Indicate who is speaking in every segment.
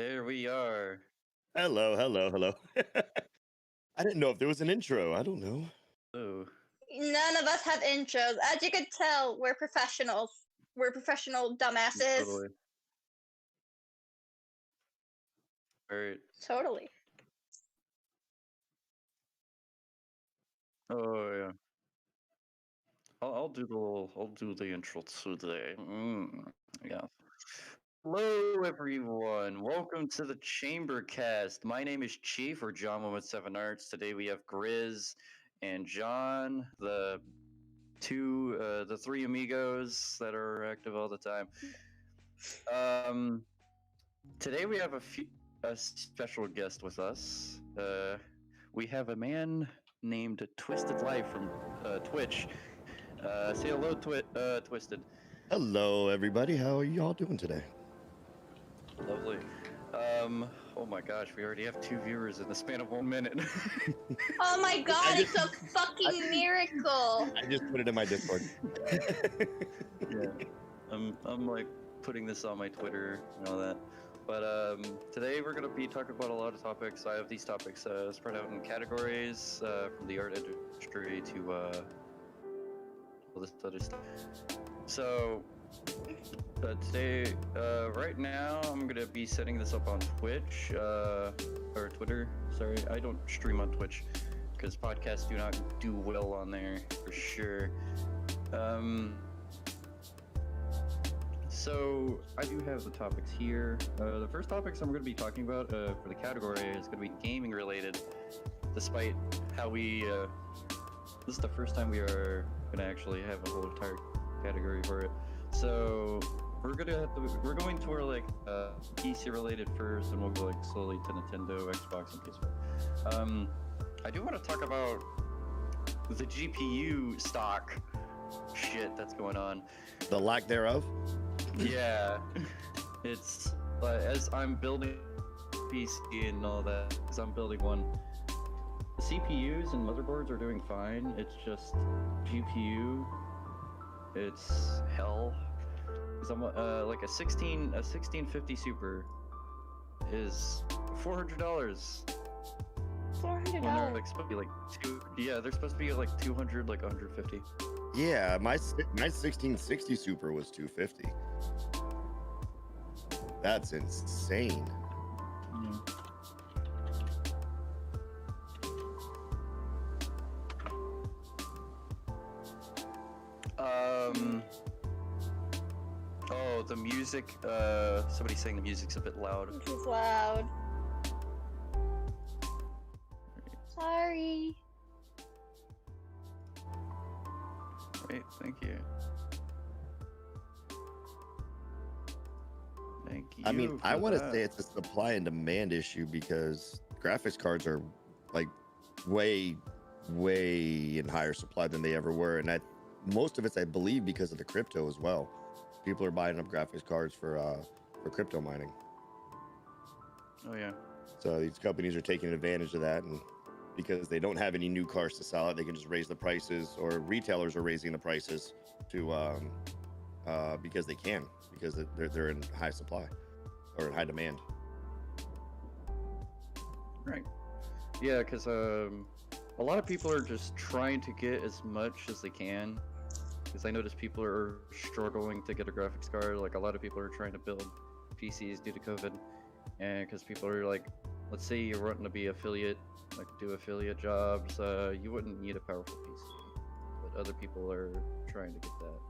Speaker 1: There we are.
Speaker 2: Hello, hello, hello. I didn't know if there was an intro. I don't know.
Speaker 1: Oh,
Speaker 3: None of us have intros. As you could tell, we're professionals. We're professional dumbasses.
Speaker 1: totally. All right.
Speaker 3: Totally.
Speaker 1: Oh yeah. I'll do the intro today. Yeah. Hello everyone. Welcome to the Chamber Cast. My name is Chief or John with 7 Arts. Today we have Grizz and John, the three amigos that are active all the time. Today we have a special guest with us. We have a man named TwistedLyfe from Twitch. Say hello, Twisted.
Speaker 2: Hello, everybody. How are y'all doing today?
Speaker 1: Lovely. Oh my gosh, we already have 2 viewers in the span of 1 minute.
Speaker 3: Oh my god, it's a fucking miracle.
Speaker 2: I just put it in my Discord.
Speaker 1: Yeah. I'm like putting this on my Twitter and all that. But today we're going to be talking about a lot of topics. I have these topics spread out in categories from the art industry to all this other stuff. So today, right now, I'm going to be setting this up on Twitch or Twitter. Sorry, I don't stream on Twitch because podcasts do not do well on there for sure. So I do have the topics here. The first topics I'm going to be talking about for the category is going to be gaming related, despite how we, this is the first time we are going to actually have a whole entire category for it. So we're going to like PC related first, and we'll go like slowly to Nintendo, Xbox, and PS4. I do want to talk about the GPU stock shit that's going on.
Speaker 2: The lack thereof.
Speaker 1: Yeah, it's as I'm building PC and all that, as I'm building one, the CPUs and motherboards are doing fine. It's just GPU, it's hell. Cause I'm like a 1650 Super is $400.
Speaker 3: $400.
Speaker 1: When they're like supposed to be like they're supposed to be like 200, like 150.
Speaker 2: Yeah, my 1660 Super was 250. That's insane.
Speaker 1: Yeah. Oh, the music. Somebody's saying the music's a bit loud.
Speaker 3: This is loud. Sorry.
Speaker 1: Great, thank you. Thank you.
Speaker 2: I mean, I want to say it's a supply and demand issue because graphics cards are like way in higher supply than they ever were, and most of it's, I believe, because of the crypto as well. People are buying up graphics cards for crypto mining.
Speaker 1: Oh yeah.
Speaker 2: So these companies are taking advantage of that, and because they don't have any new cars to sell it, they can just raise the prices, or retailers are raising the prices to because they can, because they're in high supply or in high demand.
Speaker 1: Right. Yeah, because a lot of people are just trying to get as much as they can. Because I notice people are struggling to get a graphics card. Like a lot of people are trying to build PCs due to COVID, and because people are like, let's say you're wanting to be affiliate, like do affiliate jobs, you wouldn't need a powerful PC, but other people are trying to get that.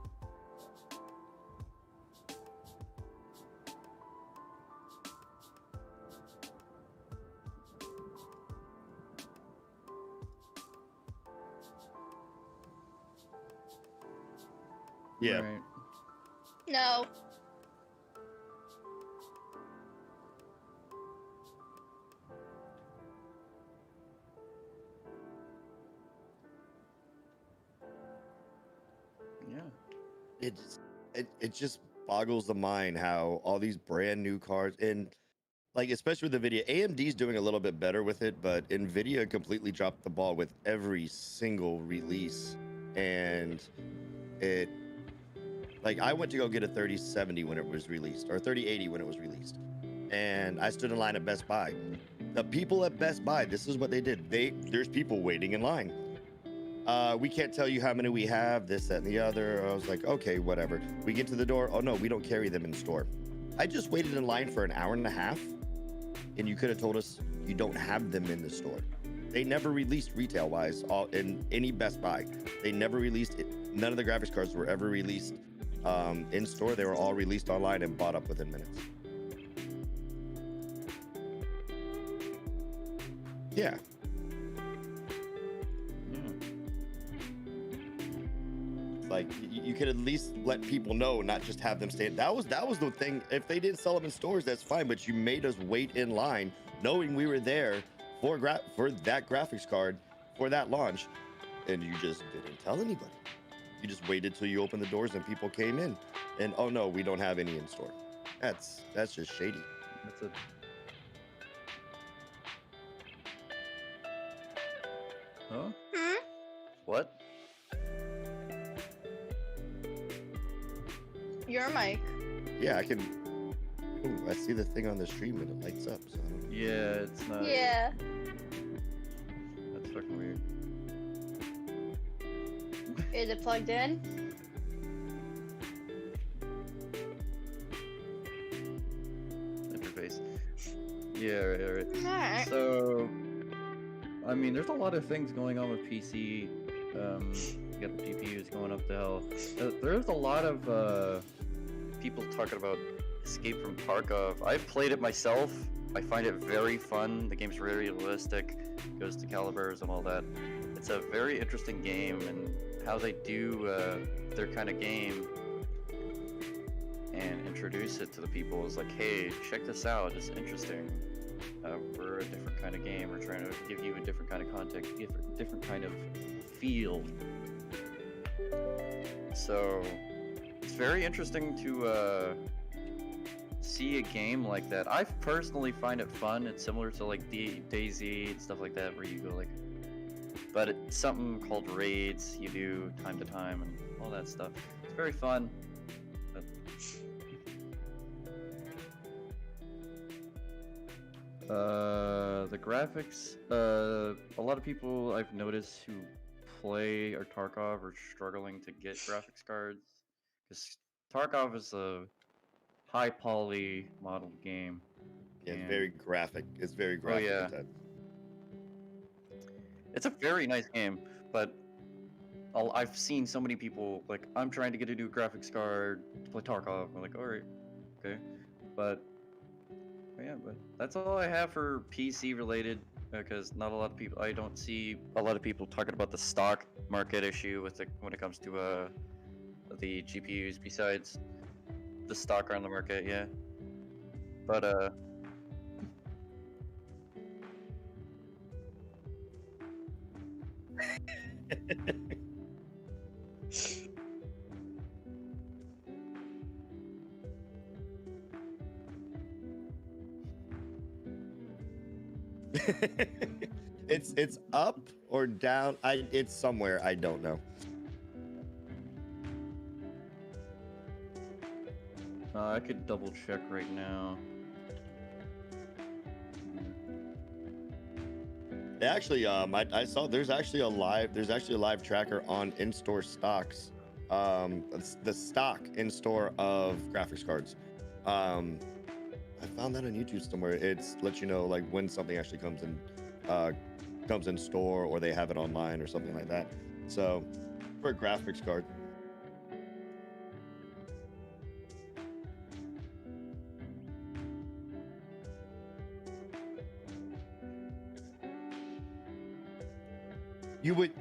Speaker 2: Yeah.
Speaker 1: Right.
Speaker 3: No.
Speaker 1: Yeah.
Speaker 2: It just boggles the mind how all these brand new cards, and like especially with the video, AMD's doing a little bit better with it, but Nvidia completely dropped the ball with every single release. And it, like, I went to go get a 3070 when it was released, or 3080 when it was released, and I stood in line at Best Buy. The people at Best Buy, this is what they did. There's people waiting in line. We can't tell you how many we have, this, that, and the other. I was like, okay, whatever. We get to the door. Oh no, we don't carry them in store. I just waited in line for an hour and a half, and you could have told us you don't have them in the store. They never released retail-wise in any Best Buy. They never released it. None of the graphics cards were ever released in store. They were all released online and bought up within minutes. Yeah. Like you could at least let people know, not just have them stand. That was the thing. If they didn't sell them in stores, that's fine. But you made us wait in line, knowing we were there for that graphics card for that launch, and you just didn't tell anybody. You just waited till you opened the doors and people came in, and oh no, we don't have any in store. That's just shady.
Speaker 1: That's a... Huh?
Speaker 3: Hmm?
Speaker 1: What?
Speaker 3: Your mic.
Speaker 2: Yeah, I can. Ooh, I see the thing on the stream and it lights up. So I don't...
Speaker 1: Yeah, it's not.
Speaker 3: Yeah.
Speaker 1: That's fucking weird.
Speaker 3: Is it plugged in?
Speaker 1: Interface. Yeah, right.
Speaker 3: Alright.
Speaker 1: So, I mean, there's a lot of things going on with PC. You got the GPUs going up the hill. There's a lot of people talking about Escape from Tarkov. I've played it myself. I find it very fun. The game's very realistic. Goes to calibers and all that. It's a very interesting game, and how they do their kind of game and introduce it to the people is like, hey, check this out. It's interesting. We're a different kind of game. We're trying to give you a different kind of context, different kind of feel. So it's very interesting to see a game like that. I personally find it fun. It's similar to like DayZ and stuff like that, where you go like, but it's something called raids you do time to time and all that stuff. It's very fun. But... the graphics, a lot of people I've noticed who play or Tarkov are struggling to get graphics cards, because Tarkov is a high poly model game.
Speaker 2: Yeah, it's very graphic. It's very graphic.
Speaker 1: Oh, yeah. It's a very nice game, but I've seen so many people like, I'm trying to get a new graphics card to play Tarkov. I'm like, alright, okay, but yeah, but that's all I have for PC related, because not a lot of people, I don't see a lot of people talking about the stock market issue with when it comes to the GPUs, besides the stock on the market, yeah. But
Speaker 2: it's up or down. It's somewhere. I don't know.
Speaker 1: I could double check right now.
Speaker 2: Actually, I saw there's actually a live tracker on in-store stocks. The stock in-store of graphics cards. I found that on YouTube somewhere. It's lets you know like when something actually comes in store, or they have it online or something like that. So for a graphics card. You would,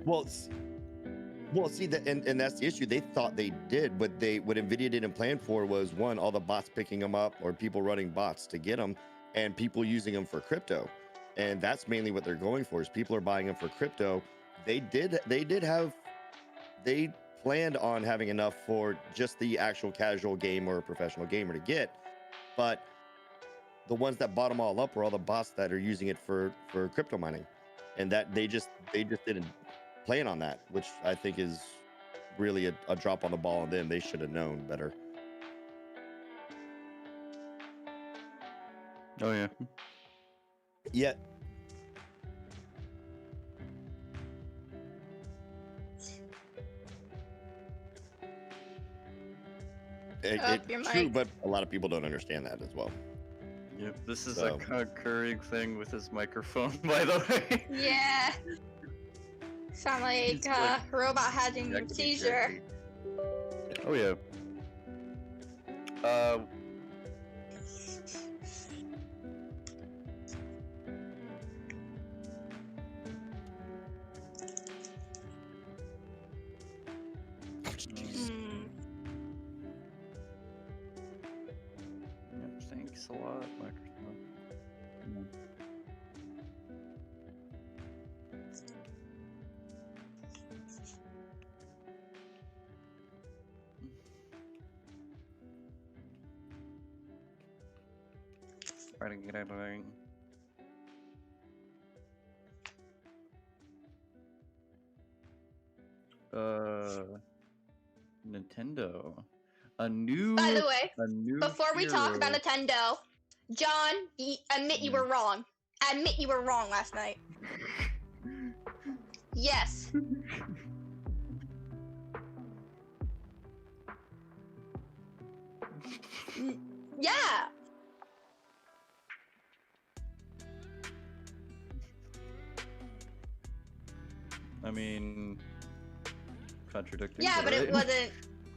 Speaker 2: well, see that, and that's the issue. They thought they did, but what Nvidia didn't plan for was, one, all the bots picking them up, or people running bots to get them, and people using them for crypto, and that's mainly what they're going for. Is people are buying them for crypto. They planned on having enough for just the actual casual gamer or professional gamer to get, but the ones that bought them all up were all the bots that are using it for crypto mining. And that they just didn't plan on that, which I think is really a drop on the ball on them. They should have known better.
Speaker 1: Oh yeah.
Speaker 2: Yeah.
Speaker 3: Your
Speaker 2: True,
Speaker 3: mic.
Speaker 2: but a lot of people don't understand that as well.
Speaker 1: Yep. This is
Speaker 2: So.
Speaker 1: a concurring thing with his microphone, by the way.
Speaker 3: Yeah. Sound like
Speaker 1: It's like
Speaker 3: robot having a
Speaker 1: jaggedy,
Speaker 3: seizure.
Speaker 1: jaggedy. Oh yeah.
Speaker 3: Hmm.
Speaker 1: Yeah, thanks a lot, Microsoft. Trying to get out of there. Nintendo.
Speaker 3: By the way,
Speaker 1: a new
Speaker 3: before we talk about
Speaker 1: hero.
Speaker 3: Nintendo, John, admit you were wrong. Admit you were wrong last night. Yes. Yeah.
Speaker 1: I mean, contradicting.
Speaker 3: Yeah, but it
Speaker 1: alright.
Speaker 3: wasn't.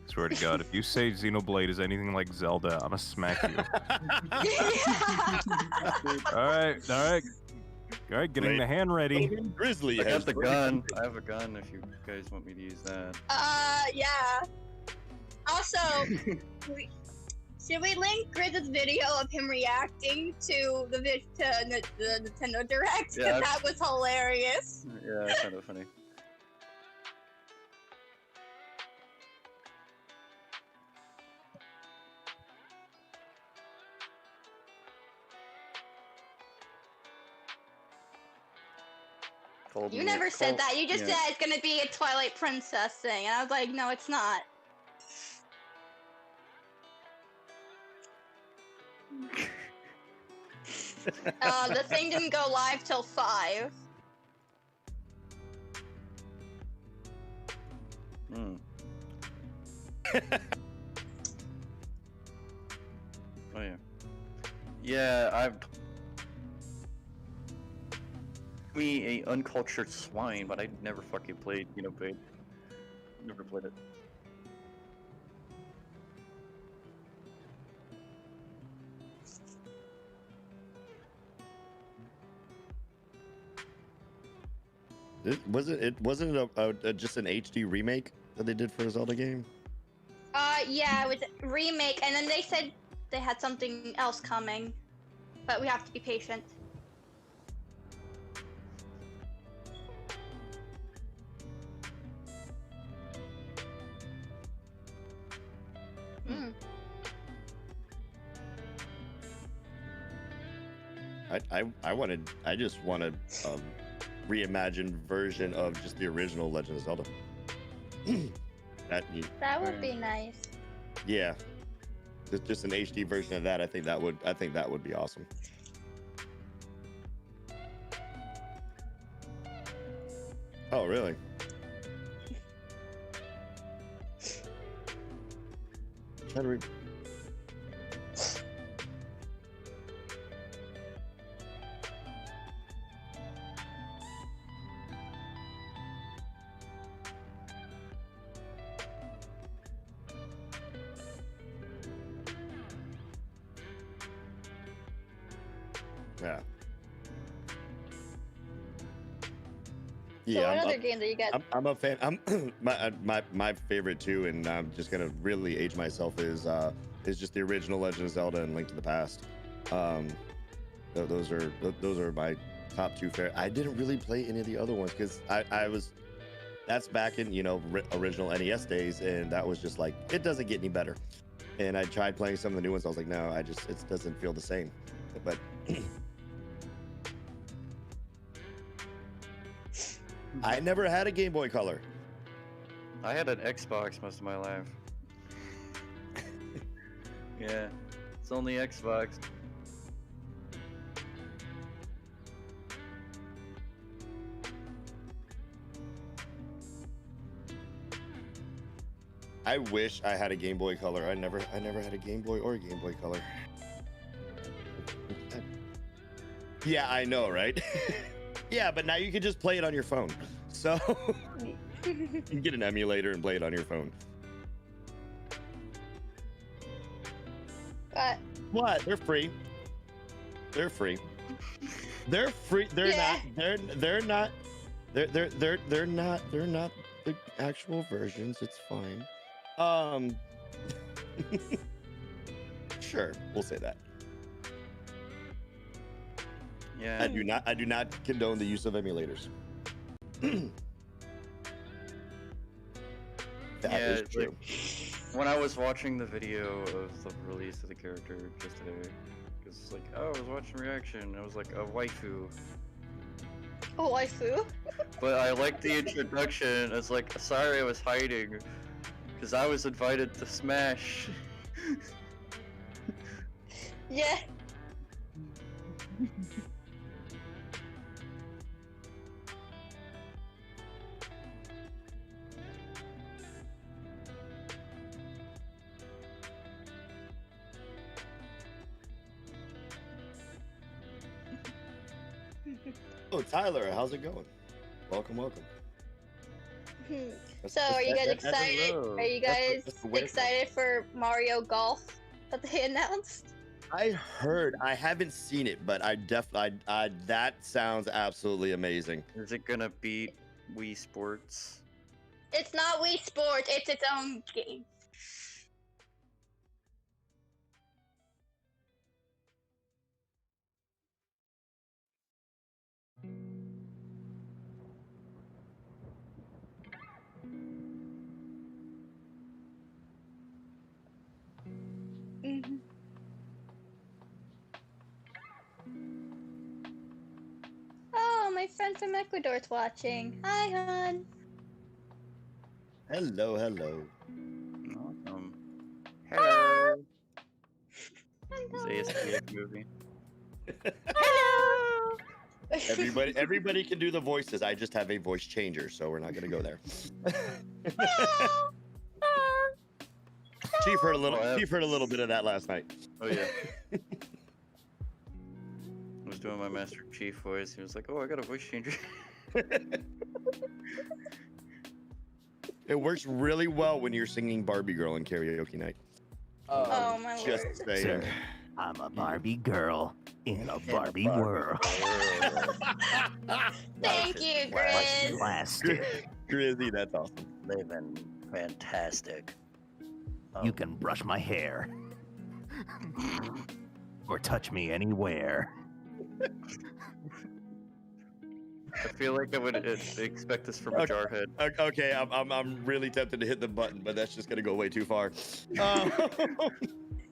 Speaker 4: Swear to God, if you say Xenoblade is anything like Zelda, I'ma smack you. All right, getting the hand ready.
Speaker 2: Grizzly
Speaker 1: I
Speaker 2: has
Speaker 1: got the gun. I have a gun if you guys want me to use that.
Speaker 3: Yeah. Also, should we link Grizzy's video of him reacting to the Nintendo Direct?
Speaker 1: Yeah.
Speaker 3: That was hilarious.
Speaker 1: Yeah, kind of funny.
Speaker 3: You never said that. You just said it's gonna be a Twilight Princess thing, and I was like, no, it's not. The thing didn't go live till 5.
Speaker 1: Hmm. Oh yeah. Yeah, I've me a uncultured swine, but I never fucking played Xenoblade. Never played it.
Speaker 2: Wasn't it just an HD remake that they did for a Zelda game?
Speaker 3: Yeah, it was a remake, and then they said they had something else coming, but we have to be patient. Hmm.
Speaker 2: I just wanted a reimagined version of just the original Legend of Zelda.
Speaker 3: That would be nice.
Speaker 2: Yeah, just an HD version of that. I think that would be awesome. Oh, really? How do we? Yeah.
Speaker 3: So what other game do you get?
Speaker 2: I'm a fan. My favorite too, and I'm just gonna really age myself is just the original Legend of Zelda and Link to the Past. Those are my top two favorite. I didn't really play any of the other ones because that's back in original NES days, and that was just like it doesn't get any better. And I tried playing some of the new ones. I was like, no, it doesn't feel the same. But I never had a Game Boy Color.
Speaker 1: I had an Xbox most of my life. Yeah, it's only Xbox.
Speaker 2: I wish I had a Game Boy Color. I never had a Game Boy or a Game Boy Color. Yeah, I know, right? Yeah, but now you can just play it on your phone. So you can get an emulator and play it on your phone. What? They're free. They're free. They're free. They're
Speaker 3: Yeah.
Speaker 2: not. They're not. They're not the actual versions. It's fine. Sure, we'll say that.
Speaker 1: Yeah.
Speaker 2: I do not condone the use of emulators. That is
Speaker 1: Yeah,
Speaker 2: true.
Speaker 1: When I was watching the video of the release of the character just today, because like, oh, I was watching reaction, it was like a waifu.
Speaker 3: Oh, waifu?
Speaker 1: But I liked the introduction. It's like, sorry I was hiding, because I was invited to Smash.
Speaker 3: Yeah.
Speaker 2: Oh, Tyler, how's it going? Welcome, welcome.
Speaker 3: So, are you guys excited?
Speaker 1: hello.
Speaker 3: Are you guys
Speaker 2: That's the way to go.
Speaker 3: excited for Mario Golf that they announced?
Speaker 2: I heard. I haven't seen it, but I that sounds absolutely amazing.
Speaker 1: Is it gonna beat Wii Sports?
Speaker 3: It's not Wii Sports, it's its own game. Mhm. Oh, my friend from Ecuador's watching. Hi, hon.
Speaker 2: Hello, hello.
Speaker 1: Awesome. Hello.
Speaker 3: Hello.
Speaker 1: It's ASPF movie.
Speaker 3: Hello.
Speaker 2: Everybody can do the voices. I just have a voice changer, so we're not gonna go there.
Speaker 3: Hello.
Speaker 2: Chief heard a little.
Speaker 1: Oh, yeah.
Speaker 2: Chief heard a little bit of that last night.
Speaker 1: Oh yeah. I was doing my Master Chief voice. He was like, "Oh, I got a voice changer."
Speaker 2: It works really well when you're singing Barbie Girl in karaoke night.
Speaker 3: Oh, my
Speaker 2: Just
Speaker 3: word.
Speaker 2: saying.
Speaker 5: I'm a Barbie girl in a Barbie world.
Speaker 3: Thank you,
Speaker 5: What's
Speaker 3: Grizz.
Speaker 5: plastic?
Speaker 2: Grizzy, that's awesome.
Speaker 6: They've been fantastic.
Speaker 5: You can brush my hair. Or touch me anywhere.
Speaker 1: I feel like I would expect this from a
Speaker 2: Okay.
Speaker 1: Jarhead.
Speaker 2: Okay, I'm really tempted to hit the button, but that's just gonna go way too far.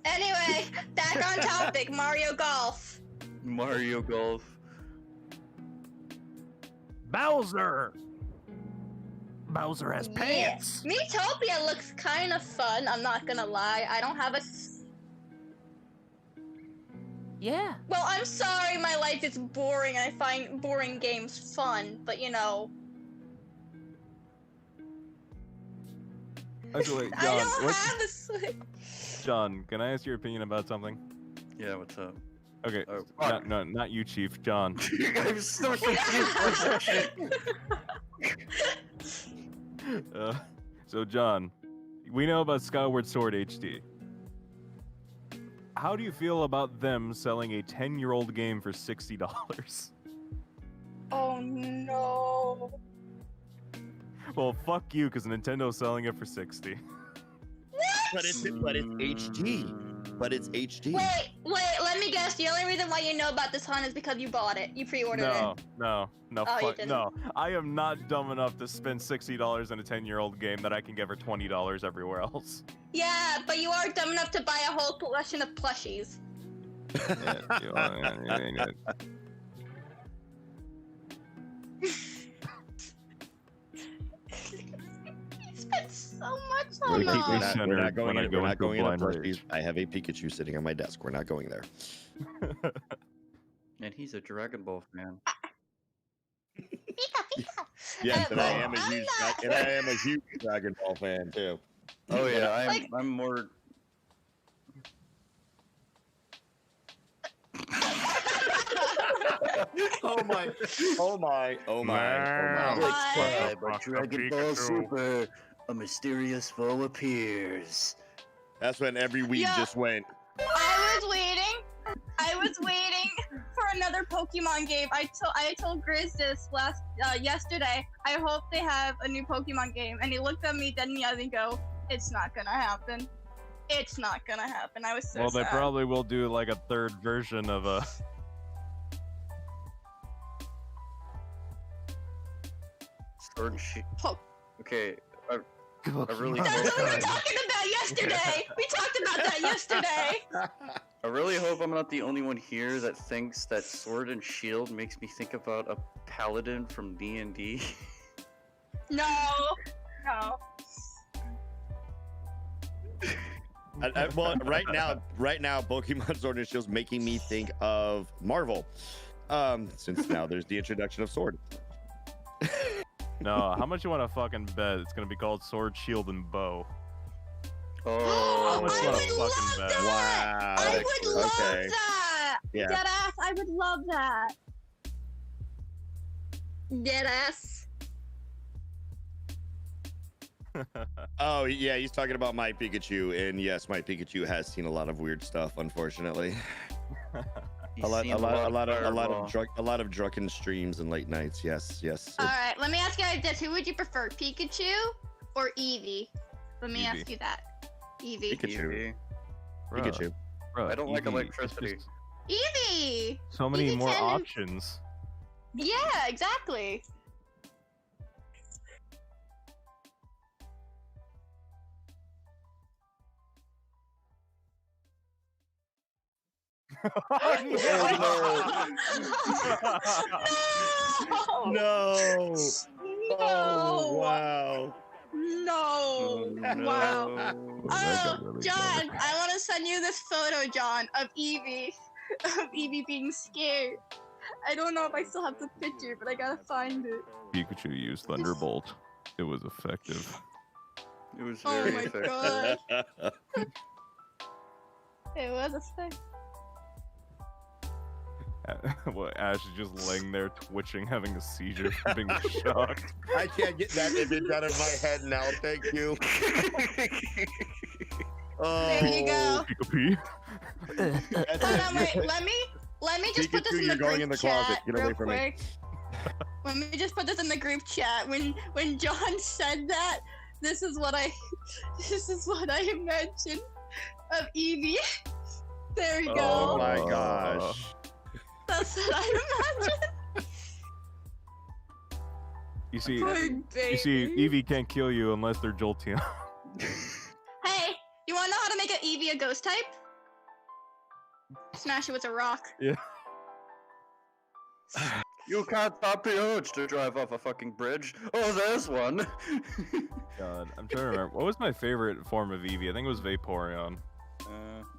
Speaker 3: Anyway, back on topic, Mario Golf.
Speaker 1: Mario Golf.
Speaker 5: Bowser! Bowser has pants!
Speaker 3: Yeah. Miitopia looks kind of fun, I'm not gonna lie. I don't have a...
Speaker 5: Yeah.
Speaker 3: Well, I'm sorry my life is boring and I find boring games fun, but you know...
Speaker 4: Actually,
Speaker 3: I
Speaker 4: John,
Speaker 3: don't
Speaker 4: what,
Speaker 3: have a Switch.
Speaker 4: John, can I ask your opinion about something?
Speaker 1: Yeah, what's up?
Speaker 4: Okay,
Speaker 1: Oh,
Speaker 4: not you, Chief. John.
Speaker 1: I'm so confused for a second.
Speaker 4: So, John, we know about Skyward Sword HD. How do you feel about them selling a 10-year-old game for $60?
Speaker 3: Oh no.
Speaker 4: Well, fuck you, because Nintendo's selling it for $60.
Speaker 2: But it's HD. But it's HD.
Speaker 3: Wait, let me guess. The only reason why you know about this hunt is because you bought it. You pre-ordered it.
Speaker 4: No,
Speaker 3: Oh, you
Speaker 4: fuck,
Speaker 3: didn't.
Speaker 4: no. I am not dumb enough to spend $60 on a 10-year-old game that I can get for $20 everywhere else.
Speaker 3: Yeah, but you are dumb enough to buy a whole collection of plushies. You spent so much on
Speaker 4: We're
Speaker 3: those.
Speaker 4: not-
Speaker 2: We're not going
Speaker 4: when I
Speaker 2: in.
Speaker 4: go
Speaker 2: We're not
Speaker 4: into
Speaker 2: going in.
Speaker 4: blind
Speaker 2: Plushies.
Speaker 4: rage.
Speaker 2: I have a Pikachu sitting on my desk. We're not going there.
Speaker 1: And he's a Dragon Ball fan.
Speaker 3: Pika, Pika.
Speaker 2: Yes, and I
Speaker 3: but
Speaker 2: am a
Speaker 3: I'm
Speaker 2: huge,
Speaker 3: not-
Speaker 2: and I am a huge Dragon Ball fan too.
Speaker 1: Oh yeah,
Speaker 3: Like-
Speaker 1: I'm more.
Speaker 2: Oh my! Oh my! Oh my! Oh my!
Speaker 3: Why?
Speaker 6: By
Speaker 4: Fuck the
Speaker 6: Dragon Ball
Speaker 4: Pikachu.
Speaker 6: Super, a mysterious foe appears.
Speaker 2: That's when every week
Speaker 3: Yeah.
Speaker 2: just went.
Speaker 3: I was waiting for another Pokemon game. I told Grizz this yesterday. I hope they have a new Pokemon game, and he looked at me dead in the eyes and go, "It's not gonna happen. It's not gonna happen." I was so
Speaker 4: Well, they
Speaker 3: sad.
Speaker 4: probably will do like a third version of a.
Speaker 1: Sword and Shield.
Speaker 3: Po-
Speaker 1: Okay, I really
Speaker 3: That's
Speaker 1: hope.
Speaker 3: what we were talking about yesterday. We talked about that yesterday.
Speaker 1: I really hope I'm not the only one here that thinks that Sword and Shield makes me think about a paladin from D&D.
Speaker 3: No. No.
Speaker 2: Well, right now, Pokemon Sword and Shield's making me think of Marvel. Since now there's the introduction of Sword.
Speaker 4: No, how much you want to fucking bet it's gonna be called Sword, Shield, and Bow?
Speaker 1: Oh,
Speaker 4: much
Speaker 3: I
Speaker 4: wanna
Speaker 3: would
Speaker 4: fucking
Speaker 3: love
Speaker 4: bet?
Speaker 3: that.
Speaker 2: Wow.
Speaker 3: I would love
Speaker 2: Okay.
Speaker 3: that.
Speaker 2: Yeah.
Speaker 3: Deadass, I would love that. Deadass.
Speaker 2: Oh yeah, he's talking about my Pikachu, and yes, my Pikachu has seen a lot of weird stuff, unfortunately.
Speaker 1: he's
Speaker 2: A lot
Speaker 1: seen Fireball.
Speaker 2: of drunken streams and late nights. Yes, yes.
Speaker 3: All right, let me ask you guys this: who would you prefer, Pikachu or Eevee? Let me ask
Speaker 4: Eevee.
Speaker 3: you that. Eevee.
Speaker 2: Pikachu.
Speaker 1: Eevee.
Speaker 2: Pikachu.
Speaker 4: Bruh,
Speaker 1: I don't like
Speaker 4: Eevee, it's
Speaker 1: electricity.
Speaker 4: just
Speaker 3: Eevee.
Speaker 4: So many
Speaker 3: Eevee
Speaker 4: more
Speaker 3: can-
Speaker 4: options.
Speaker 3: Yeah, exactly. No.
Speaker 2: No.
Speaker 3: No.
Speaker 2: Oh wow.
Speaker 3: No. Wow.
Speaker 4: That
Speaker 3: Oh,
Speaker 4: got really
Speaker 3: John,
Speaker 4: dark.
Speaker 3: I want to send you this photo, John, of Eevee. Of Eevee being scared. I don't know if I still have the picture, but I gotta find it.
Speaker 4: Pikachu used Thunderbolt. It was effective.
Speaker 1: It was
Speaker 3: Oh
Speaker 1: very
Speaker 3: my
Speaker 1: effective.
Speaker 3: god. It was a thing.
Speaker 4: Well, Ash is just laying there twitching, having a seizure from being shocked.
Speaker 2: I can't get that image out of my head now. Thank you. Oh,
Speaker 3: There you go.
Speaker 4: Pika-Pee.
Speaker 2: that's
Speaker 3: Hold
Speaker 2: it.
Speaker 3: on, wait. Let me just put this
Speaker 2: Pikachu,
Speaker 3: in
Speaker 2: you're
Speaker 3: the
Speaker 2: going
Speaker 3: group
Speaker 2: in the
Speaker 3: chat
Speaker 2: closet. Get
Speaker 3: real
Speaker 2: away from me.
Speaker 3: quick. Let me just put this in the group chat. When John said that, this is what I imagined of Eevee. There you go.
Speaker 2: Oh my gosh.
Speaker 3: That's what I imagined.
Speaker 4: You see,
Speaker 3: Poor
Speaker 4: you
Speaker 3: baby.
Speaker 4: see, Eevee can't kill you unless they're Jolteon.
Speaker 3: Hey, you wanna know how to make an Eevee a ghost type? Smash it with a rock.
Speaker 4: Yeah.
Speaker 1: You can't stop the urge to drive off a fucking bridge. Oh, there's one.
Speaker 4: God, I'm trying to remember. What was my favorite form of Eevee? I think it was Vaporeon.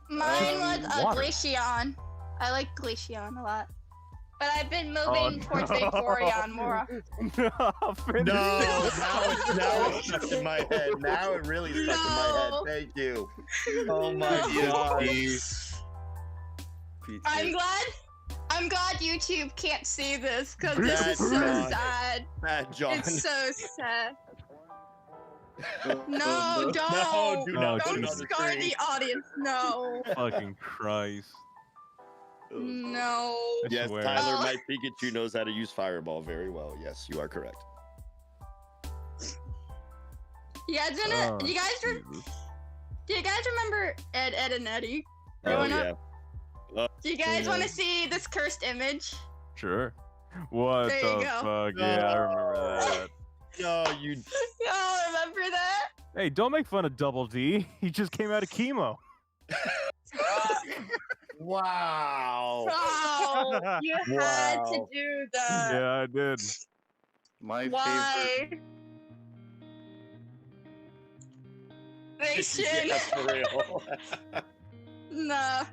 Speaker 3: Mine was a
Speaker 4: water.
Speaker 3: Glaceon. I like Glaceon a lot. But I've been
Speaker 4: Oh,
Speaker 3: moving towards
Speaker 4: no.
Speaker 3: Vaporeon more.
Speaker 4: No, finish
Speaker 2: No,
Speaker 4: it.
Speaker 2: now it's stuck in my head. Now it really stuck in my head.
Speaker 3: No.
Speaker 2: Thank you. Oh my
Speaker 3: No.
Speaker 2: gosh.
Speaker 3: I'm glad YouTube can't see this because this
Speaker 2: That's
Speaker 3: is so
Speaker 2: not-
Speaker 3: sad.
Speaker 2: John.
Speaker 3: It's so sad.
Speaker 1: Oh,
Speaker 3: No, don't.
Speaker 2: No, do not
Speaker 4: Oh,
Speaker 2: put it
Speaker 3: Don't
Speaker 2: on the
Speaker 3: scar
Speaker 2: screen.
Speaker 3: the audience. No.
Speaker 4: Fucking Christ.
Speaker 3: No.
Speaker 4: I
Speaker 2: Yes,
Speaker 4: swear.
Speaker 2: Tyler,
Speaker 3: Oh.
Speaker 2: my Pikachu knows how to use Fireball very well. Yes, you are correct.
Speaker 3: You guys
Speaker 4: Oh,
Speaker 3: do
Speaker 4: Jesus.
Speaker 3: you guys remember Ed, Ed, and Eddie?
Speaker 2: Oh
Speaker 3: Growing
Speaker 2: yeah.
Speaker 3: up? Do you guys
Speaker 2: Yeah.
Speaker 3: want to see this cursed image?
Speaker 4: Sure. What
Speaker 3: There you
Speaker 4: the
Speaker 3: go.
Speaker 4: fuck? Yeah, I remember that.
Speaker 2: No, you.
Speaker 3: Y'all remember that?
Speaker 4: Hey, don't make fun of Double D. He just came out of chemo.
Speaker 2: Wow.
Speaker 3: Oh, you had to
Speaker 2: Wow.
Speaker 3: do that.
Speaker 4: Yeah, I did.
Speaker 1: My favorite.
Speaker 3: Why? They should.
Speaker 2: Yeah, for real.
Speaker 3: Nah.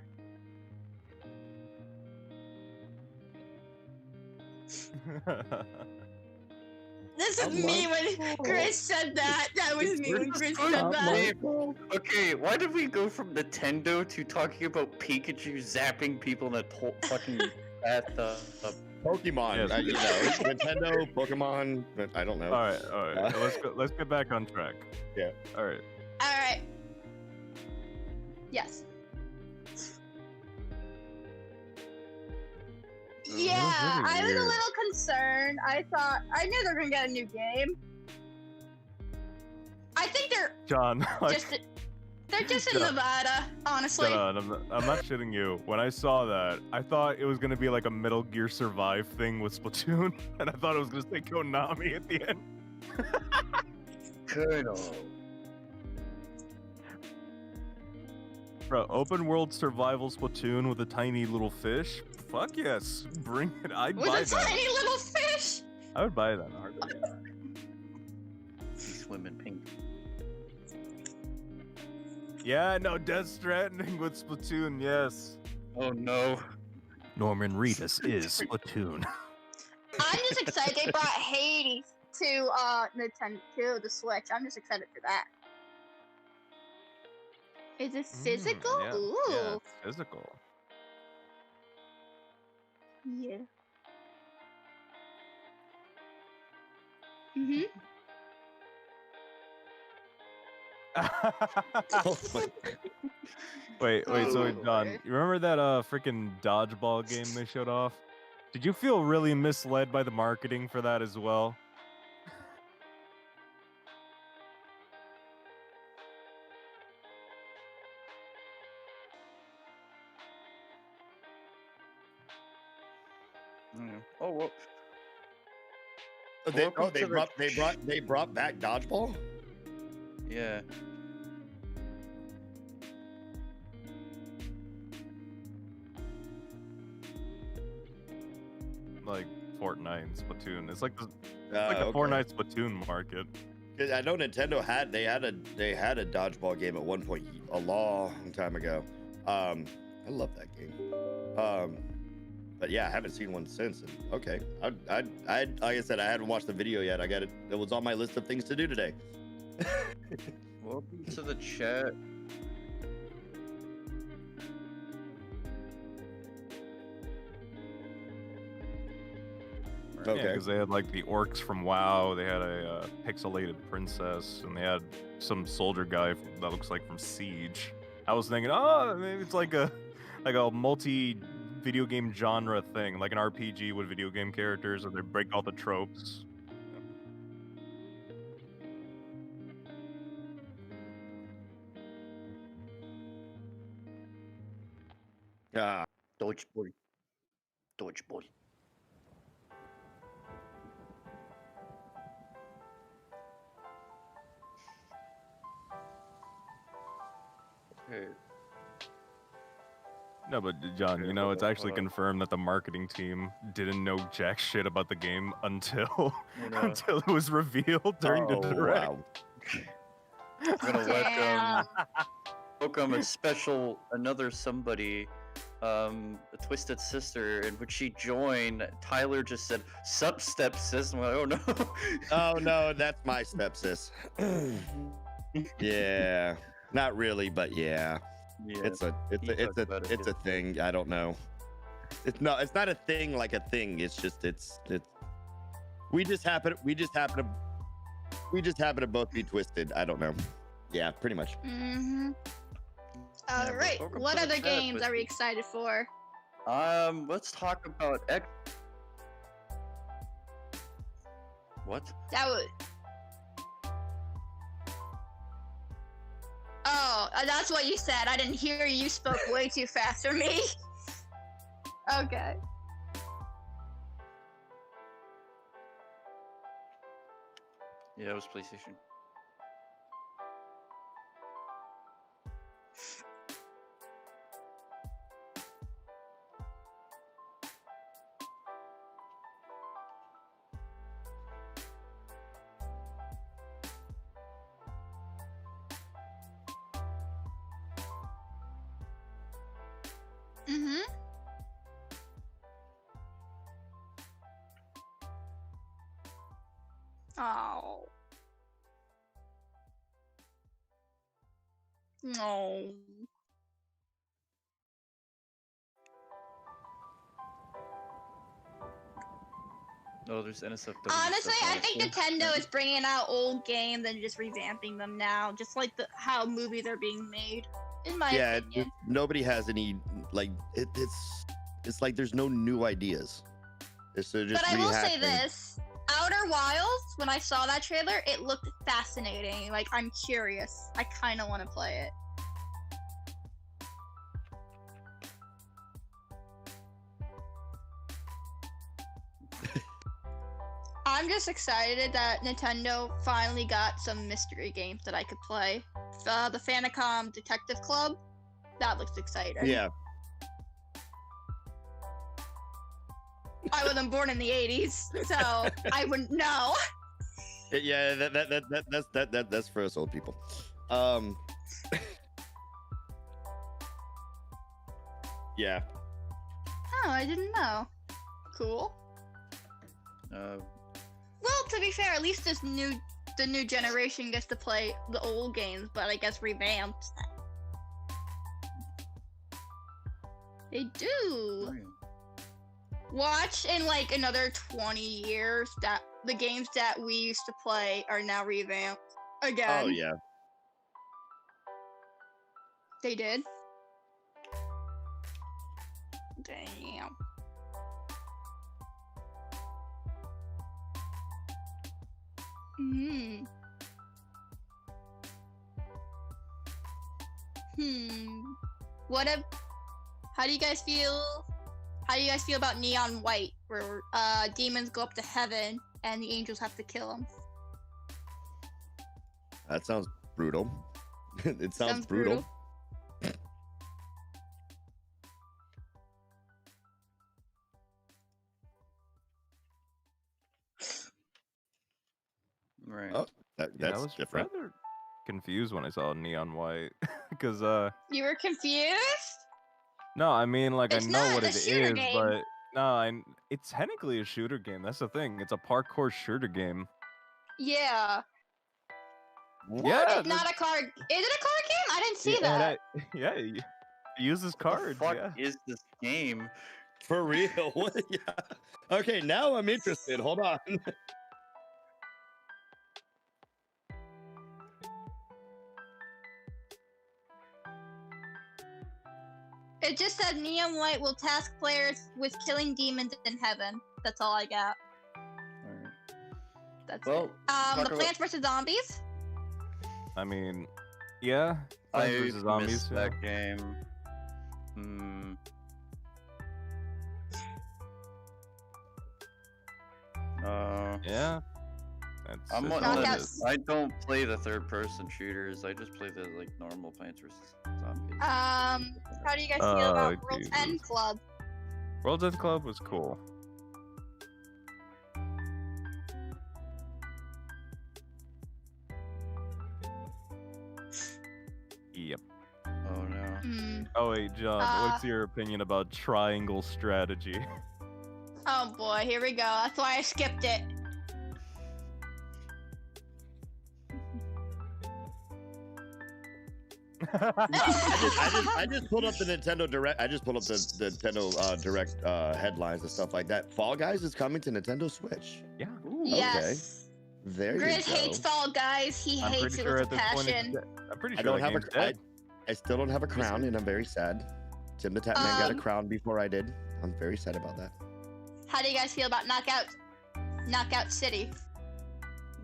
Speaker 3: This is me when Chris said that. That was me when Chris said
Speaker 1: Not
Speaker 3: that.
Speaker 1: Okay, why did we go from Nintendo to talking about Pikachu zapping people in a fucking bathtub?
Speaker 2: Pokemon,
Speaker 4: Yes.
Speaker 2: you know, Nintendo, Pokemon. I don't know.
Speaker 4: All right. Let's get back on track.
Speaker 2: Yeah.
Speaker 4: All right.
Speaker 3: All right. Yes. Yeah, I was a little concerned. I knew they were gonna get a new game. I think they're
Speaker 4: John, like,
Speaker 3: just in Nevada, honestly.
Speaker 4: John, I'm not shitting you. When I saw that, I thought it was gonna be like a Metal Gear Survive thing with Splatoon, and I thought it was gonna say Konami at the end.
Speaker 1: Colonel.
Speaker 4: Bro, open world survival Splatoon with a tiny little fish? Fuck yes, bring it. I'd buy
Speaker 3: With a
Speaker 4: that.
Speaker 3: tiny little fish.
Speaker 4: I would buy that in a heartbeat.
Speaker 1: You swim in pink.
Speaker 4: Yeah, no, Death Stranding with Splatoon, yes.
Speaker 1: Oh no.
Speaker 5: Norman Reedus is Splatoon.
Speaker 3: I'm just excited they brought Hades to Nintendo to the Switch. I'm just excited for that. Is it physical?
Speaker 4: Yeah,
Speaker 3: Ooh.
Speaker 4: yeah, it's physical.
Speaker 3: Yeah. Mhm.
Speaker 2: Oh my-
Speaker 4: Wait, so
Speaker 3: Oh,
Speaker 4: John,
Speaker 3: Lord.
Speaker 4: you remember that freaking dodgeball game they showed off? Did you feel really misled by the marketing for that as well?
Speaker 1: Oh well.
Speaker 2: They
Speaker 1: Welcome to the-
Speaker 2: they brought back dodgeball.
Speaker 1: Yeah.
Speaker 4: Like Fortnite and Splatoon. It's like the Fortnite Splatoon market.
Speaker 2: 'Cause I know Nintendo had a dodgeball game at one point a long time ago. I love that game. But yeah, I haven't seen one since. And okay, I like I said, I hadn't watched the video yet. I got it. It was on my list of things to do today.
Speaker 1: Welcome to the chat.
Speaker 2: Okay.
Speaker 4: because they had like the orcs from WoW. They had a pixelated princess, and they had some soldier guy that looks like from Siege. I was thinking, oh, maybe it's like a multi video game genre thing, like an RPG with video game characters, and they break all the tropes.
Speaker 2: Ah,
Speaker 6: Dodgeball. Dodgeball.
Speaker 1: Okay.
Speaker 4: No, but John,
Speaker 1: Okay,
Speaker 4: you know,
Speaker 1: hold
Speaker 4: it's
Speaker 1: on,
Speaker 4: actually
Speaker 1: hold on.
Speaker 4: confirmed that the marketing team didn't know jack shit about the game until
Speaker 1: Oh, no.
Speaker 4: until it was revealed during the direct.
Speaker 2: wow.
Speaker 1: I'm gonna
Speaker 3: Damn.
Speaker 1: welcome another somebody, a Twisted Sister, in which she joined. Tyler just said, "Sup, stepsis." I'm like, oh no.
Speaker 2: Oh no, that's my stepsis. Yeah, not really, but yeah.
Speaker 1: Yeah.
Speaker 2: It's
Speaker 1: he talked about it
Speaker 2: a thing. I don't know. It's not a thing like a thing. It's just it's we just happen to both be twisted. I don't know. Yeah, pretty much.
Speaker 3: Mhm.
Speaker 1: Yeah,
Speaker 3: All right.
Speaker 1: welcome
Speaker 3: What
Speaker 1: to the
Speaker 3: other
Speaker 1: chat,
Speaker 3: games are we
Speaker 1: Twisted.
Speaker 3: excited for?
Speaker 1: Let's talk about What?
Speaker 3: That would. Oh, that's what you said. I didn't hear you. You spoke way too fast for me. Okay.
Speaker 1: Yeah, it was PlayStation.
Speaker 3: Mhm. No.
Speaker 1: Oh, there's NSFW.
Speaker 3: Honestly,
Speaker 1: stuff
Speaker 3: I
Speaker 1: on it
Speaker 3: think
Speaker 1: too.
Speaker 3: Nintendo is bringing out old games and just revamping them now, just like how movies are being made. In my
Speaker 2: Yeah,
Speaker 3: opinion.
Speaker 2: nobody has any like it's like there's no new ideas. They're just
Speaker 3: But I will say
Speaker 2: rehashing.
Speaker 3: this: Outer Wilds. When I saw that trailer, it looked fascinating. Like I'm curious. I kind of want to play it. I'm just excited that Nintendo finally got some mystery games that I could play. The Famicom Detective Club, that looks exciting.
Speaker 2: Yeah,
Speaker 3: I wasn't born in the '80s, so I wouldn't know.
Speaker 2: yeah, that's for us old people. Yeah,
Speaker 3: Oh, I didn't know. Cool. Well, to be fair, at least the new generation gets to play the old games, but I guess revamped. They do.
Speaker 1: oh, yeah.
Speaker 3: Watch in like another 20 years that the games that we used to play are now revamped again.
Speaker 2: oh yeah.
Speaker 3: They did. Damn. Hmm. What if? How do you guys feel? How do you guys feel about Neon White, where demons go up to heaven and the angels have to kill them?
Speaker 2: That sounds brutal. It sounds brutal.
Speaker 1: Right.
Speaker 2: Oh,
Speaker 4: Yeah,
Speaker 2: that's
Speaker 4: I was
Speaker 2: different.
Speaker 4: rather confused when I saw Neon White, because
Speaker 3: You were confused?
Speaker 4: no, I mean like
Speaker 3: It's
Speaker 4: I know
Speaker 3: not
Speaker 4: what
Speaker 3: a
Speaker 4: it
Speaker 3: shooter
Speaker 4: is,
Speaker 3: game.
Speaker 4: but no, it's technically a shooter game. That's the thing. It's a parkour shooter game.
Speaker 3: Yeah.
Speaker 4: Yeah,
Speaker 3: It's not a card. Is it a card game? I didn't see that.
Speaker 4: yeah, you use this
Speaker 1: What the
Speaker 4: card.
Speaker 1: fuck
Speaker 4: Yeah.
Speaker 1: is this game?
Speaker 2: For real? What? Yeah. Okay, now I'm interested. Hold on.
Speaker 3: It just said Neon White will task players with killing demons in heaven. That's all I got.
Speaker 1: Alright.
Speaker 3: That's
Speaker 1: Well,
Speaker 3: it.
Speaker 1: talk
Speaker 3: The
Speaker 1: about-
Speaker 3: Plants vs Zombies.
Speaker 4: I mean, yeah.
Speaker 1: I
Speaker 4: Plants vs. Zombies.
Speaker 1: missed
Speaker 4: Yeah.
Speaker 1: that game.
Speaker 4: Yeah. That's
Speaker 1: I'm
Speaker 4: it's
Speaker 1: one
Speaker 4: what it
Speaker 3: Knockouts.
Speaker 4: is.
Speaker 1: I don't play the third-person shooters. I just play the like normal Plants vs Zombies.
Speaker 3: How do you guys feel about World's
Speaker 4: Jesus.
Speaker 3: End Club?
Speaker 4: World's End Club was cool. Yep.
Speaker 1: Oh no.
Speaker 4: Oh wait, John, what's your opinion about triangle strategy?
Speaker 3: Oh boy, here we go. That's why I skipped it.
Speaker 2: I just pulled up the Nintendo Direct. I just pulled up the Nintendo Direct headlines and stuff like that. Fall Guys is coming to Nintendo Switch.
Speaker 4: Yeah.
Speaker 2: Ooh,
Speaker 3: Yes.
Speaker 2: There
Speaker 3: Grizz
Speaker 2: you go.
Speaker 3: hates Fall Guys. He
Speaker 4: I'm
Speaker 3: hates
Speaker 4: pretty
Speaker 3: it
Speaker 4: sure
Speaker 3: with
Speaker 4: at
Speaker 3: a
Speaker 4: this point
Speaker 3: passion.
Speaker 4: I'm pretty
Speaker 2: I
Speaker 4: sure
Speaker 2: don't
Speaker 4: that
Speaker 2: have
Speaker 4: game's
Speaker 2: a.
Speaker 4: dead.
Speaker 2: I still don't have a crown, and I'm very sad. Tim the Tatman got a crown before I did. I'm very sad about that.
Speaker 3: How do you guys feel about Knockout City?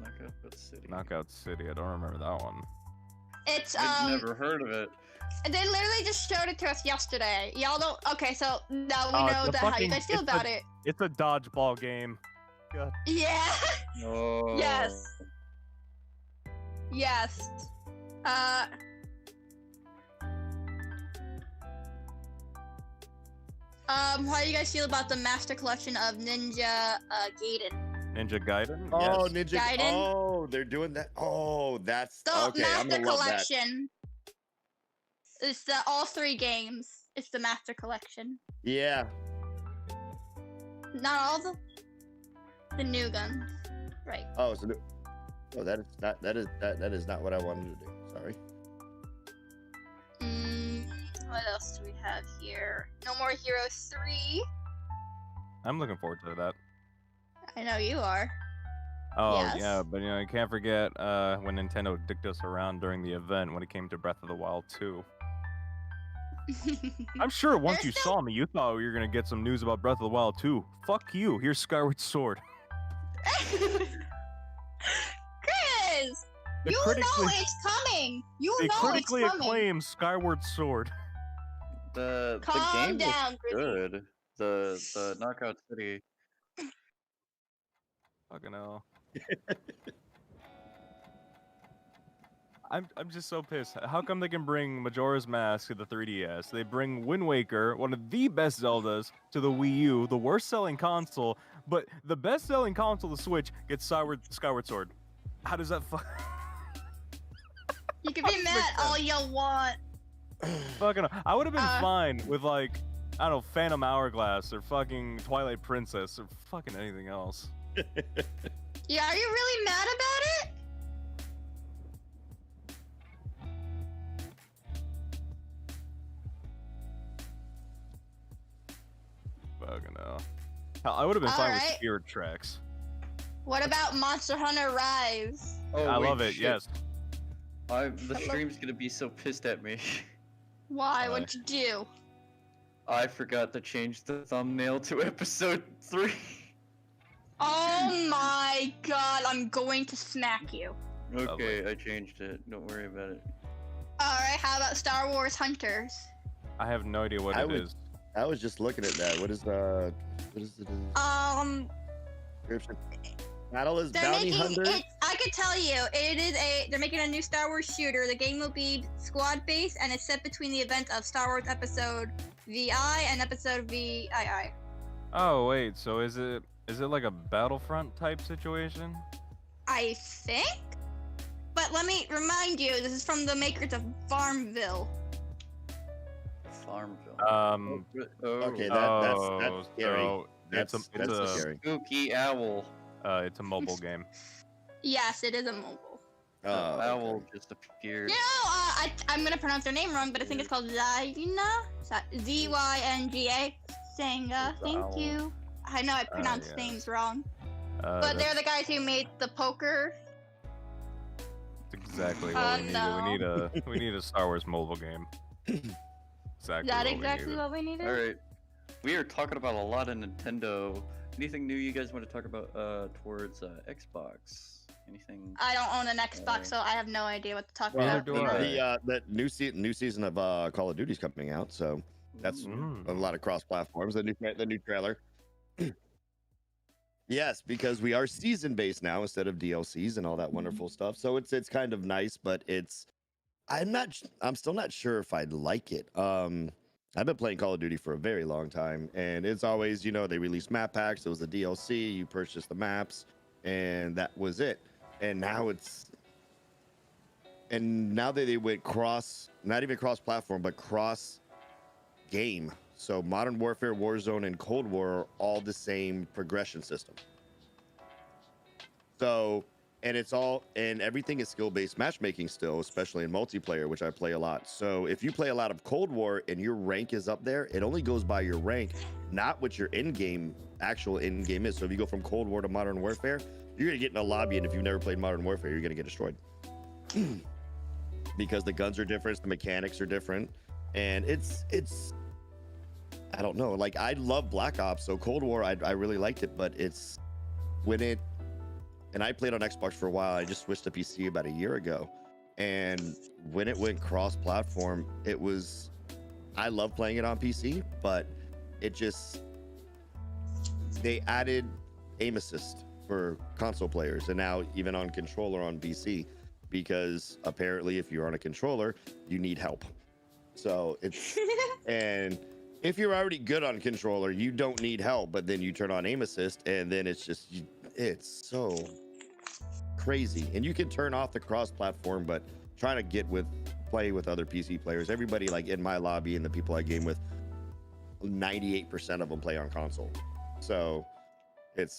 Speaker 1: Knockout City.
Speaker 4: Knockout City. I don't remember that one.
Speaker 3: It's
Speaker 1: I've never heard of it.
Speaker 3: They literally just showed it to us yesterday. Y'all don't. Okay, so now we
Speaker 4: Oh,
Speaker 3: know
Speaker 4: it's a
Speaker 3: how you
Speaker 4: fucking-
Speaker 3: guys feel
Speaker 4: it's a-
Speaker 3: about it.
Speaker 4: It's a dodgeball game. God.
Speaker 3: Yeah.
Speaker 1: Oh.
Speaker 3: Yes. Yes. How do you guys feel about the Master Collection of Ninja Gaiden?
Speaker 4: Ninja Gaiden?
Speaker 2: Oh,
Speaker 4: Yes.
Speaker 2: Ninja.
Speaker 3: Gaiden?
Speaker 2: Oh, they're doing that. Oh, that's
Speaker 3: The
Speaker 2: okay. I'm
Speaker 3: Master
Speaker 2: gonna love that.
Speaker 3: Collection. It's all three games. It's the Master Collection.
Speaker 2: Yeah.
Speaker 3: Not all the new guns. Right.
Speaker 2: Oh, so that is not what I wanted to do. Sorry.
Speaker 3: What else do we have here? No More Heroes 3.
Speaker 4: I'm looking forward to that.
Speaker 3: I know you are.
Speaker 4: Oh
Speaker 3: Yes.
Speaker 4: yeah, but you can't forget when Nintendo dicked us around during the event when it came to Breath of the Wild 2. I'm sure once you saw me, you thought we were gonna get some news about Breath of the Wild 2. Fuck you. Here's Skyward Sword.
Speaker 3: Chris,
Speaker 4: The
Speaker 3: you know it's coming. You
Speaker 4: The
Speaker 3: know it's
Speaker 4: critically
Speaker 3: coming.
Speaker 4: acclaimed Skyward Sword.
Speaker 1: The
Speaker 3: Calm
Speaker 1: game
Speaker 3: down,
Speaker 1: looks
Speaker 3: Grizzy.
Speaker 1: good. The Knockout City.
Speaker 4: Fucking hell. I'm just so pissed. How come they can bring Majora's Mask to the 3DS? They bring Wind Waker, one of the best Zeldas, to the Wii U, the worst selling console, but the best selling console, the Switch, gets Skyward Sword. How does that fuck?
Speaker 3: You can be mad all you want.
Speaker 4: Fucking, I would have been fine with like, I don't know, Phantom Hourglass or fucking Twilight Princess or fucking anything else.
Speaker 3: Yeah, are you really mad about it?
Speaker 4: Fucking hell. Hell, I would have been fine with
Speaker 3: Alright.
Speaker 4: Spirit Tracks.
Speaker 3: What about Monster Hunter Rise?
Speaker 1: Oh,
Speaker 4: I
Speaker 1: wait,
Speaker 4: love it,
Speaker 1: shit.
Speaker 4: yes.
Speaker 1: The stream's gonna be so pissed at me.
Speaker 3: Why? What'd you do?
Speaker 1: I forgot to change the thumbnail to episode 3.
Speaker 3: Oh my god, I'm going to smack you.
Speaker 1: Okay, I changed it. Don't worry about it.
Speaker 3: Alright, how about Star Wars Hunters?
Speaker 4: I have no idea what it is.
Speaker 2: I was just looking at that. What is the description? Battle is
Speaker 3: They're
Speaker 2: Bounty
Speaker 3: making
Speaker 2: Hunter.
Speaker 3: it. I could tell you, they're making a new Star Wars shooter. The game will be squad based, and it's set between the events of Star Wars Episode VI and Episode VII.
Speaker 4: Oh wait, so is it like a Battlefront type situation?
Speaker 3: I think. But let me remind you, this is from the makers of Farmville.
Speaker 1: Farmville.
Speaker 2: Okay, that's scary.
Speaker 4: So
Speaker 2: That's scary.
Speaker 1: Spooky owl.
Speaker 4: It's a mobile game.
Speaker 3: Yes, it is a mobile.
Speaker 1: The owl just appeared.
Speaker 3: You know, I'm gonna pronounce their name wrong, but I think it's called Zynga. Zynga. Senga. Thank
Speaker 1: owl.
Speaker 3: you. I know I pronounced
Speaker 4: yes.
Speaker 3: names wrong. But
Speaker 4: That's
Speaker 3: they're the guys who made the poker.
Speaker 4: exactly what we need.
Speaker 3: No.
Speaker 4: We need a Star Wars mobile game. Exactly.
Speaker 3: Is that
Speaker 4: what
Speaker 3: exactly
Speaker 4: we needed.
Speaker 3: what we needed?
Speaker 1: Alright. We are talking about a lot of Nintendo. Anything new you guys want to talk about towards Xbox? Anything?
Speaker 3: I don't own an Xbox, so I have no idea what to talk
Speaker 4: Neither
Speaker 3: about.
Speaker 4: do I.
Speaker 2: The new season of Call of Duty's coming out, so that's a lot of cross platforms. The new trailer. Yes, because we are season based now instead of DLCs and all that wonderful stuff. So it's kind of nice, but I'm still not sure if I'd like it. I've been playing Call of Duty for a very long time, and it's always, they release map packs. It was a DLC, you purchase the maps, and that was it. And now now that they went not even cross platform, but cross game. So Modern Warfare, Warzone, and Cold War are all the same progression system. So, and everything is skill-based matchmaking still, especially in multiplayer, which I play a lot. So if you play a lot of Cold War and your rank is up there, it only goes by your rank, not what your actual in-game is. So if you go from Cold War to Modern Warfare, you're gonna get in a lobby, and if you've never played Modern Warfare, you're gonna get destroyed. Because the guns are different, the mechanics are different, and it's I don't know. Like, I love Black Ops, so Cold War, I really liked it, but and I played on Xbox for a while. I just switched to PC about a year ago, and when it went cross-platform, I love playing it on PC, but they added aim assist for console players, and now even on controller on PC, because apparently if you're on a controller, you need help. So and if you're already good on controller, you don't need help, but then you turn on aim assist, and then it's so crazy. And you can turn off the cross-platform, but trying to play with other PC players, everybody like in my lobby and the people I game with, 98% of them play on console. So it's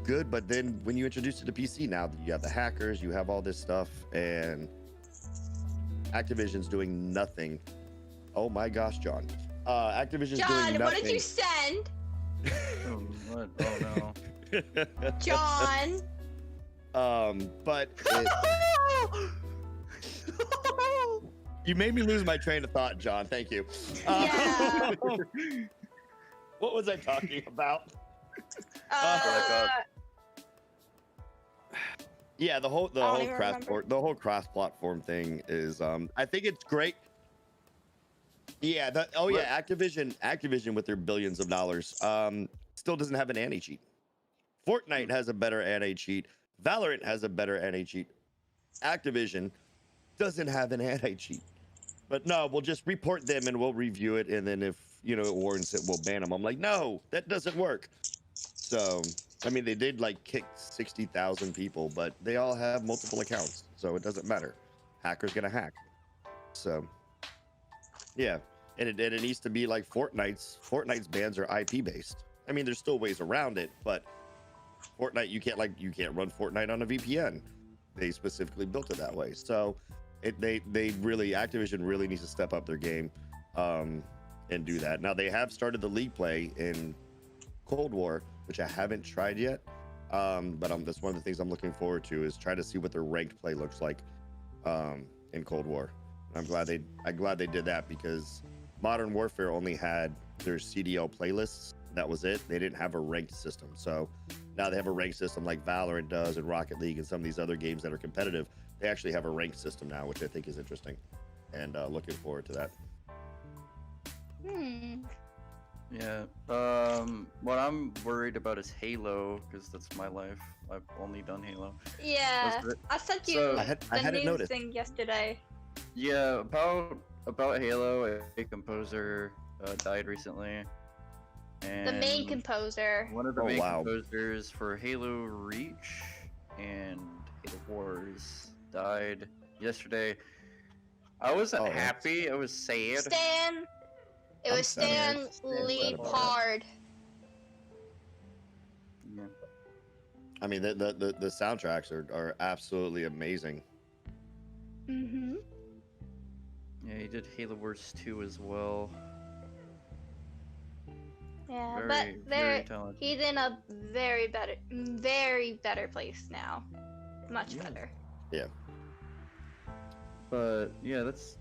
Speaker 2: good, but then when you introduce it to PC, now you have the hackers, you have all this stuff, and Activision's doing nothing. Oh my gosh, John. Activision's doing
Speaker 3: John,
Speaker 2: nothing.
Speaker 3: what did you send?
Speaker 1: Oh, what? Oh no.
Speaker 3: John.
Speaker 2: But you made me lose my train of thought, John. Thank you.
Speaker 3: Yeah.
Speaker 2: What was I talking about? Yeah, the whole cross platform thing is I think it's great. Yeah, Activision with their billions of dollars still doesn't have an anti-cheat. Fortnite has a better anti-cheat. Valorant has a better anti-cheat. Activision doesn't have an anti-cheat. But no, we'll just report them and we'll review it, and then if it warrants it, we'll ban them. I'm like, no, that doesn't work. So I mean, they did like kick 60,000 people, but they all have multiple accounts, so it doesn't matter. Hacker's gonna hack. So yeah, and it needs to be like Fortnite's. Fortnite's bans are IP based. I mean, there's still ways around it, but Fortnite, you can't run Fortnite on a VPN. They specifically built it that way. So Activision really needs to step up their game and do that. Now they have started the league play in Cold War, which I haven't tried yet. But that's one of the things I'm looking forward to, is try to see what their ranked play looks like in Cold War. I'm glad they did that, because Modern Warfare only had their CDL playlists. That was it. They didn't have a ranked system. So now they have a ranked system like Valorant does and Rocket League and some of these other games that are competitive. They actually have a ranked system now, which I think is interesting, and looking forward to that.
Speaker 1: Yeah. What I'm worried about is Halo, because that's my life. I've only done Halo.
Speaker 3: Yeah. I sent you the news thing yesterday.
Speaker 1: Yeah, about Halo, a composer died recently. And
Speaker 3: the main composer.
Speaker 1: One of the main composers for Halo Reach and Halo Wars died yesterday. I wasn't happy. I was sad.
Speaker 3: It was Stan Leopard.
Speaker 1: Yeah.
Speaker 2: I mean, the soundtracks are absolutely amazing.
Speaker 3: Mhm.
Speaker 1: Yeah, he did Halo Wars 2 as well.
Speaker 3: Yeah,
Speaker 1: very talented.
Speaker 3: he's in a very better place now. Much better.
Speaker 2: Yeah.
Speaker 1: But yeah, that's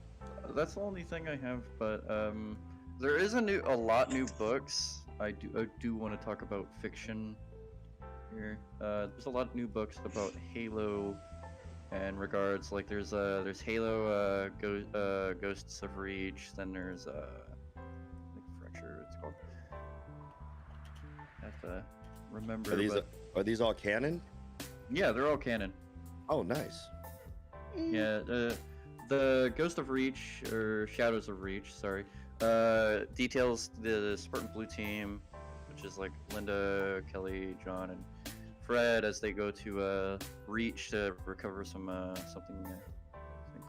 Speaker 1: the only thing I have. But there is a lot new books. I do want to talk about fiction here. There's a lot of new books about Halo in regards, like there's Halo Ghosts of Reach, then there's Fracture, it's called. I have to remember.
Speaker 2: Are these all canon?
Speaker 1: Yeah, they're all canon.
Speaker 2: Oh, nice.
Speaker 1: Yeah, the Ghost of Reach, or Shadows of Reach, sorry, details the Spartan Blue team, which is like Linda, Kelly, John, and Fred, as they go to Reach to recover something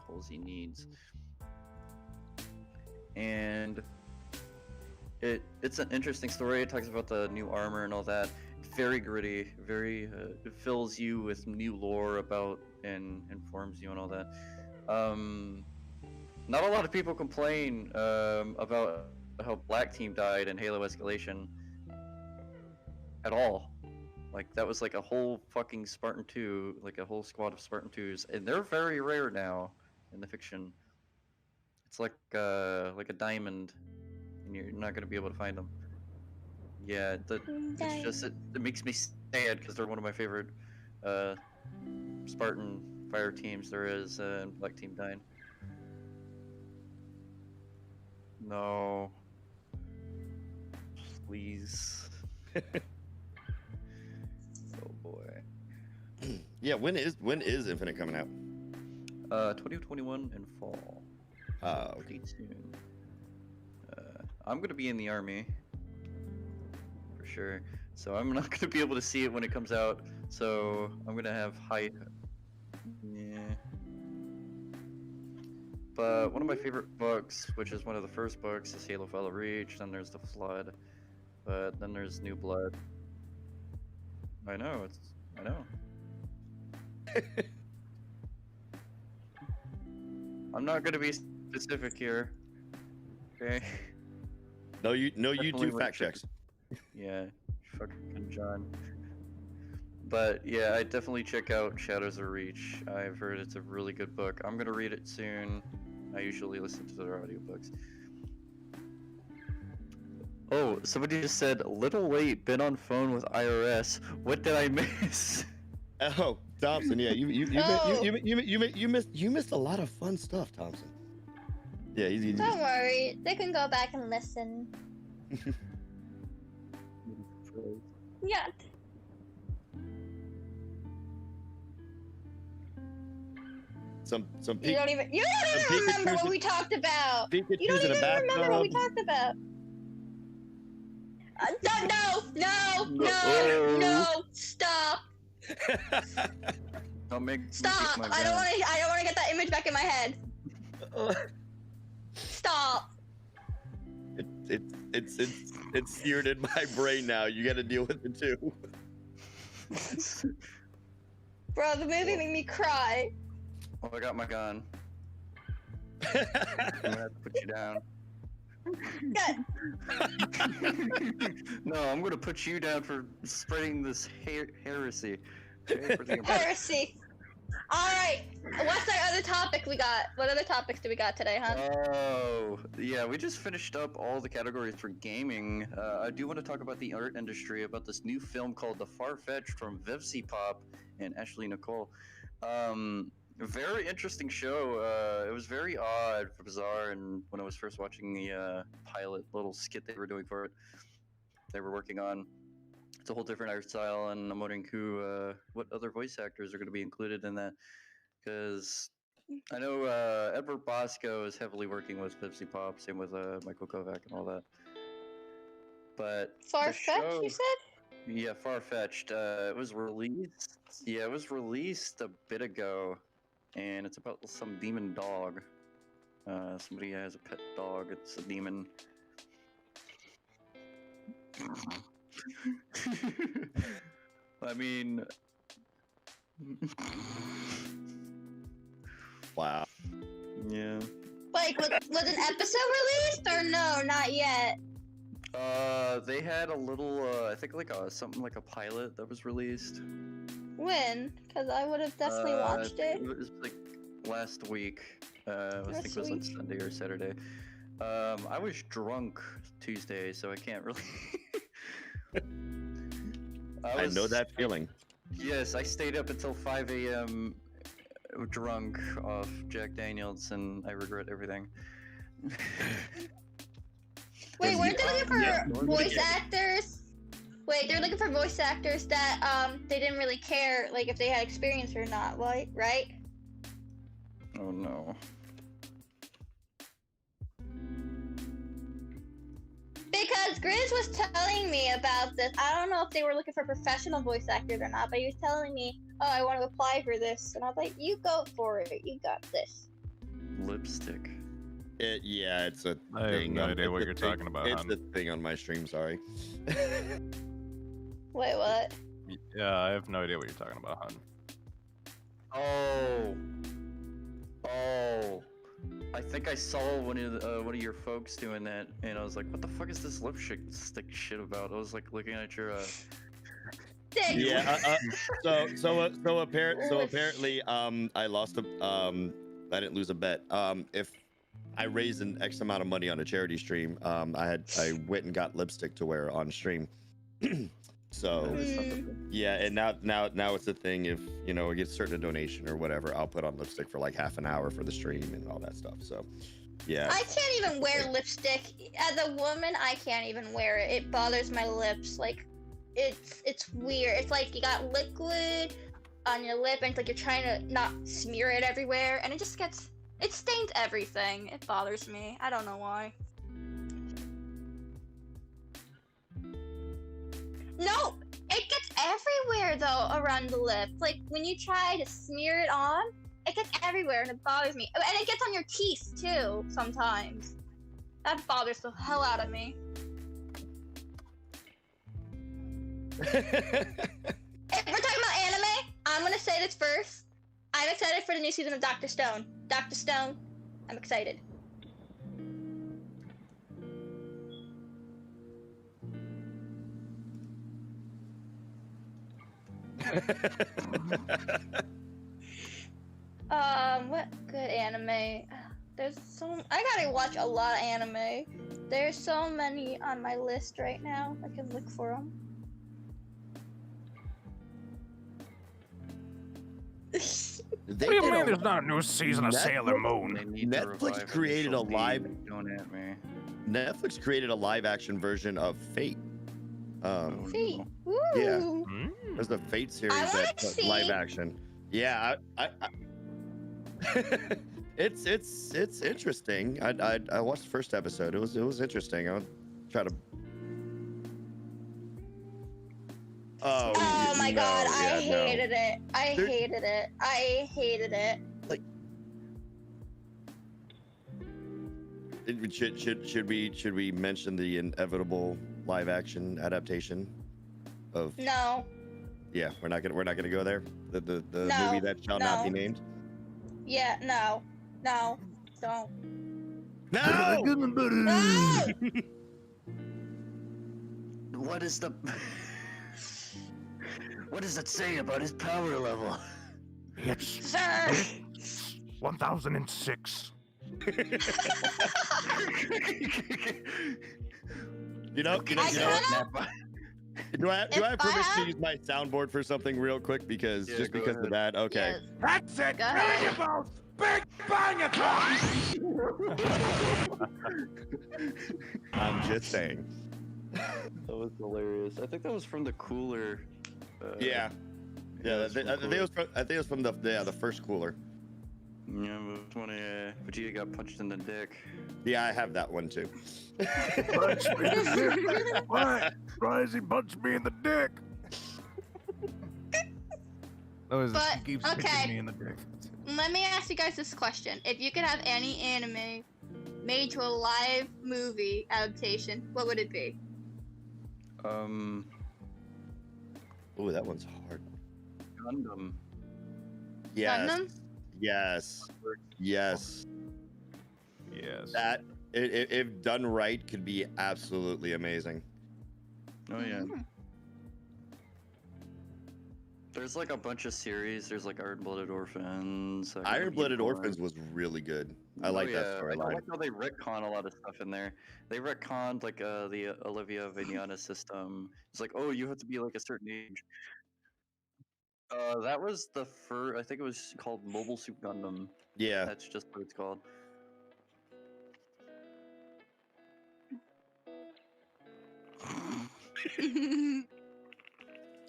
Speaker 1: Halsey needs. And it's an interesting story. It talks about the new armor and all that. Very gritty, very it fills you with new lore about and informs you and all that. Not a lot of people complain about how Black Team died in Halo Escalation at all. Like, that was like a whole fucking Spartan 2, like a whole squad of Spartan 2s, and they're very rare now in the fiction. It's like a diamond, and you're not gonna be able to find them. Yeah, it's just it makes me sad, because they're one of my favorite Spartan fire teams there is, and Black Team dying. No. Please. Oh boy.
Speaker 2: Yeah, when is Infinite coming out?
Speaker 1: 2021 in fall.
Speaker 2: Okay.
Speaker 1: Stay tuned. I'm gonna be in the army for sure, so I'm not gonna be able to see it when it comes out. So I'm gonna have high. Yeah. But one of my favorite books, which is one of the first books, is Halo Fellow Reach. Then there's The Flood. But then there's New Blood. I know. I'm not gonna be specific here. Okay.
Speaker 2: No, you
Speaker 1: Definitely
Speaker 2: do
Speaker 1: would
Speaker 2: fact
Speaker 1: check-
Speaker 2: checks.
Speaker 1: Yeah, fucking John. But yeah, I definitely check out Shadows of Reach. I've heard it's a really good book. I'm gonna read it soon. I usually listen to their audiobooks. Oh, somebody just said, "Little late, been on phone with IRS. What did I miss?"
Speaker 2: Oh, Thompson, yeah,
Speaker 3: Oh.
Speaker 2: you missed a lot of fun stuff, Thompson. Yeah, you
Speaker 3: Don't worry, they can go back and listen. Yeah.
Speaker 2: some
Speaker 3: You don't even remember what we talked about. You don't
Speaker 2: Pikachu's in a
Speaker 3: even remember what we
Speaker 2: bathtub.
Speaker 3: talked about. No,
Speaker 1: No.
Speaker 3: stop.
Speaker 1: Don't make
Speaker 3: Stop.
Speaker 1: my
Speaker 3: I don't
Speaker 1: gun.
Speaker 3: want to get that image back in my head. Stop.
Speaker 2: It's seared in my brain now. You got to deal with it too.
Speaker 3: Bro, the movie made me cry.
Speaker 1: Oh, I got my gun. I'm gonna have to put you down. No, I'm gonna put you down for spreading this heresy. Okay, for the-
Speaker 3: Heresy. Alright, what's our other topic we got? What other topics do we got today, huh?
Speaker 1: Oh, yeah, we just finished up all the categories for gaming. I do want to talk about the art industry, about this new film called The Far-Fetched from Vivsy Pop and Ashley Nicole. Very interesting show. It was very odd, bizarre, and when I was first watching the pilot little skit they were doing for it, they were working on. It's a whole different art style, and I'm wondering what other voice actors are going to be included in that, because I know Edward Bosco is heavily working with Vivsy Pop, same with Michael Kovac and all that. But the
Speaker 3: Far-fetched, you
Speaker 1: show-
Speaker 3: said?
Speaker 1: Yeah, Far-Fetched. It was released. Yeah, it was released a bit ago, and it's about some demon dog. Somebody has a pet dog. It's a demon. I mean,
Speaker 2: Wow.
Speaker 1: yeah.
Speaker 3: Like, was an episode released or no? Not yet.
Speaker 1: They had a little, I think like something like a pilot that was released.
Speaker 3: When? Because I would have definitely watched it.
Speaker 1: It was like last week. I think it was on
Speaker 3: Last week.
Speaker 1: Sunday or Saturday. I was drunk Tuesday, so I can't really.
Speaker 2: I know that feeling.
Speaker 1: Yes, I stayed up until 5 a.m. drunk off Jack Daniels, and I regret everything.
Speaker 3: Wait, weren't they looking for
Speaker 2: Yeah,
Speaker 3: voice
Speaker 2: yeah.
Speaker 3: actors? Wait, they're looking for voice actors that they didn't really care like if they had experience or not, right?
Speaker 1: Oh no.
Speaker 3: Because Grizz was telling me about this. I don't know if they were looking for professional voice actors or not, but he was telling me, "Oh, I want to apply for this," and I was like, "You go for it. You got this."
Speaker 1: Lipstick.
Speaker 2: Yeah, it's a
Speaker 4: I have
Speaker 2: thing.
Speaker 4: no idea
Speaker 2: it's
Speaker 4: what
Speaker 2: a
Speaker 4: you're
Speaker 2: thing-
Speaker 4: talking about,
Speaker 2: It's
Speaker 4: hon.
Speaker 2: the thing on my stream. Sorry.
Speaker 3: Wait, what?
Speaker 4: Yeah, I have no idea what you're talking about, hon.
Speaker 1: Oh. I think I saw one of your folks doing that, and I was like, "What the fuck is this lipstick shit about?" I was like looking at your.
Speaker 3: Dick.
Speaker 2: Yeah. So apparently, I lost a. I didn't lose a bet. If I raised an X amount of money on a charity stream, I went and got lipstick to wear on stream. So yeah, and now it's a thing. If it gets a certain donation or whatever, I'll put on lipstick for like half an hour for the stream and all that stuff. So yeah.
Speaker 3: I can't even wear lipstick. As a woman, I can't even wear it. It bothers my lips. Like, it's weird. It's like you got liquid on your lip, and it's like you're trying to not smear it everywhere, and it stains everything. It bothers me. I don't know why. No, it gets everywhere though around the lip. Like when you try to smear it on, it gets everywhere and it bothers me. And it gets on your teeth too sometimes. That bothers the hell out of me. If we're talking about anime, I'm gonna say this first. I'm excited for the new season of Dr. Stone. Dr. Stone, I'm excited. What good anime? There's so I gotta watch a lot of anime. There's so many on my list right now. I can look for them.
Speaker 4: What do you mean there's not a new season of Sailor
Speaker 1: They
Speaker 4: Moon?
Speaker 1: need to
Speaker 2: Netflix
Speaker 1: revive
Speaker 2: created a
Speaker 1: Initial D,
Speaker 2: live-
Speaker 1: Don't at me.
Speaker 2: Netflix created a live-action version of Fate.
Speaker 1: Oh,
Speaker 3: Fate.
Speaker 1: no.
Speaker 3: Woo!
Speaker 2: Yeah.
Speaker 4: Hmm?
Speaker 2: There's the Fate series
Speaker 3: wanna
Speaker 2: that
Speaker 3: see-
Speaker 2: live action. Yeah, I it's interesting. I watched the first episode. It was interesting. I'll try to. Oh,
Speaker 3: Oh my god, I
Speaker 2: yeah, no.
Speaker 3: hated it. I
Speaker 2: There-
Speaker 3: hated it. I hated it.
Speaker 2: Should we mention the inevitable live action adaptation of?
Speaker 3: No.
Speaker 2: Yeah, we're not gonna go there. The
Speaker 3: No,
Speaker 2: movie that shall not be
Speaker 3: no.
Speaker 2: named.
Speaker 3: Yeah, no. No. Don't.
Speaker 2: No.
Speaker 3: No!
Speaker 6: What is the... What does it say about his power level?
Speaker 5: It's
Speaker 3: Sir!
Speaker 5: 1006.
Speaker 2: You know. Do I have
Speaker 3: If I
Speaker 2: permission to
Speaker 3: have-
Speaker 2: use my soundboard for something real quick because
Speaker 1: Yeah,
Speaker 2: just
Speaker 1: go
Speaker 2: because of
Speaker 1: ahead.
Speaker 2: that? Okay.
Speaker 3: Yes.
Speaker 5: That's it.
Speaker 3: Go ahead.
Speaker 5: About Big Bang O'Clock.
Speaker 2: I'm just saying.
Speaker 1: That was hilarious. I think that was from the cooler.
Speaker 2: Yeah.
Speaker 1: Yeah,
Speaker 2: I think it was from the first cooler.
Speaker 1: Yeah, but when Vegeta got punched in the dick.
Speaker 2: Yeah, I have that one too.
Speaker 5: Punch me in the dick. Why? Why does he punch me in the dick?
Speaker 3: But,
Speaker 5: he keeps
Speaker 3: okay.
Speaker 5: kicking me in the dick.
Speaker 3: Let me ask you guys this question. If you could have any anime made to a live movie adaptation, what would it be?
Speaker 2: Ooh, that one's hard.
Speaker 1: Gundam.
Speaker 2: Yes.
Speaker 3: Gundam?
Speaker 2: Yes. Yes.
Speaker 4: Yes.
Speaker 2: That if done right could be absolutely amazing.
Speaker 1: Oh yeah.
Speaker 3: Mhm.
Speaker 1: There's like a bunch of series. There's like Iron-Blooded Orphans.
Speaker 2: Iron-Blooded Orphans was really good. I like that
Speaker 1: I
Speaker 2: storyline.
Speaker 1: like how they retcon a lot of stuff in there. They retconned like the Olivia Vignana system. It's like, oh, you have to be like a certain age. That was the first. I think it was called Mobile Suit Gundam.
Speaker 2: Yeah.
Speaker 1: That's just what it's called.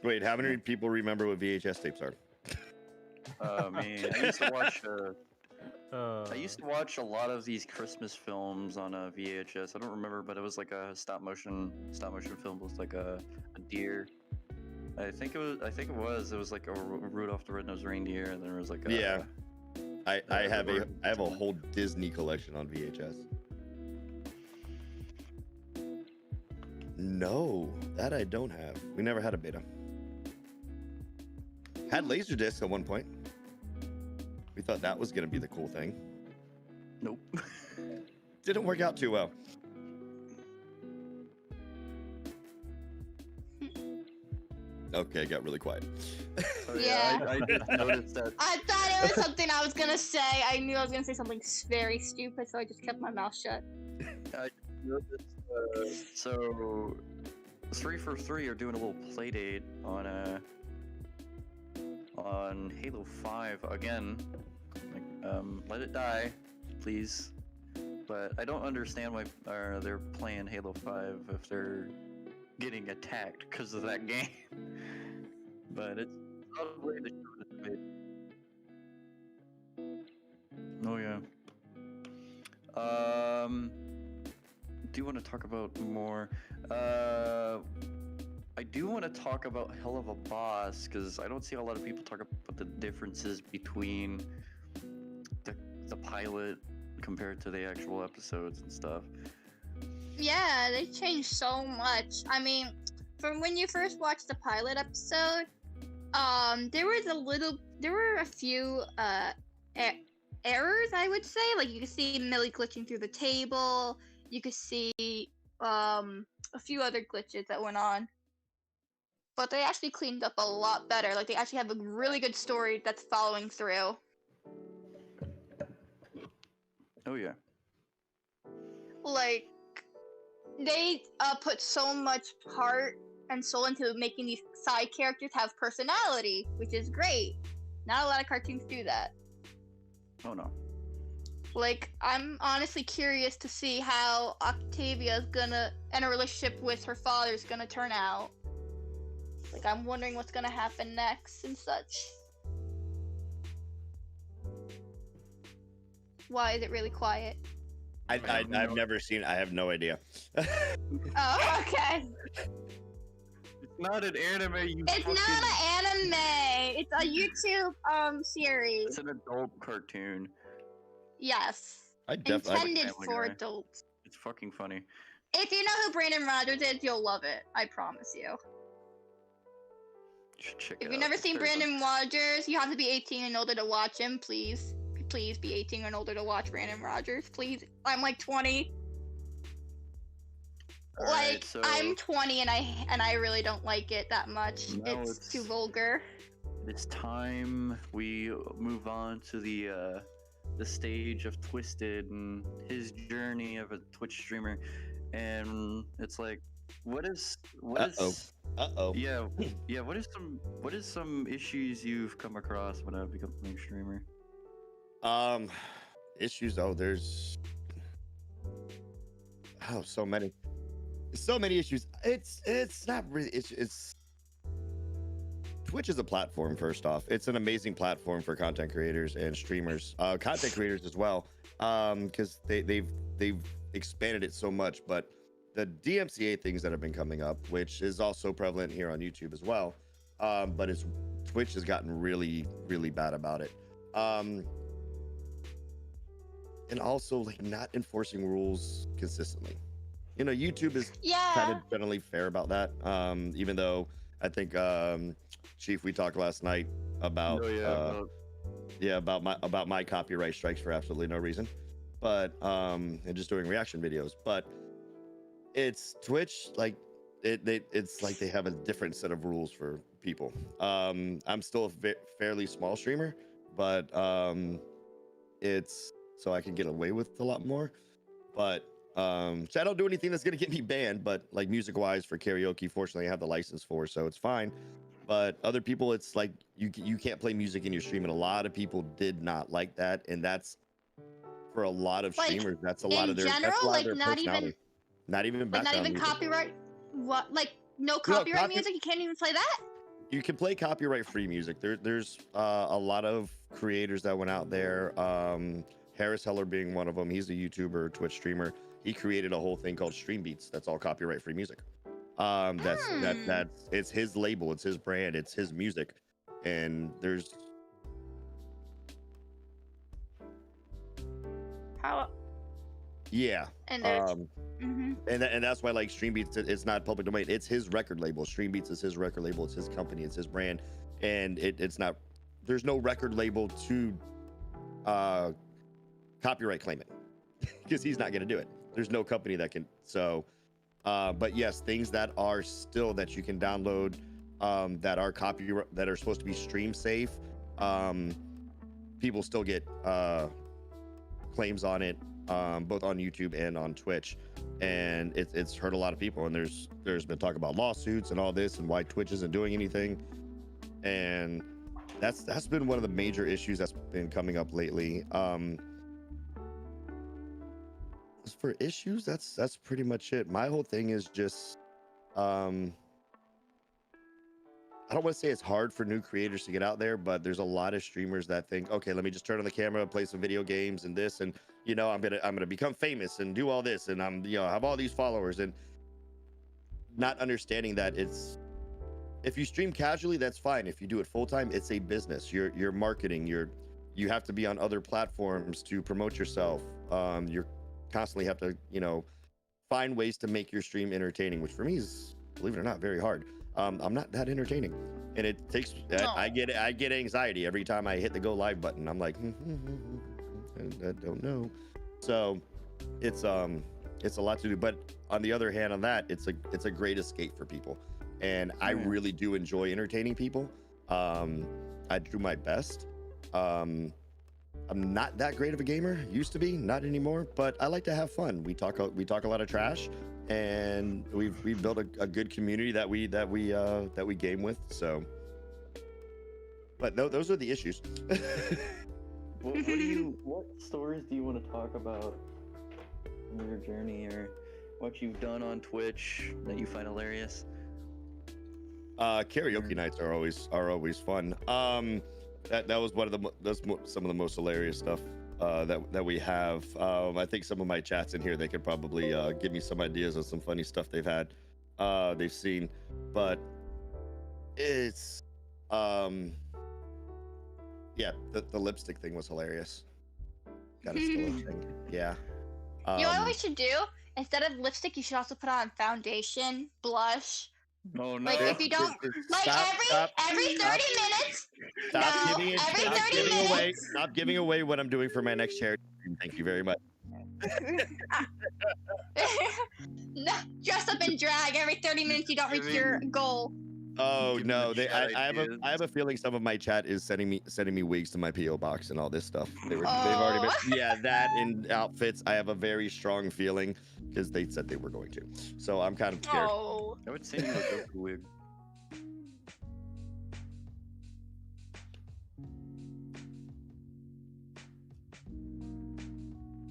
Speaker 2: Wait, how many people remember what VHS tapes are?
Speaker 1: Man, I used to watch. I used to watch a lot of these Christmas films on a VHS. I don't remember, but it was like a stop motion film with like a deer. I think it was. It was like a Rudolph the Red-Nosed Reindeer, and then there was like a
Speaker 2: Yeah. I have
Speaker 1: Edward.
Speaker 2: a whole Disney collection on VHS. No, that I don't have. We never had a beta. Had Laserdisc at one point. We thought that was gonna be the cool thing.
Speaker 1: Nope.
Speaker 2: Didn't work out too well. Okay, got really quiet.
Speaker 1: So,
Speaker 3: Yeah.
Speaker 1: I just noticed that.
Speaker 3: I thought it was something I was gonna say. I knew I was gonna say something very stupid, so I just kept my mouth shut.
Speaker 1: So 3 for 3 are doing a little play date on Halo 5 again. Like, let it die, please. But I don't understand why they're playing Halo 5 if they're getting attacked because of that game. But it's not a way to show it. Oh yeah. Do want to talk about more. I do want to talk about Hell of a Boss because I don't see a lot of people talk about the differences between the pilot compared to the actual episodes and stuff.
Speaker 3: Yeah, they changed so much. I mean, from when you first watched the pilot episode, there were a few errors, I would say. Like you could see Millie glitching through the table. You could see a few other glitches that went on. But they actually cleaned up a lot better. Like they actually have a really good story that's following through.
Speaker 1: Oh yeah.
Speaker 3: Like they put so much heart and soul into making these side characters have personality, which is great. Not a lot of cartoons do that.
Speaker 1: Oh no.
Speaker 3: Like, I'm honestly curious to see how Octavia's gonna, and a relationship with her father's gonna turn out. Like, I'm wondering what's gonna happen next and such. Why is it really quiet?
Speaker 2: I've never seen. I have no idea.
Speaker 3: Oh, okay.
Speaker 1: It's not an anime.
Speaker 3: It's not an anime. It's a YouTube series.
Speaker 1: It's an adult cartoon.
Speaker 3: Yes.
Speaker 2: I definitely.
Speaker 3: Intended
Speaker 1: Family
Speaker 3: for
Speaker 1: Guy.
Speaker 3: adults.
Speaker 1: It's fucking funny.
Speaker 3: If you know who Brandon Rogers is, you'll love it. I promise you.
Speaker 1: You should check it
Speaker 3: If
Speaker 1: out.
Speaker 3: you've never
Speaker 1: It's
Speaker 3: seen
Speaker 1: very fun.
Speaker 3: Brandon Rogers, you have to be 18 and older to watch him, please. Please be 18 and older to watch Brandon Rogers, please. I'm like 20.
Speaker 1: Alright,
Speaker 3: Like,
Speaker 1: so
Speaker 3: I'm 20 and I really don't like it that much.
Speaker 1: Now
Speaker 3: It's too vulgar.
Speaker 1: it's time we move on to the stage of Twisted and his journey of a Twitch streamer, and it's like, what is
Speaker 2: Uh-oh.
Speaker 1: yeah what is some issues you've come across when I've become a streamer?
Speaker 2: Issues. Oh, there's so many issues. It's not really. It's Twitch is a platform. First off, it's an amazing platform for content creators and streamers, content creators as well, because they've expanded it so much. But the DMCA things that have been coming up, which is also prevalent here on YouTube as well, but Twitch has gotten really bad about it. And also like not enforcing rules consistently. You know, YouTube is kind of generally fair about that. Even though I think Chief, we talked last night about about my copyright strikes for absolutely no reason, but and just doing reaction videos. But it's Twitch, like it's like they have a different set of rules for people. I'm still a fairly small streamer, but it's so I can get away with a lot more. But so I don't do anything that's gonna get me banned, but like music wise for karaoke, fortunately I have the license for, so it's fine. But other people, it's like you can't play music in your stream, and a lot of people did not like that, and that's for a lot of streamers. That's a lot of their personality. Not even
Speaker 3: Copyright. What? Like no copyright music? You can't even play that?
Speaker 2: You can play copyright free music. There's a lot of creators that went out there. Harris Heller being one of them. He's a YouTuber, Twitch streamer. He created a whole thing called Stream Beats. That's all copyright free music. It's his label, it's his brand, it's his music, and there's
Speaker 3: how.
Speaker 2: Yeah.
Speaker 3: And there's.
Speaker 2: And that's why like Stream Beats, it's not public domain. It's his record label. Stream Beats is his record label. It's his company. It's his brand, and it's not. There's no record label to copyright claim it because he's not going to do it. There's no company that can. So, but yes, things that are still that you can download that are copyright, that are supposed to be stream safe. People still get claims on it, both on YouTube and on Twitch, and it's hurt a lot of people. And there's been talk about lawsuits and all this, and why Twitch isn't doing anything. And that's been one of the major issues that's been coming up lately. As for issues, that's pretty much it. My whole thing is just I don't want to say it's hard for new creators to get out there, but there's a lot of streamers that think, okay, let me just turn on the camera, play some video games and this, and you know, I'm gonna become famous and do all this, and I'm, you know, have all these followers, and not understanding that it's, if you stream casually, that's fine. If you do it full time, it's a business. You're marketing. You have to be on other platforms to promote yourself. You're constantly have to, you know, find ways to make your stream entertaining, which for me is, believe it or not, very hard. I'm not that entertaining, and it takes. I get anxiety every time I hit the go live button. I'm like, I don't know. So it's a lot to do. But on the other hand, on that, it's a great escape for people, and I really do enjoy entertaining people. I do my best. I'm not that great of a gamer. Used to be, not anymore. But I like to have fun. We talk a lot of trash, and we've built a good community that we game with. So, but no, those are the issues.
Speaker 1: What stories do you want to talk about from your journey, or what you've done on Twitch that you find hilarious?
Speaker 2: Karaoke nights are always fun. That was some of the most hilarious stuff that we have. I think some of my chats in here, they could probably give me some ideas of some funny stuff they've seen, but it's yeah, the lipstick thing was hilarious. Got a still a thing. Yeah.
Speaker 3: You know what we should do? Instead of lipstick, you should also put on foundation, blush.
Speaker 1: Oh no!
Speaker 3: Like if you don't, like every 30 minutes.
Speaker 2: Stop giving away what I'm doing for my next charity. Thank you very much.
Speaker 3: Dress up in drag every 30 minutes. You don't reach your goal.
Speaker 2: Oh no! I have a feeling some of my chat is sending me wigs to my PO box and all this stuff. They've already been that and outfits. I have a very strong feeling because they said they were going to. So I'm kind of scared.
Speaker 3: Oh.
Speaker 1: I would send you a Goku wig.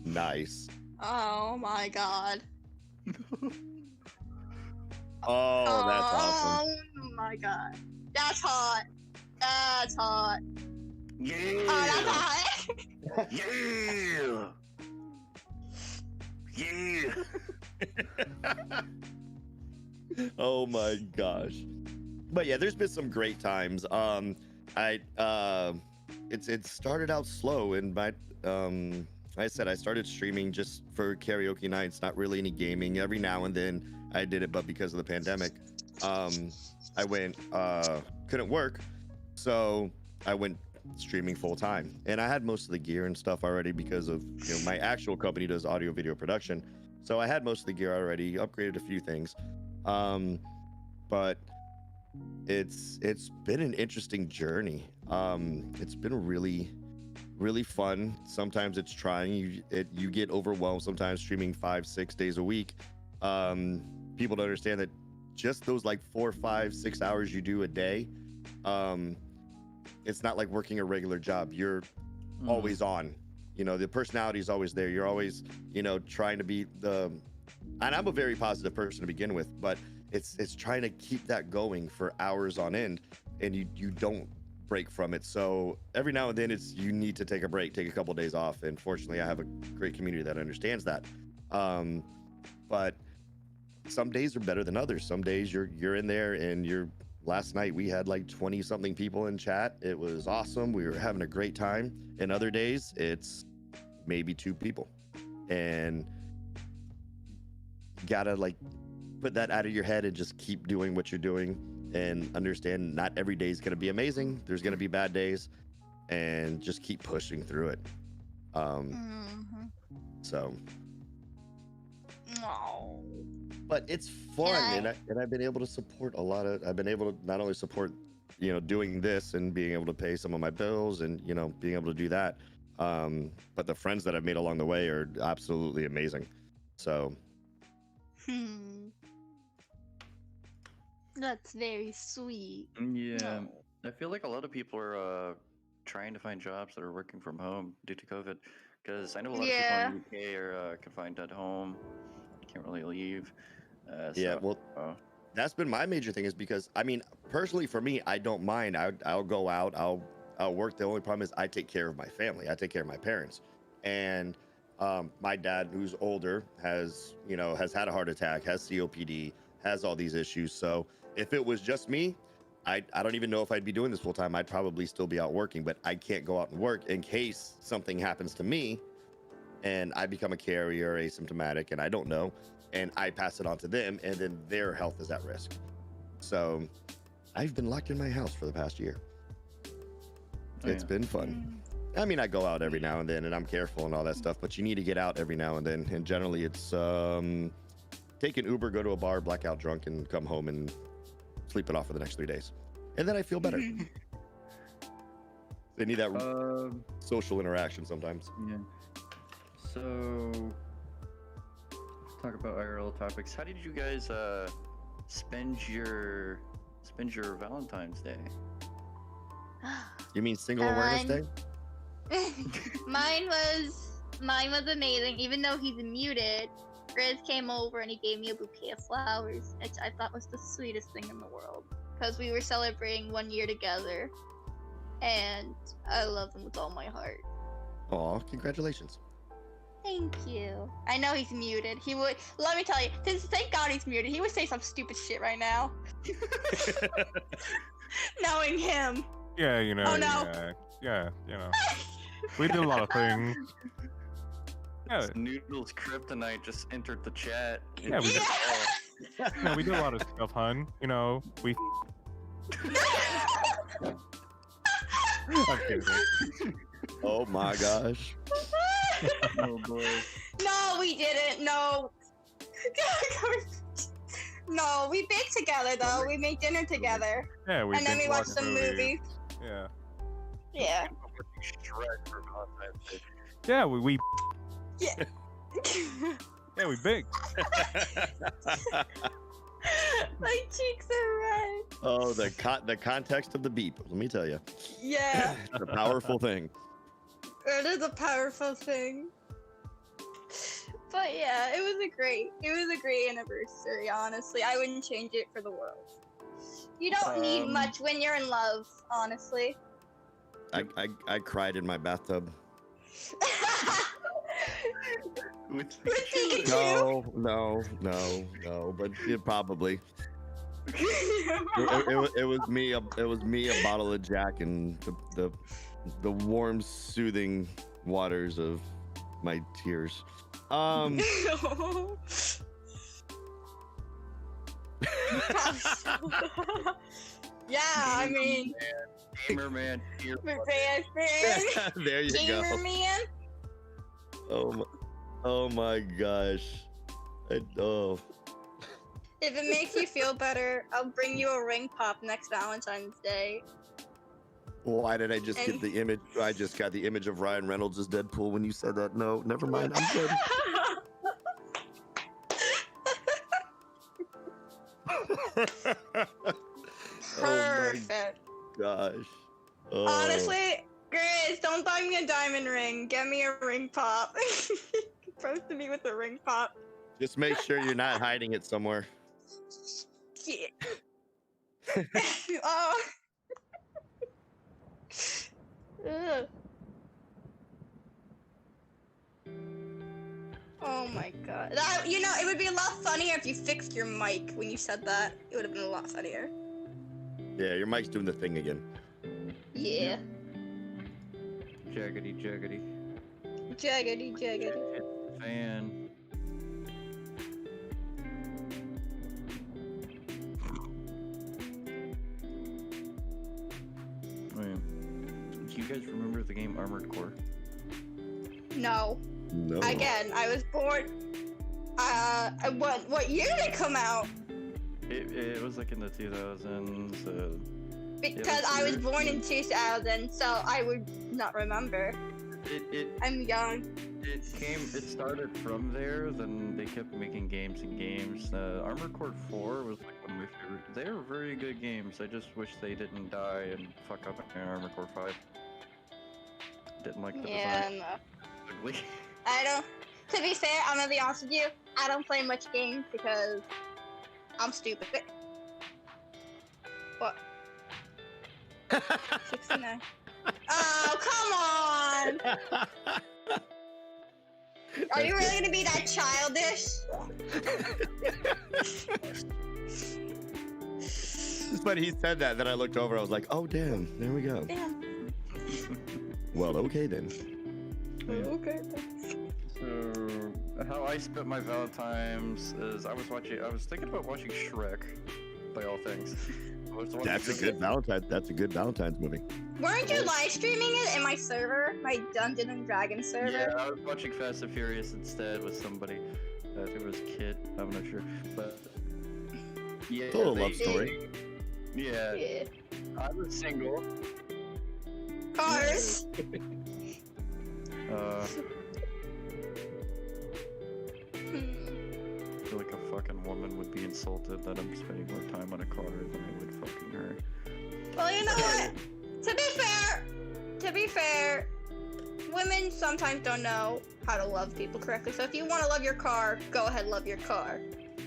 Speaker 2: Nice.
Speaker 3: Oh my god.
Speaker 2: Oh, that's awesome.
Speaker 3: Oh my god. That's hot. That's hot.
Speaker 6: Yeah.
Speaker 3: Oh, that's hot.
Speaker 6: Yeah.
Speaker 2: Oh my gosh. But yeah, there's been some great times. It started out slow, and like I said, I started streaming just for karaoke nights, not really any gaming. Every now and then I did it, but because of the pandemic, I went couldn't work, so I went streaming full time. And I had most of the gear and stuff already because of my actual company does audio video production, so I had most of the gear already, upgraded a few things. But it's been an interesting journey. It's been really fun. Sometimes it's trying. You get overwhelmed sometimes streaming 5-6 days a week. People don't understand that just those like 4, 5, 6 hours you do a day, it's not like working a regular job. You're always on. The personality is always there. You're always trying to be and I'm a very positive person to begin with, but it's trying to keep that going for hours on end, and you don't break from it. So every now and then you need to take a break, take a couple of days off, and fortunately I have a great community that understands that. But some days are better than others. Some days you're in there and last night we had like 20 something people in chat. It was awesome. We were having a great time. And other days it's maybe 2 people, and you gotta like put that out of your head and just keep doing what you're doing, and understand not every day is going to be amazing. There's going to be bad days, and just keep pushing through it. So but it's fun, and I've been able to support I've been able to not only support doing this and being able to pay some of my bills and being able to do that, but the friends that I've made along the way are absolutely amazing. So
Speaker 3: That's very sweet.
Speaker 1: Yeah, I feel like a lot of people are trying to find jobs that are working from home due to COVID, because I know a lot of people in the UK are confined at home, can't really leave.
Speaker 2: That's been my major thing, is because personally for me, I don't mind. I'll go out, I'll work. The only problem is I take care of my family. I take care of my parents, and my dad, who's older, has had a heart attack, has COPD, has all these issues. So if it was just me, I don't even know if I'd be doing this full time. I'd probably still be out working, but I can't go out and work in case something happens to me and I become a carrier, asymptomatic, and I don't know, and I pass it on to them, and then their health is at risk. So I've been locked in my house for the past year. It's been fun. I mean, I go out every now and then, and I'm careful and all that stuff. But you need to get out every now and then. And generally, it's take an Uber, go to a bar, blackout drunk, and come home and sleep it off for the next 3 days. And then I feel better. They need that social interaction sometimes.
Speaker 1: Yeah. So, talk about IRL topics. How did you guys spend your Valentine's Day?
Speaker 2: You mean Single Awareness Day?
Speaker 3: Mine was amazing. Even though he's muted, Grizz came over and he gave me a bouquet of flowers, which I thought was the sweetest thing in the world. Because we were celebrating 1 year together, and I love him with all my heart.
Speaker 2: Aw, congratulations.
Speaker 3: Thank you. I know he's muted. He would. Let me tell you. Thank God he's muted. He would say some stupid shit right now. Knowing him.
Speaker 4: Yeah, you know.
Speaker 3: Oh no.
Speaker 4: Yeah, you know. We did a lot of things. Yeah.
Speaker 1: Noodles Kryptonite just entered the chat.
Speaker 4: Yeah, we did. Yeah, we did a lot of stuff, hun. You know, we. I'm kidding.
Speaker 2: Oh my gosh.
Speaker 1: Oh boy.
Speaker 3: No, we didn't. No. No, we baked together though. We made dinner together.
Speaker 4: Yeah, we.
Speaker 3: And then we watched some movies.
Speaker 4: Yeah.
Speaker 3: Yeah.
Speaker 1: Shrek for Valentine's Day.
Speaker 4: Yeah, we.
Speaker 3: Yeah.
Speaker 4: Yeah, we baked.
Speaker 3: My cheeks are red.
Speaker 2: Oh, the context of the beep. Let me tell you.
Speaker 3: Yeah.
Speaker 2: It's a powerful thing.
Speaker 3: It is a powerful thing. But yeah, it was a great anniversary, honestly. I wouldn't change it for the world. You don't need much when you're in love, honestly.
Speaker 2: I cried in my bathtub.
Speaker 1: With
Speaker 2: No, but yeah, probably. It was me. It was me, a bottle of Jack, and the warm, soothing waters of my tears.
Speaker 3: Yeah, I mean,
Speaker 1: Gamer man, here.
Speaker 3: man.
Speaker 2: There you
Speaker 3: Gamer
Speaker 2: go.
Speaker 3: man.
Speaker 2: Oh my gosh. Oh.
Speaker 3: If it makes you feel better, I'll bring you a ring pop next Valentine's Day.
Speaker 2: Why did I just get the image? I just got the image of Ryan Reynolds as Deadpool when you said that. No, never mind. I'm good.
Speaker 3: Perfect.
Speaker 2: Oh my gosh. Oh.
Speaker 3: Honestly, Grizz, don't buy me a diamond ring. Get me a ring pop. Supposed to me with a ring pop.
Speaker 2: Just make sure you're not hiding it somewhere.
Speaker 3: Yeah. Oh. Ugh. Oh my god. You know, it would be a lot funnier if you fixed your mic when you said that. It would have been a lot funnier.
Speaker 2: Yeah, your mic's doing the thing again.
Speaker 3: Yeah.
Speaker 1: Jaggedy, jaggedy.
Speaker 3: Jaggedy, jaggedy.
Speaker 1: Fan. Wait. Do you guys remember the game Armored Core?
Speaker 3: No.
Speaker 2: No.
Speaker 3: Again, I was born. What year did it come out?
Speaker 1: It was like in the 2000s.
Speaker 3: Because I was born in 2000, so I would not remember. I'm young.
Speaker 1: It started from there, then they kept making games and games. Armored Core 4 was like one of my favorite. They were very good games. I just wish they didn't die and fuck up in Armored Core 5. Didn't like the design.
Speaker 3: No.
Speaker 1: Ugly.
Speaker 3: I don't. To be fair, I'm gonna be honest with you. I don't play much games because I'm stupid. What? 69. Oh, come on! Are you really gonna be that childish?
Speaker 2: Just when he said that, then I looked over. I was like, "Oh damn, there we go."
Speaker 3: Damn.
Speaker 2: Well, okay then.
Speaker 3: Okay.
Speaker 1: So, how I spent my Valentine's is I was thinking about watching Shrek, by all things.
Speaker 2: That's a good Valentine's. That's a good Valentine's movie.
Speaker 3: Weren't you live streaming it in my server, my Dungeons and Dragons server?
Speaker 1: Yeah, I was watching Fast and Furious instead with somebody. I think it was Kit. I'm not sure, but yeah,
Speaker 2: It's a little love story.
Speaker 1: Yeah,
Speaker 3: Yeah.
Speaker 1: I was single.
Speaker 3: Cars.
Speaker 1: I feel like a fucking woman would be insulted that I'm spending more time on a car than I would fucking her.
Speaker 3: Well, you know what? To be fair, women sometimes don't know how to love people correctly. So if you want to love your car, go ahead, love your car.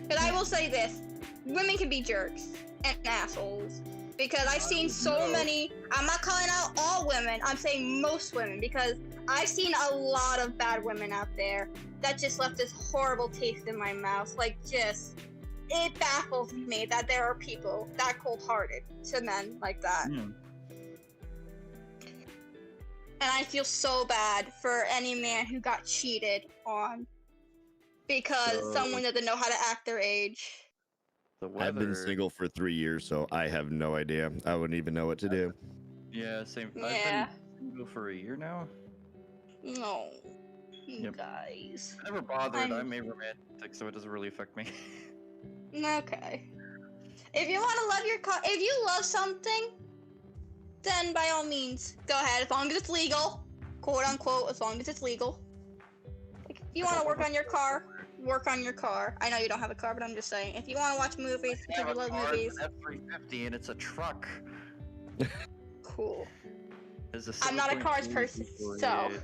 Speaker 3: But I will say this: women can be jerks and assholes. Because I've seen so many. I'm not calling out all women. I'm saying most women because I've seen a lot of bad women out there that just left this horrible taste in my mouth. Like, just it baffles me that there are people that cold-hearted to men like that.
Speaker 1: Mm.
Speaker 3: And I feel so bad for any man who got cheated on because someone doesn't know how to act their age.
Speaker 1: The weather.
Speaker 2: I've been single for 3 years, so I have no idea. I wouldn't even know what to do.
Speaker 1: Yeah, same.
Speaker 3: Yeah.
Speaker 1: I've been single for a year now.
Speaker 3: No, you
Speaker 1: Yep.
Speaker 3: guys.
Speaker 1: I never bothered.
Speaker 3: I'm-
Speaker 1: I'm a romantic, so it doesn't really affect me.
Speaker 3: Okay. If you want to love your car, if you love something, then by all means, go ahead. As long as it's legal, quote unquote, as long as it's legal. Like, if you want to work on your car, work on your car. I know you don't have a car, but I'm just saying. If you want to watch movies because you love movies,
Speaker 1: F-350 and it's a truck.
Speaker 3: cool.
Speaker 1: It's a
Speaker 3: I'm not a
Speaker 1: 7.2
Speaker 3: cars person, so.
Speaker 1: V8.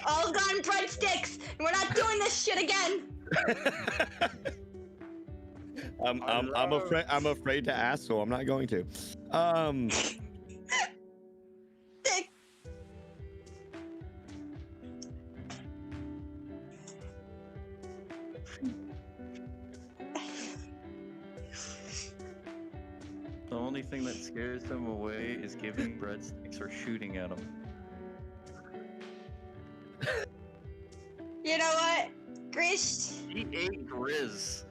Speaker 3: All gone breadsticks. We're not doing this shit again.
Speaker 2: I'm afraid to ask, so I'm not going to.
Speaker 3: Dick.
Speaker 1: The only thing that scares them away is giving breadsticks or shooting at them.
Speaker 3: You know what? Grizz.
Speaker 1: He ate Grizz.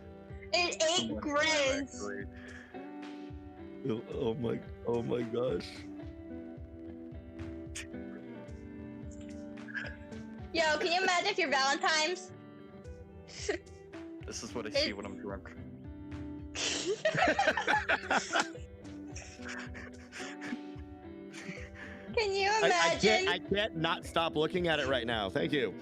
Speaker 3: It ate Grizz.
Speaker 1: Actually.
Speaker 2: Oh my gosh.
Speaker 3: Yo, can you imagine if your Valentine's?
Speaker 1: This is what I see when I'm drunk.
Speaker 3: Can you
Speaker 2: I
Speaker 3: imagine?
Speaker 2: can't not stop looking at it right now. Thank you.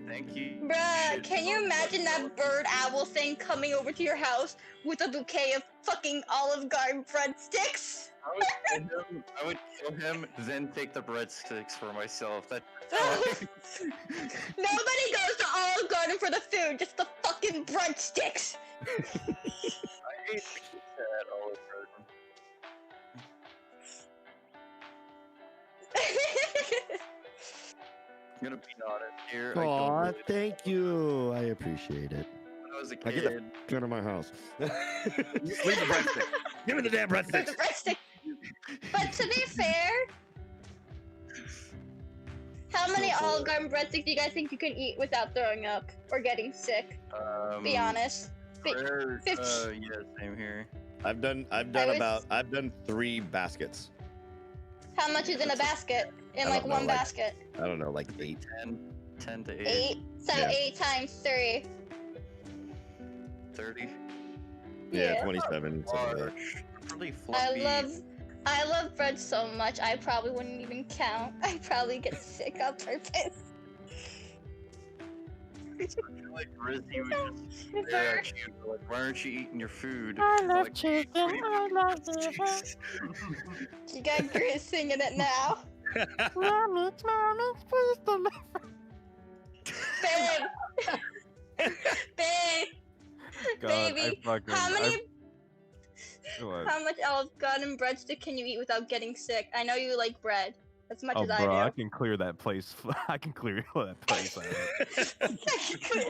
Speaker 1: Thank you.
Speaker 3: Bruh,
Speaker 1: Shit.
Speaker 3: can you imagine that bird owl thing coming over to your house with a bouquet of fucking Olive Garden breadsticks?
Speaker 1: I would kill him, then take the breadsticks for myself. That.
Speaker 3: Nobody goes to Olive Garden for the food, just the fucking breadsticks.
Speaker 1: I hate pizza at Olive Garden. I'm gonna be honest here. I don't
Speaker 2: Aw,
Speaker 1: really
Speaker 2: thank you. I appreciate it.
Speaker 1: When I was a
Speaker 2: I get
Speaker 1: kid,
Speaker 2: Get out of my house. Leave the breadstick. Give me the damn
Speaker 3: For
Speaker 2: breadsticks.
Speaker 3: the breadstick. But to be fair, how many Olive Garden breadsticks do you guys think you can eat without throwing up or getting sick? Be honest.
Speaker 1: rare,
Speaker 3: 50.
Speaker 1: yeah, same here.
Speaker 2: I've done
Speaker 3: was-
Speaker 2: I've done 3 baskets.
Speaker 3: How much is in a basket? In
Speaker 2: I
Speaker 3: like
Speaker 2: don't know,
Speaker 3: one
Speaker 2: like-
Speaker 3: basket?
Speaker 2: I don't know, like 8.
Speaker 1: 10 to 8.
Speaker 3: 8. So
Speaker 2: Yeah.
Speaker 3: 8 times 3.
Speaker 1: 30.
Speaker 2: Yeah, 27. Something like that.
Speaker 1: Large. Really fluffy.
Speaker 3: I love bread so much, I probably wouldn't even count. I'd probably get sick on purpose.
Speaker 1: I feel like Grizzy would just stare at you like, why aren't you eating your food?
Speaker 7: I
Speaker 1: You're
Speaker 7: love
Speaker 1: like,
Speaker 7: chicken.
Speaker 1: "What do you
Speaker 7: I
Speaker 1: mean?"
Speaker 7: love chicken.
Speaker 3: You got Grizz singing it now.
Speaker 7: Mommy, please deliver.
Speaker 3: Babe! Babe!
Speaker 4: God,
Speaker 3: Baby, how many?
Speaker 4: Go ahead.
Speaker 3: How much Olive Garden breadstick can you eat without getting sick? I know you like bread as much
Speaker 4: Oh,
Speaker 3: as
Speaker 4: bro, I
Speaker 3: I do.
Speaker 4: can clear that place. I can clear that place out.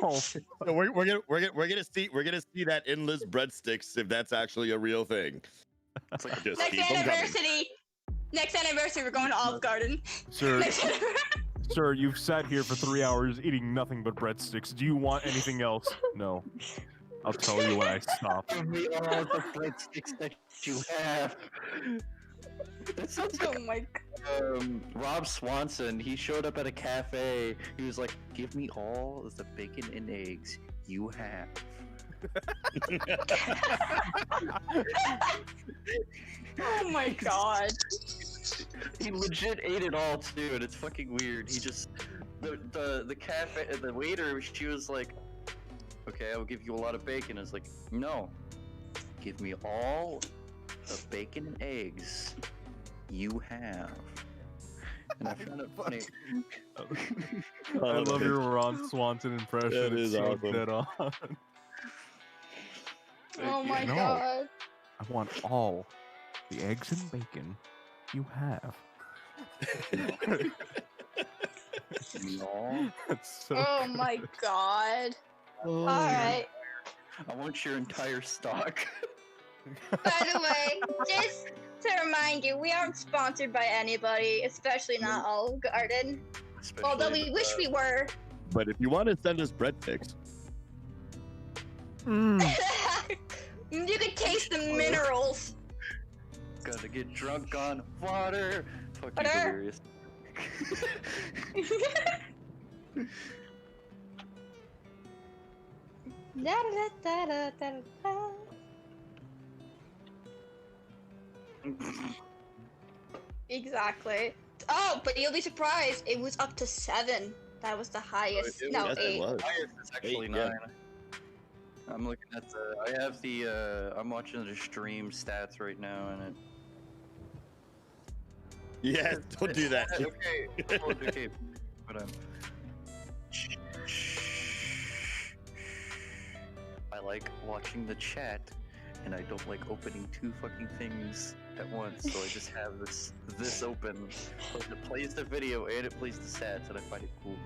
Speaker 4: Oh,
Speaker 2: So we're gonna see that endless breadsticks if that's actually a real thing.
Speaker 1: It's like a
Speaker 2: Just
Speaker 3: Next
Speaker 2: keep 'em coming.
Speaker 3: anniversary! Next anniversary, we're going to Olive Garden.
Speaker 4: sir,
Speaker 3: Next anniversary.
Speaker 4: sir, you've sat here for 3 hours eating nothing but breadsticks. Do you want anything else? No. I'll tell you when I stop.
Speaker 6: Give me all the breadsticks that you have.
Speaker 1: That sounds
Speaker 3: Oh
Speaker 1: like
Speaker 3: my
Speaker 1: Rob Swanson. He showed up at a cafe. He was like, "Give me all of the bacon and eggs you have."
Speaker 3: Oh my god.
Speaker 1: He legit ate it all too, and it's fucking weird. He just the cafe, the waiter, she was like, "Okay, I will give you a lot of bacon." I was like, "No, give me all the bacon and eggs you have." And I found it funny.
Speaker 4: I love your Ron Swanson impression.
Speaker 2: That
Speaker 4: It's
Speaker 2: is
Speaker 4: so
Speaker 2: awesome.
Speaker 4: dead on.
Speaker 3: Oh my
Speaker 4: No.
Speaker 3: god.
Speaker 4: I want all the eggs and bacon you have.
Speaker 1: Give me all.
Speaker 4: That's so
Speaker 3: Oh
Speaker 4: good.
Speaker 3: my god. Alright.
Speaker 1: I want your entire stock.
Speaker 3: By the way, just to remind you, we aren't sponsored by anybody, especially not Olive Garden. Although we wish we were.
Speaker 2: But if you want to send us breadsticks,
Speaker 3: You can taste the minerals.
Speaker 1: Gotta get drunk on water. Fuck you,
Speaker 3: Water.
Speaker 1: delirious.
Speaker 3: Exactly. Oh, but you'll be surprised. It was up to 7. That was the highest.
Speaker 1: It
Speaker 3: No,
Speaker 2: yes, it
Speaker 3: 8.
Speaker 2: was.
Speaker 1: Highest is actually
Speaker 2: 8, yeah.
Speaker 1: 9. I'm looking at the. I have the. I'm watching the stream stats right now, and it.
Speaker 2: yes, don't do that.
Speaker 1: Okay. Okay. But I like watching the chat, and I don't like opening 2 fucking things at once. So I just have this open. So it plays the video and it plays the stats, and I find it cool.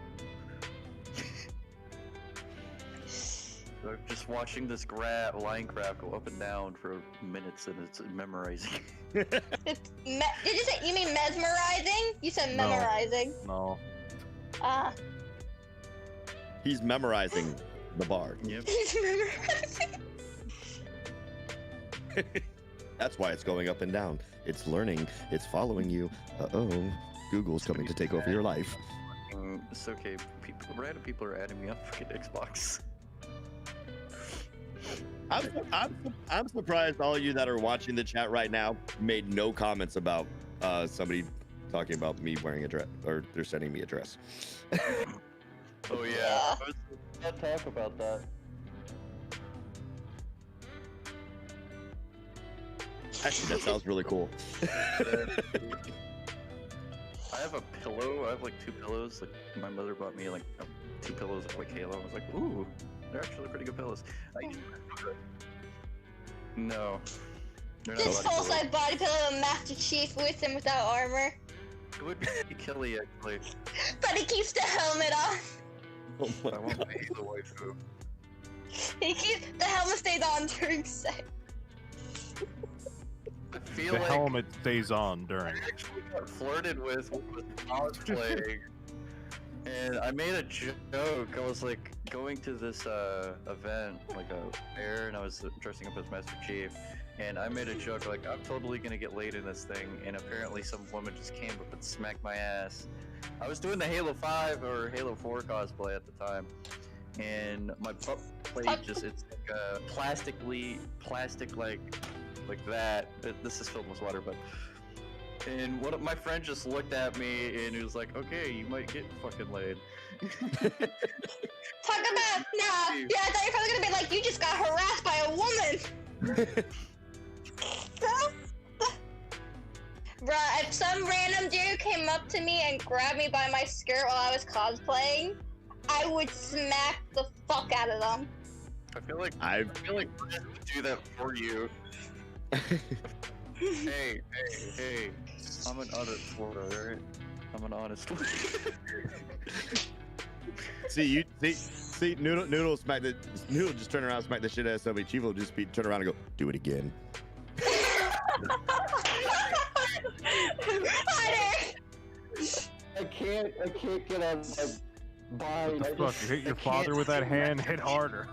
Speaker 1: I'm just watching this line graph go up and down for minutes, and it's memorizing.
Speaker 3: Did you say you mean mesmerizing? You said
Speaker 4: No.
Speaker 3: memorizing.
Speaker 4: No.
Speaker 3: Ah.
Speaker 2: He's memorizing the bar.
Speaker 1: Yep.
Speaker 3: He's memorizing.
Speaker 2: That's why it's going up and down. It's learning. It's following you. Uh-oh. Google's coming to take over your life.
Speaker 1: It's okay. Random people are adding me on fucking Xbox.
Speaker 2: I'm surprised all of you that are watching the chat right now made no comments about somebody talking about me wearing a dress, or they're sending me a dress.
Speaker 1: Oh yeah.
Speaker 3: Yeah.
Speaker 1: Let's talk about that.
Speaker 2: Actually, that sounds really cool.
Speaker 1: I have a pillow. I have like 2 pillows. Like my mother bought me like 2 pillows of like Halo. I was like, ooh, they're actually pretty good pillows. No. They're not
Speaker 3: Just
Speaker 1: body
Speaker 3: full
Speaker 1: pillows.
Speaker 3: size body pillow of Master Chief with and without armor.
Speaker 1: It would be Kelly actually.
Speaker 3: But he keeps the helmet on.
Speaker 2: Oh my
Speaker 1: I want
Speaker 2: God.
Speaker 1: my Halo waifu.
Speaker 3: The helmet stays on during sex.
Speaker 1: I feel
Speaker 4: The
Speaker 1: like
Speaker 4: helmet stays on during.
Speaker 1: I actually got flirted with when I was cosplaying, and I made a joke. I was like going to this event, like a fair, and I was dressing up as Master Chief, and I made a joke like, I'm totally gonna get laid in this thing, and apparently some woman just came up and smacked my ass. I was doing the Halo 5 or Halo 4 cosplay at the time, and my butt plate just, it's like plastic like that. This is filled with water, but. And one of my friends just looked at me and he was like, okay, you might get fucking laid.
Speaker 3: Talk about, nah, yeah, I thought you were probably gonna be like, you just got harassed by a woman. Bruh, if some random dude came up to me and grabbed me by my skirt while I was cosplaying, I would smack the fuck out of them.
Speaker 1: I feel like
Speaker 2: I've
Speaker 1: Brad would do that for you. Hey, I'm an honest one, alright? I'm an honest one.
Speaker 2: see Noodle smack the Noodle just turn around and smack the shit out of somebody. Chief will just be turn around and go, do it again.
Speaker 1: I can't get on my
Speaker 4: What the fuck? You hit your father with that hand, hit harder.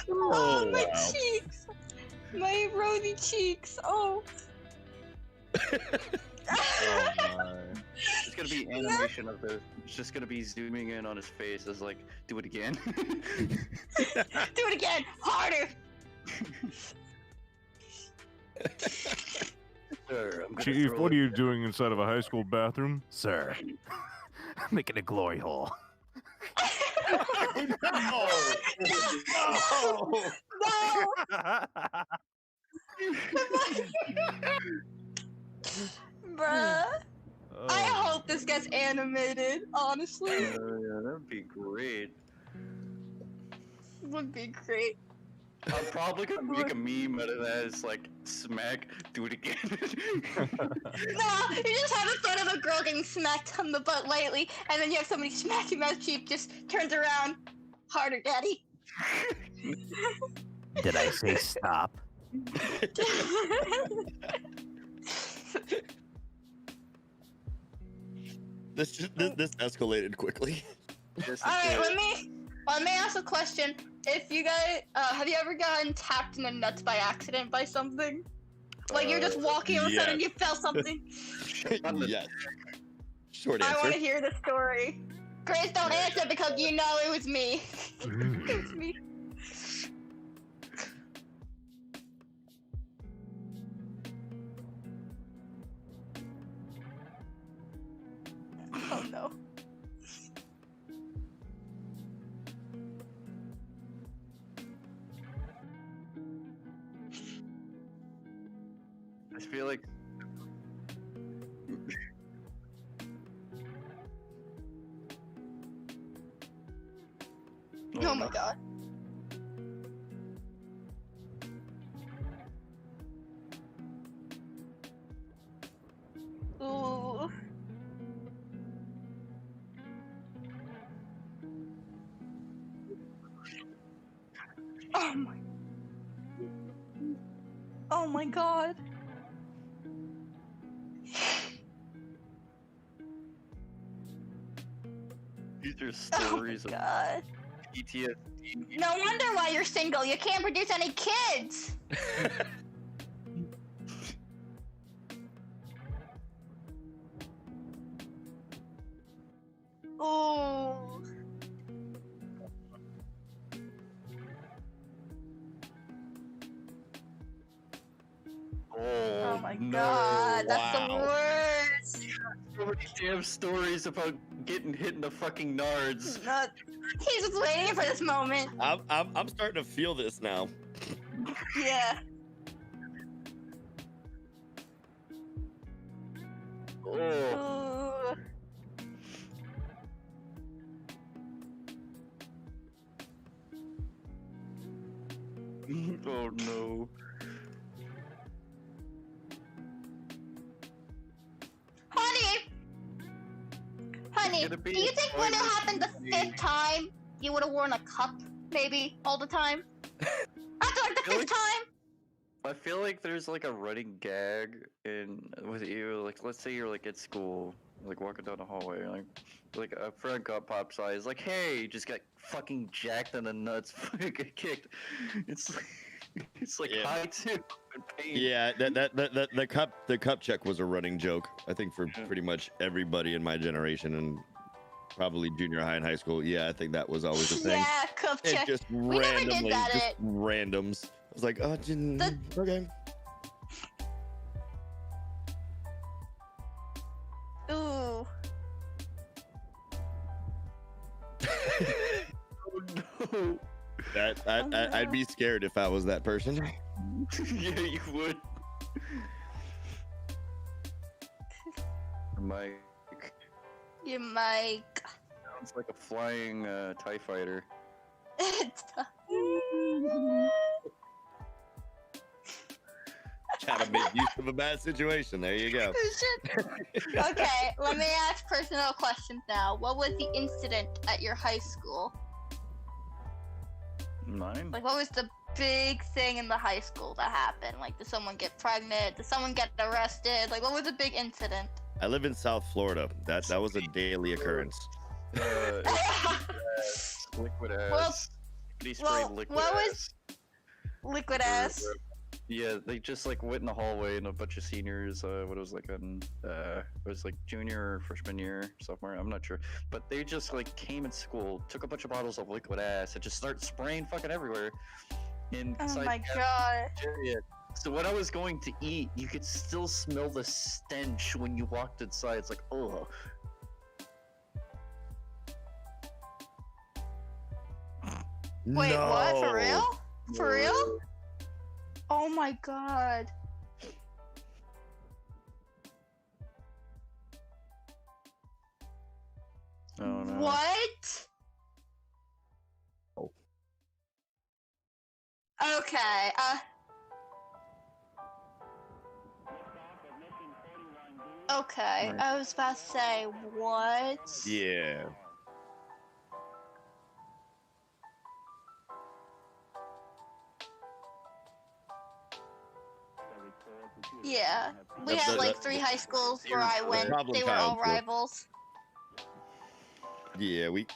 Speaker 3: Oh, my
Speaker 2: wow.
Speaker 3: cheeks! My rosy cheeks! Oh!
Speaker 4: Oh my.
Speaker 1: It's gonna be animation of this. It's just gonna be zooming in on his face as like, do it again.
Speaker 3: Do it again! Harder!
Speaker 1: Sir, I'm gonna
Speaker 4: Chief,
Speaker 1: throw
Speaker 4: what
Speaker 1: it-
Speaker 4: are you doing inside of a high school bathroom? Sir, making a glory hole.
Speaker 2: No!
Speaker 3: No! Bruh. I hope this gets animated, honestly.
Speaker 1: Yeah, that'd be great.
Speaker 3: Would be great.
Speaker 1: I'm probably gonna make a meme out of that. It's like, smack, do it again.
Speaker 3: No, you just have a photo of a girl getting smacked on the butt lightly, and then you have somebody smacking that cheek, just turns around. Harder, daddy.
Speaker 4: Did I say stop?
Speaker 2: This escalated quickly.
Speaker 1: This is
Speaker 3: Alright,
Speaker 1: it.
Speaker 3: let me ask a question. If you guys, have you ever gotten tapped in the nuts by accident by something? Like you're just walking and all of a sudden you felt something?
Speaker 2: Yes. Short
Speaker 3: I want
Speaker 2: answer.
Speaker 3: to hear the story. Grace, don't answer because you know it was me. It was me. Oh no.
Speaker 1: I feel like.
Speaker 3: Oh my god. Ooh. Oh my. Oh my god.
Speaker 1: These are
Speaker 3: Oh my
Speaker 1: stories of
Speaker 3: god.
Speaker 1: PTSD.
Speaker 3: No wonder why you're single. You can't produce any kids. Ooh. Oh my
Speaker 1: no.
Speaker 3: god, that's the
Speaker 2: Wow.
Speaker 3: worst.
Speaker 1: So many damn stories about getting hit in the fucking nards.
Speaker 3: He's just waiting for this moment.
Speaker 2: I'm starting to feel this now.
Speaker 3: Yeah.
Speaker 1: Oh,
Speaker 3: Ooh.
Speaker 1: oh no.
Speaker 3: Honey,
Speaker 1: gonna be
Speaker 3: do you think when it
Speaker 1: spoilers
Speaker 3: happened the
Speaker 1: for me.
Speaker 3: 5th time, you would have worn a cup, maybe, all the time? After like the
Speaker 1: Really?
Speaker 3: 5th time?
Speaker 1: I feel like there's like a running gag in with you. Like, let's say you're like at school, like walking down the hallway, like a friend got pops eyes, like, hey, you just got fucking jacked in the nuts, get kicked. It's like, it's like
Speaker 2: Yeah.
Speaker 1: high too and pain.
Speaker 2: Yeah, the cup check was a running joke. I think for
Speaker 1: Yeah.
Speaker 2: pretty much everybody in my generation and probably junior high and high school. Yeah, I think that was always a thing.
Speaker 3: Yeah, cup
Speaker 2: It
Speaker 3: check.
Speaker 2: just
Speaker 3: We never did
Speaker 2: randomly,
Speaker 3: that
Speaker 2: just
Speaker 3: at-
Speaker 2: randoms. I was like, oh, okay.
Speaker 3: Ooh.
Speaker 1: Oh no.
Speaker 2: I'd be scared if I was that person.
Speaker 1: Yeah, you would. Mike
Speaker 3: You mic.
Speaker 1: sounds like a flying TIE fighter.
Speaker 3: It's
Speaker 2: Trying to make use of a bad situation. There you go.
Speaker 3: Okay, let me ask personal questions now. What was the incident at your high school?
Speaker 1: Mine?
Speaker 3: Like, what was the big thing in the high school that happened? Like, did someone get pregnant? Did someone get arrested? Like, what was the big incident?
Speaker 2: I live in South Florida. That was a daily occurrence.
Speaker 1: Liquid ass.
Speaker 3: Well,
Speaker 1: He sprayed
Speaker 3: well,
Speaker 1: liquid
Speaker 3: what was-
Speaker 1: ass.
Speaker 3: Liquid
Speaker 1: for,
Speaker 3: ass.
Speaker 1: Yeah, they just like went in the hallway and a bunch of seniors. What it was like it was like junior or freshman year, sophomore. I'm not sure, but they just like came in school, took a bunch of bottles of liquid ass, and just started spraying fucking everywhere.
Speaker 3: Oh my
Speaker 1: the
Speaker 3: god.
Speaker 1: cafeteria. So when I was going to eat, you could still smell the stench when you walked inside. It's like, oh.
Speaker 3: Wait, what? For real? For
Speaker 1: No.
Speaker 3: real? Oh my god.
Speaker 1: Oh no.
Speaker 3: What?
Speaker 2: Oh.
Speaker 3: Okay. Okay.
Speaker 1: Right.
Speaker 3: I was about to say what?
Speaker 2: Yeah.
Speaker 3: Yeah. We
Speaker 2: The-
Speaker 3: had
Speaker 2: the-
Speaker 3: like
Speaker 2: the-
Speaker 3: 3 high schools
Speaker 1: the
Speaker 3: where I went.
Speaker 2: problem
Speaker 3: They were
Speaker 2: child
Speaker 3: all
Speaker 2: school.
Speaker 3: rivals.
Speaker 2: Yeah, we.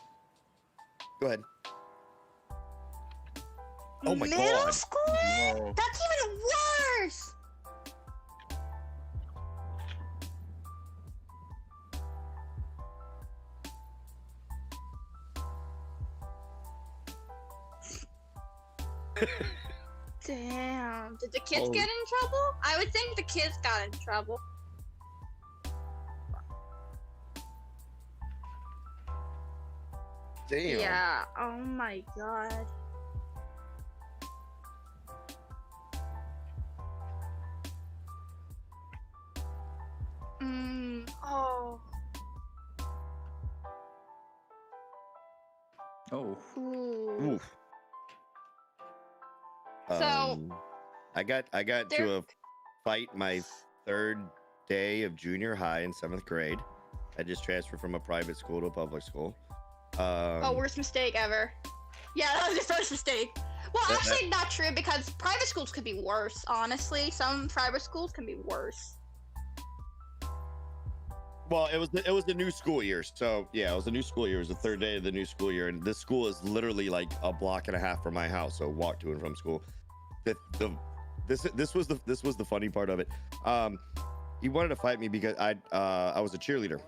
Speaker 2: Go ahead. Oh my
Speaker 3: Middle
Speaker 2: god.
Speaker 3: school?
Speaker 1: No.
Speaker 3: That's even worse. Damn. Did the kids
Speaker 2: Oh.
Speaker 3: get in trouble? I would think the kids got in trouble.
Speaker 2: Damn.
Speaker 3: Yeah. Oh my god. Oh.
Speaker 1: Oh.
Speaker 3: Ooh.
Speaker 2: Oof.
Speaker 3: So-
Speaker 2: I got
Speaker 3: There-
Speaker 2: to a fight my third day of junior high in 7th grade. I just transferred from a private school to a public school.
Speaker 3: Worst mistake ever. Yeah, that was your first mistake. Well,
Speaker 2: That-
Speaker 3: actually, not true because private schools could be worse. Honestly, some private schools can be worse.
Speaker 2: Well, it was the new school year, so yeah, it was the new school year. It was the third day of the new school year, and this school is literally like a block and a half from my house, so walk to and from school. This was the funny part of it. He wanted to fight me because I was a cheerleader,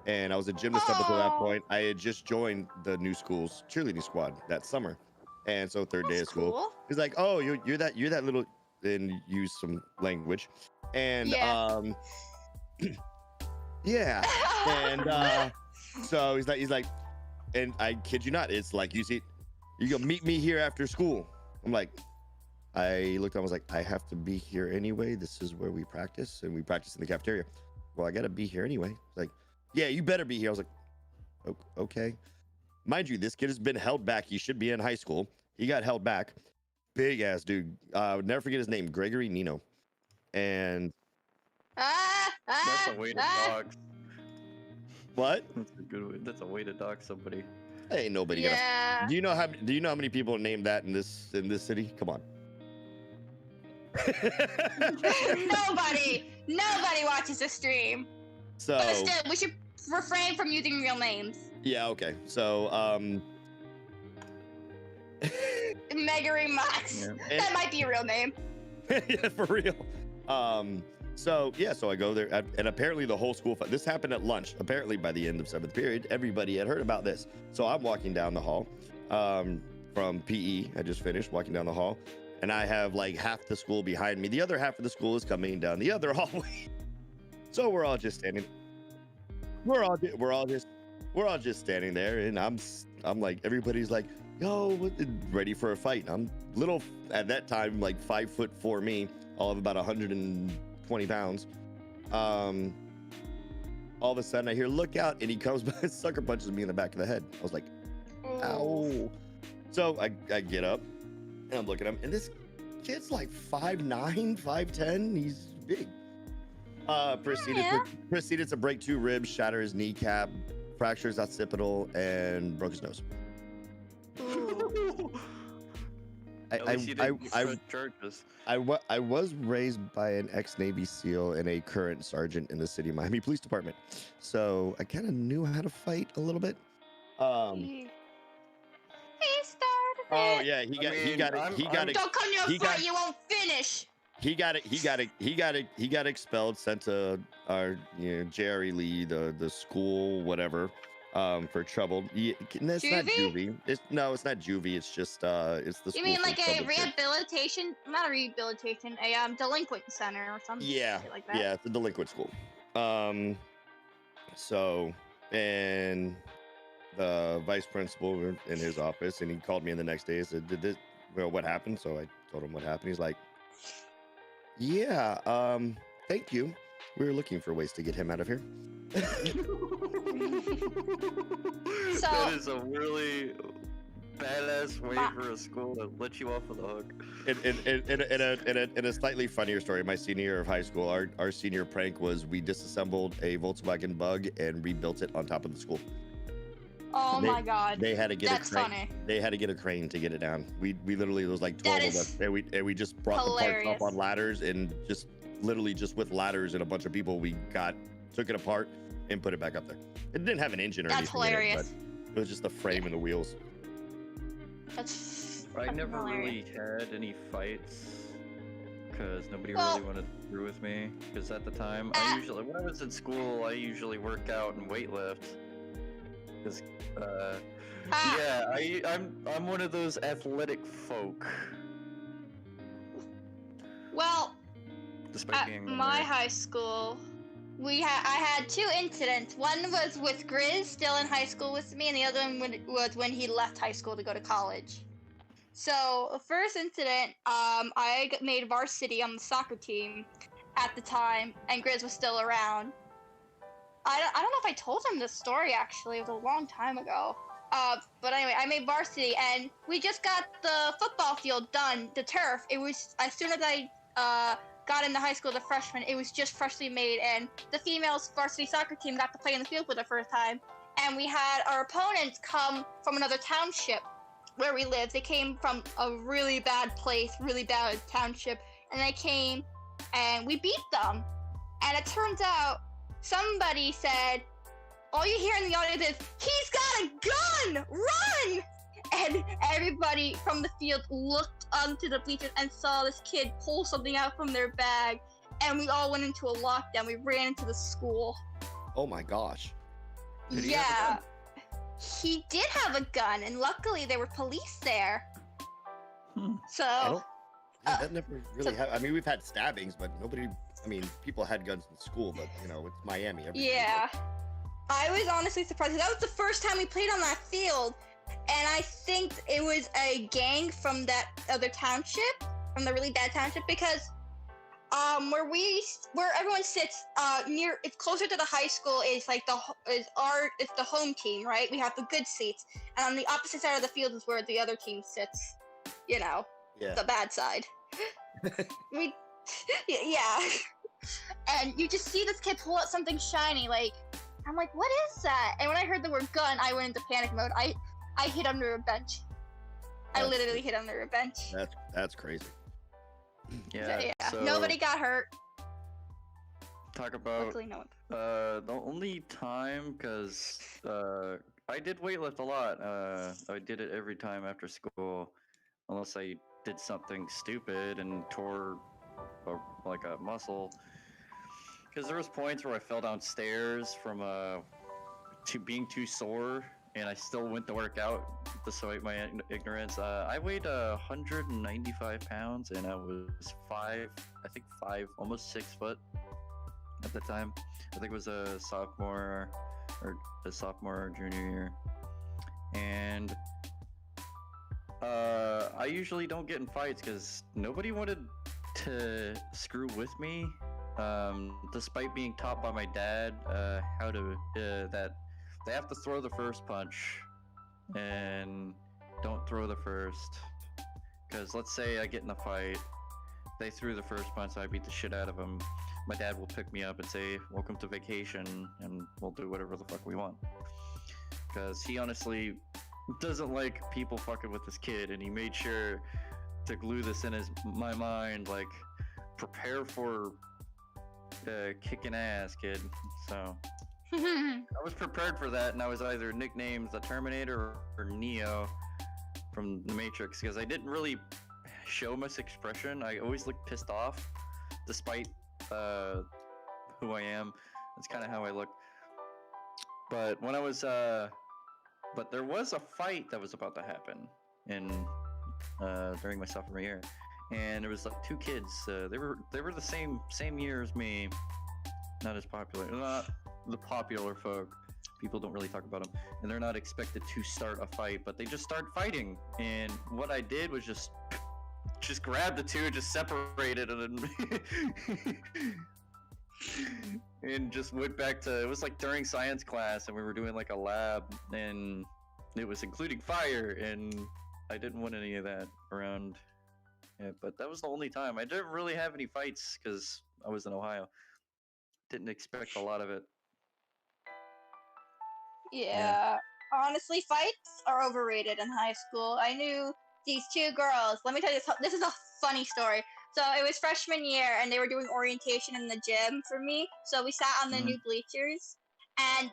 Speaker 2: and I was a gymnast up until that
Speaker 3: Oh.
Speaker 2: point. I had just joined the new school's cheerleading squad that summer, and so third day of
Speaker 3: That's
Speaker 2: school,
Speaker 3: cool.
Speaker 2: he's like, "Oh, you're that little," and use some language, and
Speaker 3: Yeah.
Speaker 2: yeah. And so he's like, and I kid you not, it's like, you gonna meet me here after school. I'm like, I looked up, I was like, I have to be here anyway. This is where we practice, and we practice in the cafeteria. Well, I gotta be here anyway. Like, yeah, you better be here. I was like, okay. Mind you, this kid has been held back. He should be in high school. He got held back. Big ass dude. I would never forget his name, Gregory Nino. And
Speaker 1: That's a way to dog.
Speaker 2: what?
Speaker 1: That's a good way. That's a way to dog somebody.
Speaker 2: Ain't nobody gonna.
Speaker 3: Yeah.
Speaker 2: Do you know how many people are named that in this city? Come on.
Speaker 3: Nobody watches the stream.
Speaker 2: So
Speaker 3: But still, we should refrain from using real names.
Speaker 2: yeah, okay. So
Speaker 3: Megary Max.
Speaker 1: Yeah.
Speaker 3: That might be a real name.
Speaker 2: yeah, for real. So yeah, so I go there, and apparently the whole school. This happened at lunch. Apparently by the end of 7th period, everybody had heard about this. So I'm walking down the hall, from PE. I just finished walking down the hall, and I have like half the school behind me. The other half of the school is coming down the other hallway. So we're all just standing. We're all just standing there, and I'm like, everybody's like, yo, ready for a fight. I'm little at that time, like 5'4" me, all of about 120 pounds. All of a sudden I hear, look out, and he comes by, sucker punches me in the back of the head. I was like, ow. So I get up and I'm looking at him, and this kid's like 5'9", 5'10". He's big. Proceeded to break 2 ribs, shatter his kneecap, fracture his occipital, and broke his nose.
Speaker 3: Ooh.
Speaker 1: At least you didn't press charges.
Speaker 2: I was raised by an ex-Navy SEAL and a current sergeant in the city of Miami Police Department, so I kind of knew how to fight a little bit.
Speaker 3: He started
Speaker 2: Oh
Speaker 3: it.
Speaker 2: yeah, he got it.
Speaker 3: Don't come to a
Speaker 2: he
Speaker 3: fight,
Speaker 2: got-
Speaker 3: you won't finish.
Speaker 2: He got expelled, sent to our Jerry Lee, the school, whatever, for trouble. It's not
Speaker 3: Juvie?
Speaker 2: juvie. It's not juvie. It's just it's the.
Speaker 3: You
Speaker 2: school
Speaker 3: mean
Speaker 2: for
Speaker 3: like a
Speaker 2: troubled kids.
Speaker 3: rehabilitation? Not a rehabilitation, a delinquent center or something.
Speaker 2: Yeah,
Speaker 3: shit like that.
Speaker 2: yeah, it's a delinquent school. So and the vice principal in his office, and he called me in the next day and said, "Did this? Well, what happened?" So I told him what happened. He's like, "Yeah, thank you. We were looking for ways to get him out of here."
Speaker 3: So-
Speaker 1: That is a really badass way for a school to let you off of the hook.
Speaker 2: In a slightly funnier story, my senior year of high school, our senior prank was we disassembled a Volkswagen Bug and rebuilt it on top of the school.
Speaker 3: Oh my god.
Speaker 2: They had to get
Speaker 3: That's
Speaker 2: a crane.
Speaker 3: funny.
Speaker 2: They had to get a crane to get it down. We literally, it was like 12
Speaker 3: That
Speaker 2: of us,
Speaker 3: is
Speaker 2: and we just brought the parts
Speaker 3: hilarious.
Speaker 2: up on ladders, and just literally just with ladders and a bunch of people, took it apart and put it back up there. It didn't have an engine or
Speaker 3: That's
Speaker 2: anything in it,
Speaker 3: hilarious.
Speaker 2: but it was just the frame and the wheels.
Speaker 3: That's
Speaker 1: I
Speaker 3: fucking
Speaker 1: never
Speaker 3: hilarious.
Speaker 1: really had any fights because nobody
Speaker 3: Well-
Speaker 1: really wanted to screw with me. Because at the time,
Speaker 3: Ah.
Speaker 1: when I was in school, I usually work out and weightlift. Because,
Speaker 3: Ah,
Speaker 1: yeah, I'm one of those athletic folk.
Speaker 3: well,
Speaker 1: Despite
Speaker 3: at
Speaker 1: being
Speaker 3: my
Speaker 1: nerd.
Speaker 3: high school, I had two incidents. One was with Grizz, still in high school with me, and the other one was when he left high school to go to college. So the first incident, I made varsity on the soccer team at the time, and Grizz was still around. I don't know if I told him this story actually. It was a long time ago. But anyway, I made varsity, and we just got the football field done, the turf. It was as soon as I got into high school as a freshman, it was just freshly made, and the females varsity soccer team got to play in the field for the first time. And we had our opponents come from another township where we lived. They came from a really bad place, really bad township, and they came, and we beat them. And it turns out somebody said, all you hear in the audience is, "He's got a gun! Run!" And everybody from the field looked onto the bleachers and saw this kid pull something out from their bag, and we all went into a lockdown. We ran into the school.
Speaker 2: Oh my gosh.
Speaker 1: Did he have a
Speaker 3: Yeah, he did have a gun, and luckily there were police there.
Speaker 1: Hmm.
Speaker 3: So
Speaker 2: I don't. Yeah, that never really
Speaker 3: so-
Speaker 2: happened. I mean, we've had stabbings, but nobody. I mean, people had guns in school, but it's Miami. Everybody-
Speaker 3: yeah, I was honestly surprised. That was the first time we played on that field, and I think it was a gang from that other township, from the really bad township, because where everyone sits near, it's closer to the high school, is like it's the home team, right? We have the good seats, and on the opposite side of the field is where the other team sits.
Speaker 2: Yeah.
Speaker 3: The bad side. Yeah. And you just see this kid pull out something shiny, like, I'm like, what is that? And when I heard the word gun, I went into panic mode. I hid under a bench. I
Speaker 2: That's-
Speaker 3: literally hid under a bench.
Speaker 2: That's crazy.
Speaker 1: Yeah. So
Speaker 3: Nobody got hurt.
Speaker 1: talk about
Speaker 3: Luckily, no one.
Speaker 1: the only time, because I did weightlift a lot. I did it every time after school, unless I did something stupid and tore like a muscle. Because there was points where I fell downstairs from being too sore, and I still went to work out despite my ignorance. I weighed 195 pounds, and I was 5, almost 6 foot at the time. I think it was a sophomore or junior year. And I usually don't get in fights because nobody wanted to screw with me. Despite being taught by my dad how to that they have to throw the first punch and don't throw the first, because let's say I get in a fight, they threw the first punch, so I beat the shit out of them. My dad will pick me up and say, "Welcome to vacation," and we'll do whatever the fuck we want, because he honestly doesn't like people fucking with his kid, and he made sure to glue this in my mind, like prepare for kicking ass, kid. So I was prepared for that, and I was either nicknamed the Terminator or Neo from the Matrix, because I didn't really show much expression. I always looked pissed off, despite who I am. That's kind of how I look. But when I was, but there was a fight that was about to happen during my sophomore year, and there was like two kids. They were the same year as me, not as popular, not the popular folk. People don't really talk about them, and they're not expected to start a fight, but they just start fighting. And what I did was just grab the two, just separated, and then and just went back to. It was like during science class, and we were doing like a lab, and it was including fire, and I didn't want any of that around. Yeah, but that was the only time. I didn't really have any fights because I was in Ohio. Didn't expect a lot of it.
Speaker 3: Yeah. Honestly, fights are overrated in high school. I knew these two girls. Let me tell you this. This is a funny story. So it was freshman year, and they were doing orientation in the gym for me. So we sat on the new bleachers, and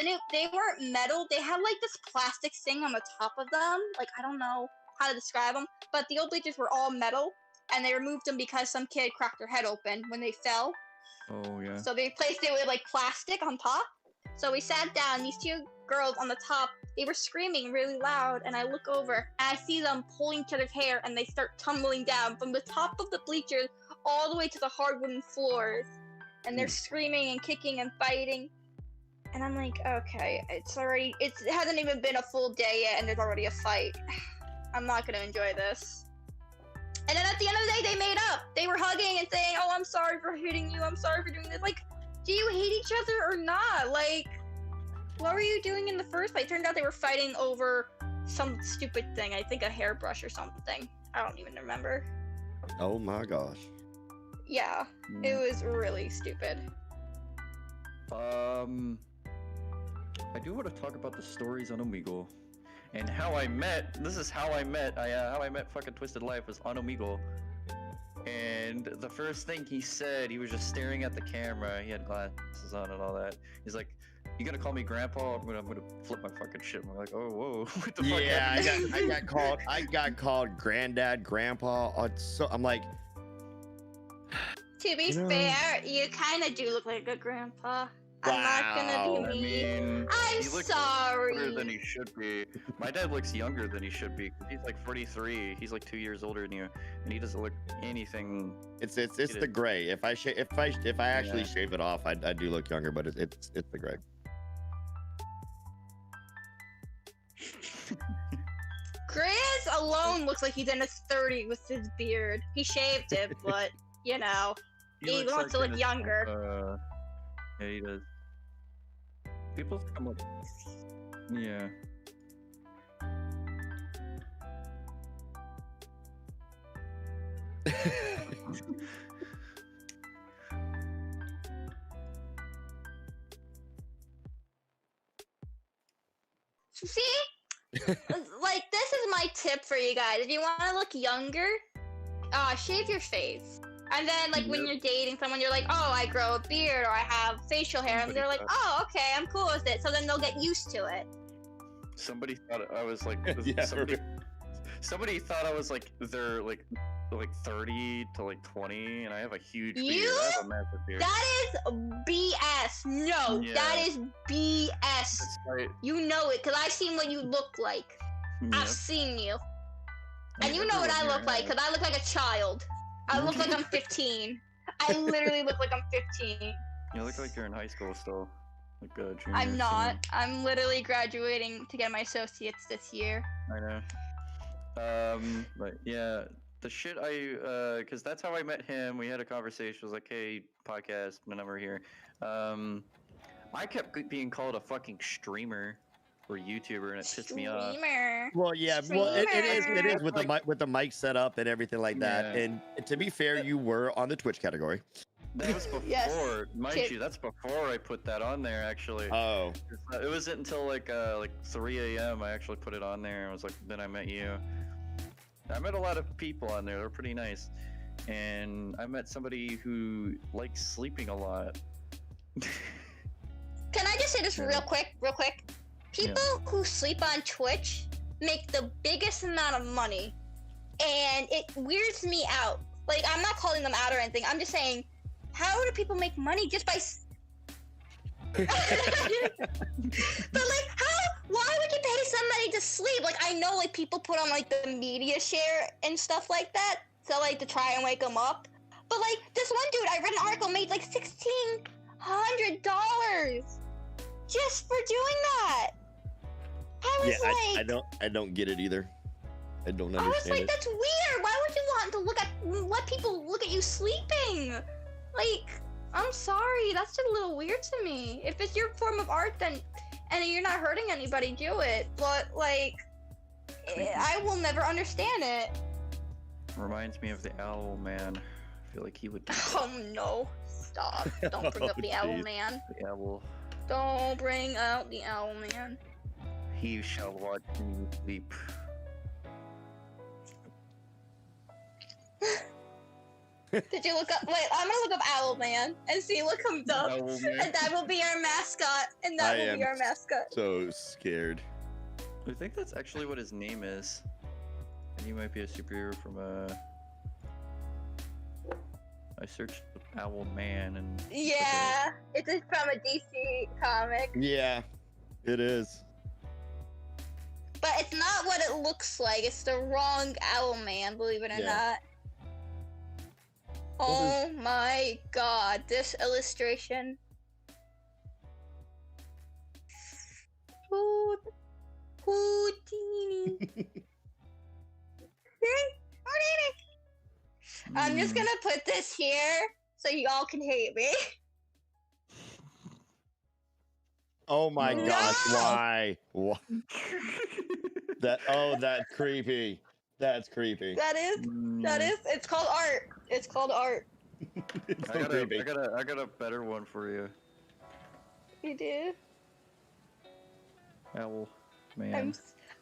Speaker 3: they weren't metal. They had like this plastic thing on the top of them. Like, I don't know how to describe them, but the old bleachers were all metal, and they removed them because some kid cracked their head open when they fell.
Speaker 1: Oh yeah.
Speaker 3: So they replaced it with like plastic on top. So we sat down, these two girls on the top, they were screaming really loud, and I look over and I see them pulling each other's hair, and they start tumbling down from the top of the bleachers all the way to the hard wooden floors. And they're screaming and kicking and fighting. And I'm like, okay, it hasn't even been a full day yet, and there's already a fight. I'm not gonna enjoy this. And then at the end of the day, they made up. They were hugging and saying, oh, I'm sorry for hitting you, I'm sorry for doing this. Like, do you hate each other or not? Like, what were you doing in the first place? Turned out they were fighting over some stupid thing. I think a hairbrush or something. I don't even remember.
Speaker 2: Oh my gosh.
Speaker 3: Yeah, it was really stupid.
Speaker 1: I do want to talk about the stories on Omegle and how I met. This is how I met. How I met fucking TwistedLyfe was on Omegle. And the first thing he said, he was just staring at the camera. He had glasses on and all that. He's like, "You gonna call me Grandpa? I'm gonna flip my fucking shit." I'm like, "Oh, whoa, what the fuck?"
Speaker 2: Yeah, I got called Granddad, Grandpa. So I'm like,
Speaker 3: To be fair, you kind of do look like a grandpa. I'm not gonna be mean. I'm
Speaker 1: he looks
Speaker 3: sorry.
Speaker 1: older than he should be. My dad looks younger than he should be. He's like 43. He's like 2 years older than you, and he doesn't look anything.
Speaker 2: it's the gray. If I actually shave it off, I do look younger, but it's the gray.
Speaker 3: Grizz alone looks like he's in his 30s with his beard. He shaved it, but you know, he
Speaker 1: looks
Speaker 3: wants to
Speaker 1: like
Speaker 3: look
Speaker 1: in
Speaker 3: younger.
Speaker 1: Yeah, he does. People come up. Yeah.
Speaker 3: See? Like, this is my tip for you guys. If you want to look younger, shave your face. And then, like, when you're dating someone, you're like, oh, I grow a beard or I have facial hair. And they're like, oh, okay, I'm cool with it. So then they'll get used to it.
Speaker 1: Somebody thought I was like,
Speaker 2: Yeah,
Speaker 1: somebody thought I was like, they're like 30 to like 20, and I have a huge beard.
Speaker 3: You?
Speaker 1: I have a massive beard.
Speaker 3: That is BS. No,
Speaker 1: Yeah.
Speaker 3: that is BS.
Speaker 1: That's right.
Speaker 3: You know it, because I've seen what you look like. I've
Speaker 1: Yep.
Speaker 3: seen you.
Speaker 1: I
Speaker 3: And
Speaker 1: mean,
Speaker 3: you know what I
Speaker 1: everyone
Speaker 3: look
Speaker 1: here
Speaker 3: like,
Speaker 1: has.
Speaker 3: because I look like a child. I look like I'm 15. I literally look like I'm 15.
Speaker 1: You look like you're in high school still. Like junior,
Speaker 3: I'm not.
Speaker 1: senior.
Speaker 3: I'm literally graduating to get my associates this year.
Speaker 1: I know. But yeah, the shit cause that's how I met him. We had a conversation. I was like, hey, podcast, my number here. I kept being called a fucking streamer or YouTuber, and it pissed me off.
Speaker 3: Streamer.
Speaker 2: Well, yeah, well, it is
Speaker 3: Streamer.
Speaker 2: with the mic set up and everything like that.
Speaker 1: Yeah.
Speaker 2: And to be fair, you were on the Twitch category.
Speaker 1: That was before,
Speaker 3: Yes.
Speaker 1: mind
Speaker 3: Kid-
Speaker 1: you, that's before I put that on there, actually.
Speaker 2: Oh,
Speaker 1: It wasn't until like 3 a.m. I actually put it on there. I was like, then I met you. I met a lot of people on there. They're pretty nice, and I met somebody who likes sleeping a lot.
Speaker 3: Can I just say this
Speaker 1: Yeah.
Speaker 3: real quick? People who sleep on Twitch make the biggest amount of money, and it weirds me out. Like, I'm not calling them out or anything. I'm just saying, how do people make money just by? But like, how? Why would you pay somebody to sleep? Like, I know like people put on like the media share and stuff like that, so like to try and wake them up. But like this one dude, I read an article made like $1,600 just for doing that. I was
Speaker 2: I don't get it either. I don't
Speaker 3: I was
Speaker 2: understand
Speaker 3: like,
Speaker 2: it.
Speaker 3: that's weird. Why would you want to let people look at you sleeping? Like, I'm sorry, that's just a little weird to me. If it's your form of art, then and you're not hurting anybody, do it. But like, I will never understand it.
Speaker 1: Reminds me of the Owl Man. I feel like he would.
Speaker 3: Oh no! Stop! Don't bring up the
Speaker 2: Oh,
Speaker 3: owl
Speaker 2: jeez.
Speaker 3: man.
Speaker 1: The owl.
Speaker 3: Don't bring out the owl man.
Speaker 1: He shall watch me sleep.
Speaker 3: Did you look up? Wait, I'm gonna look up owl man and see what comes up.
Speaker 1: Owl Man.
Speaker 3: And that will be our mascot. And that
Speaker 2: I
Speaker 3: will be
Speaker 2: am
Speaker 3: our mascot.
Speaker 2: So scared.
Speaker 1: I think that's actually what his name is. And he might be a superhero from I searched Owl Man and.
Speaker 3: Yeah, it's from a DC comic,
Speaker 2: Yeah, it is.
Speaker 3: but it's not what it looks like. It's the wrong owl man, believe it or
Speaker 2: Yeah.
Speaker 3: not. Oh my god, this illustration. Houdini. Houdini. I'm just gonna put this here so y'all can hate me.
Speaker 2: Oh my
Speaker 1: No.
Speaker 2: gosh, why? Why? That's creepy. That's creepy.
Speaker 3: That is, it's called art. It's called art.
Speaker 2: It's
Speaker 1: I
Speaker 2: so
Speaker 1: got
Speaker 2: creepy.
Speaker 1: a better one for you.
Speaker 3: You do?
Speaker 1: Owl Man.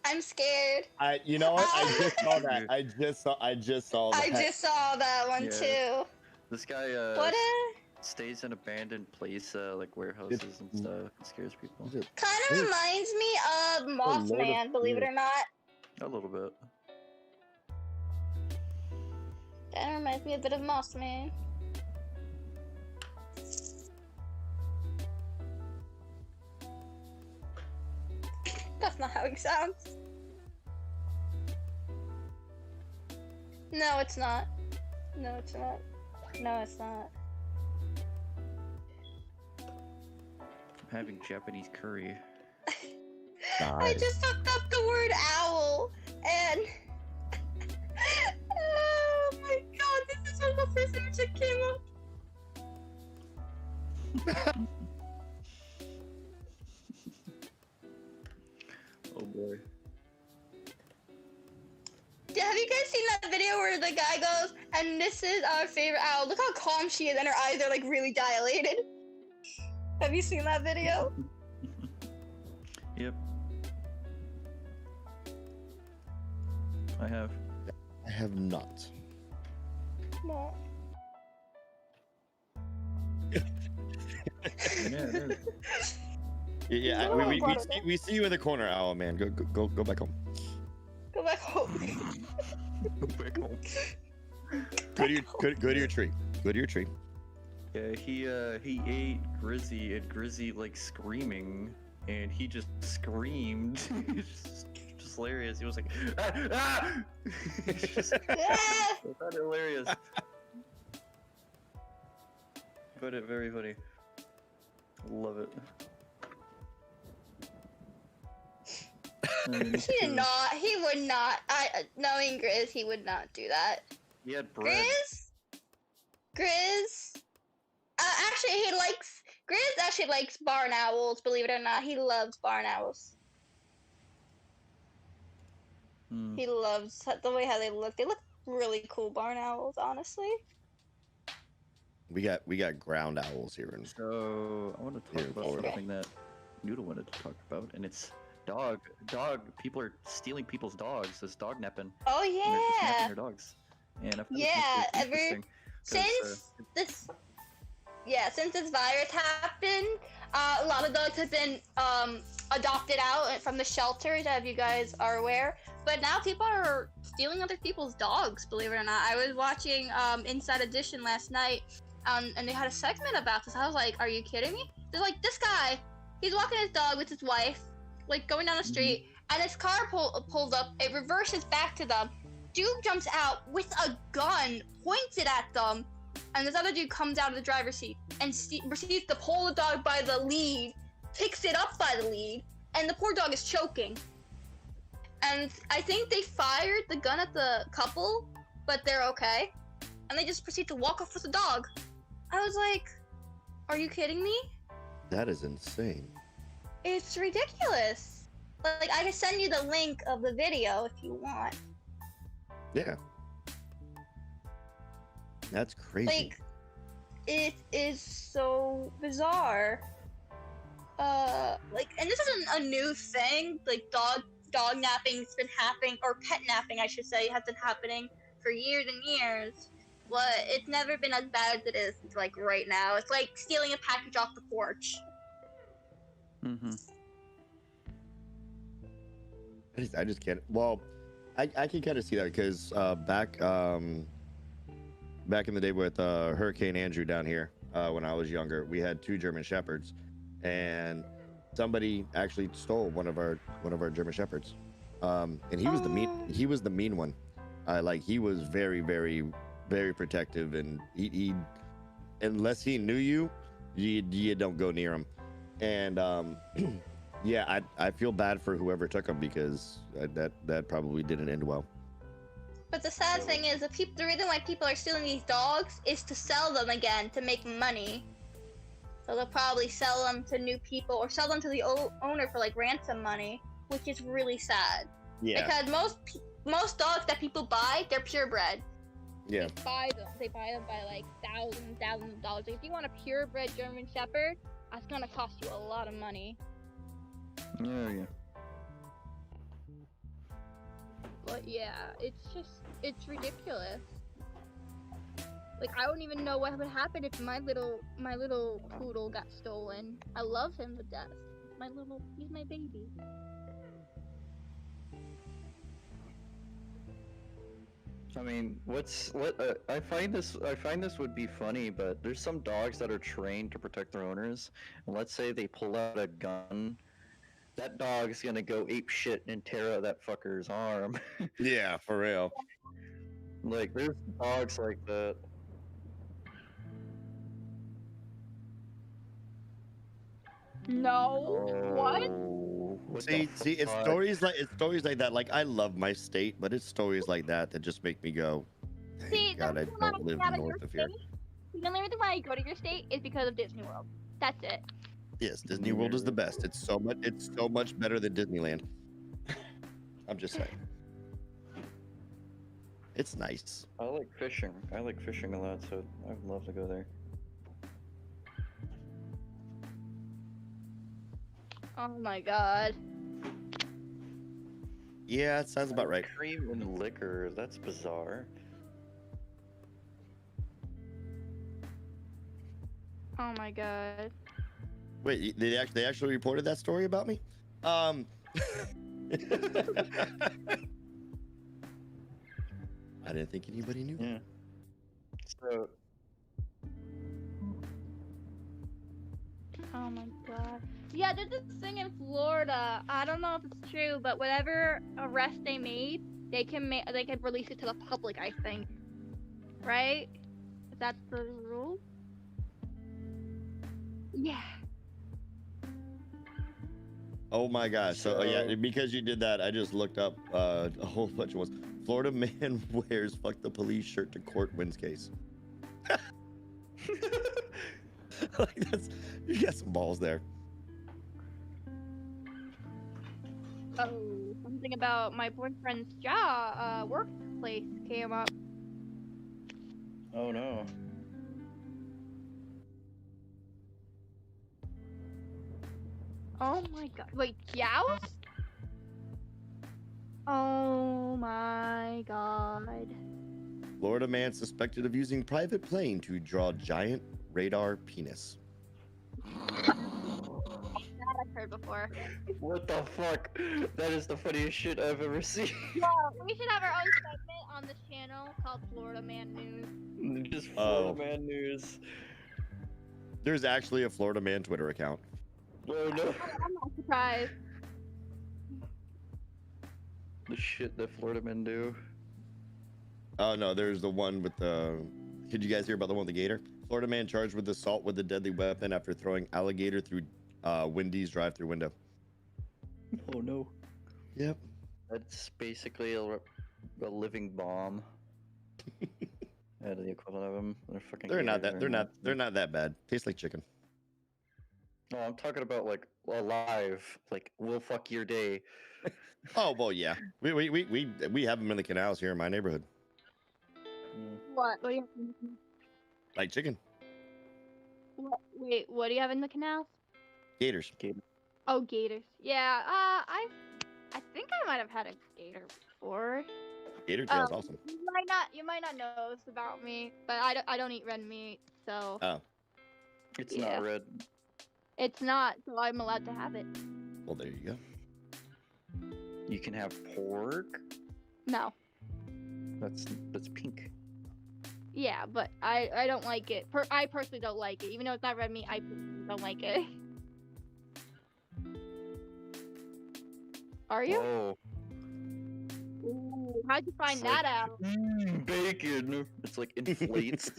Speaker 3: I'm scared.
Speaker 2: You know what? I just saw that. I just saw that.
Speaker 3: I just saw that one
Speaker 1: Yeah.
Speaker 3: too.
Speaker 1: This guy
Speaker 3: What a
Speaker 1: stays in abandoned place, like warehouses and stuff. It scares people.
Speaker 2: Is it-
Speaker 3: kind of
Speaker 2: Ooh.
Speaker 3: reminds me of
Speaker 2: Lord of
Speaker 3: Mothman, believe it
Speaker 2: Fear.
Speaker 3: or not.
Speaker 1: A little bit.
Speaker 3: That reminds me a bit of Mothman. That's not how he sounds. No, it's not. No, it's not. No, it's not.
Speaker 1: I'm having Japanese curry.
Speaker 3: I
Speaker 2: Nice.
Speaker 3: just looked up the word owl and oh my god, this is one of the first image that came up.
Speaker 1: Oh boy.
Speaker 3: Yeah, have you guys seen that video where the guy goes, and this is our favorite owl? Look how calm she is, and her eyes are like really dilated. Have you seen that video?
Speaker 1: Yep. I have.
Speaker 2: I have not.
Speaker 3: No.
Speaker 1: Yeah, it is.
Speaker 2: Yeah,
Speaker 3: No,
Speaker 2: we
Speaker 3: but-
Speaker 2: we see you in the corner, Owl Man. Go back home.
Speaker 3: Go back home.
Speaker 1: Back home.
Speaker 2: Go to your tree. Go to your tree.
Speaker 1: Yeah, he ate Grizzy, and Grizzy like screaming, and he just screamed. It's just hilarious. He was like, ah! Ah! It's just,
Speaker 3: Yeah.
Speaker 1: I thought it hilarious. But it very funny. Love it.
Speaker 3: He did not. He would not. Knowing Grizz, he would not do that.
Speaker 1: He had bread.
Speaker 3: Grizz. Grizz actually likes barn owls. Believe it or not, he loves barn owls.
Speaker 1: Hmm.
Speaker 3: He loves the way how they look. They look really cool, barn owls. Honestly.
Speaker 2: We got ground owls here in
Speaker 1: So I want to talk
Speaker 2: Here,
Speaker 1: about
Speaker 2: forward.
Speaker 1: something that Noodle wanted to talk about, and it's Dog. People are stealing people's dogs. This dog napping.
Speaker 3: Oh
Speaker 1: And they're just napping
Speaker 3: yeah.
Speaker 1: their dogs. And I find
Speaker 3: Yeah,
Speaker 1: this interesting 'cause,
Speaker 3: since this virus happened, a lot of dogs have been adopted out from the shelters, as you guys are aware. But now people are stealing other people's dogs, believe it or not. I was watching Inside Edition last night, and they had a segment about this. I was like, are you kidding me? They're like, this guy, he's walking his dog with his wife, like going down the street, and his car pulls up, it reverses back to them. Dude jumps out with a gun, points it at them, and this other dude comes out of the driver's seat and proceeds to pull the dog by the lead, picks it up by the lead, and the poor dog is choking. And I think they fired the gun at the couple, but they're okay. And they just proceed to walk off with the dog. I was like, are you kidding me?
Speaker 2: That is insane.
Speaker 3: It's ridiculous. Like, I can send you the link of the video if you want.
Speaker 2: Yeah. That's crazy.
Speaker 3: Like, it is so bizarre. And this isn't a new thing. Like, dog napping's been happening, or pet napping, I should say, has been happening for years and years. But it's never been as bad as it is, like, right now. It's like stealing a package off the porch.
Speaker 2: I just can't. Well, I can kind of see that because back in the day with Hurricane Andrew down here, when I was younger, we had 2 German Shepherds, and somebody actually stole one of our German Shepherds, and he was the mean one. He was very, very, very protective, and he unless he knew you don't go near him. And yeah, I feel bad for whoever took him because that probably didn't end well.
Speaker 3: But the sad thing is, the reason why people are stealing these dogs is to sell them again, to make money. So they'll probably sell them to new people, or sell them to the owner for, like, ransom money, which is really sad.
Speaker 2: Yeah.
Speaker 3: Because most dogs that people buy, they're purebred.
Speaker 2: Yeah.
Speaker 3: They buy them by, like, thousands of dollars. Like, if you want a purebred German Shepherd, that's gonna cost you a lot of money.
Speaker 1: Yeah.
Speaker 3: But yeah, it's ridiculous. Like, I don't even know what would happen if my little poodle got stolen. I love him to death. He's my baby.
Speaker 1: I mean, I find this would be funny, but there's some dogs that are trained to protect their owners, and let's say they pull out a gun, that dog's gonna go ape shit and tear out that fucker's arm.
Speaker 2: Yeah, for real.
Speaker 1: Like, there's dogs like that.
Speaker 3: No. What?
Speaker 2: See, it's stories like that. Like, I love my state, but it's stories like that just make me go, thank God I don't live north of here.
Speaker 3: The only reason why I go to your state is because of Disney World. That's it.
Speaker 2: Yes, Disney World is the best. It's so much better than Disneyland. I'm just saying. It's nice.
Speaker 1: I like fishing. I like fishing a lot, so I'd love to go there.
Speaker 3: Oh my God.
Speaker 2: Yeah, it sounds about right.
Speaker 1: Cream and liquor, that's bizarre.
Speaker 3: Oh my God.
Speaker 2: Wait, they actually reported that story about me? I didn't think anybody knew.
Speaker 1: Yeah. So.
Speaker 3: Oh my God. Yeah, there's this thing in Florida. I don't know if it's true, but whatever arrest they made, they can release it to the public, I think. Right? Is that the rule? Yeah.
Speaker 2: Oh my gosh. So yeah, because you did that, I just looked up a whole bunch of ones. Florida man wears "fuck the police" shirt to court, wins case. Like, you got some balls there.
Speaker 3: Oh, something about my boyfriend's workplace came up.
Speaker 1: Oh no.
Speaker 3: Oh my God. Wait, Youst?
Speaker 8: Oh my god.
Speaker 2: Florida man suspected of using private plane to draw giant radar penis.
Speaker 8: That I've heard before.
Speaker 1: What the fuck? That is the funniest shit I've ever seen.
Speaker 8: We should have our own segment on this channel called Florida Man News.
Speaker 1: Just Florida
Speaker 2: Oh.
Speaker 1: man news.
Speaker 2: There's actually a Florida man Twitter account.
Speaker 1: Oh no.
Speaker 8: I'm not surprised.
Speaker 1: The shit that Florida men do.
Speaker 2: Oh no, there's the one with the. Did you guys hear about the one with the gator? Florida man charged with assault with a deadly weapon after throwing alligator through Wendy's drive-through window.
Speaker 1: Oh no.
Speaker 2: Yep.
Speaker 1: That's basically a living bomb. Yeah, the equivalent of them. They're fucking.
Speaker 2: They're not
Speaker 1: gators
Speaker 2: that.
Speaker 1: are
Speaker 2: They're not.
Speaker 1: nuts.
Speaker 2: They're not that bad. Tastes like chicken.
Speaker 1: No, I'm talking about like alive. Like, we'll fuck your day.
Speaker 2: Oh well, yeah. We have them in the canals here in my neighborhood.
Speaker 8: What? What do you
Speaker 2: Like chicken.
Speaker 8: Wait, what do you have in the canals?
Speaker 2: Gators.
Speaker 8: Oh, gators. Yeah, I think I might have had a gator before.
Speaker 2: Gator tail's awesome.
Speaker 8: You might not know this about me, but I don't eat red meat, so
Speaker 2: Oh,
Speaker 1: It's
Speaker 8: Yeah.
Speaker 1: not red.
Speaker 8: it's not, so I'm allowed to have it.
Speaker 2: well there you go.
Speaker 1: You can have pork.
Speaker 8: No.
Speaker 1: That's pink.
Speaker 8: Yeah, but I don't like it. I personally don't like it. Even though it's not red meat, I personally don't like it. Are you?
Speaker 1: Oh.
Speaker 8: Ooh, how'd you find
Speaker 1: It's
Speaker 8: that
Speaker 1: like,
Speaker 8: out?
Speaker 1: Bacon. It's like inflates.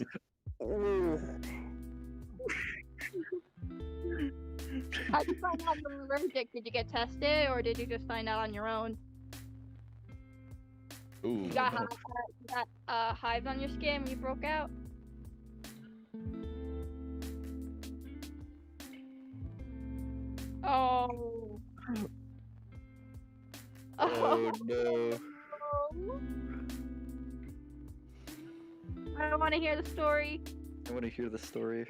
Speaker 1: Oh.
Speaker 8: How'd you find out you were allergic? Did you get tested, or did you just find out on your own?
Speaker 2: Ooh.
Speaker 8: You got hives on your skin when you broke out? Oh.
Speaker 1: Oh no.
Speaker 8: I don't want to hear the story.
Speaker 1: I want to hear the story.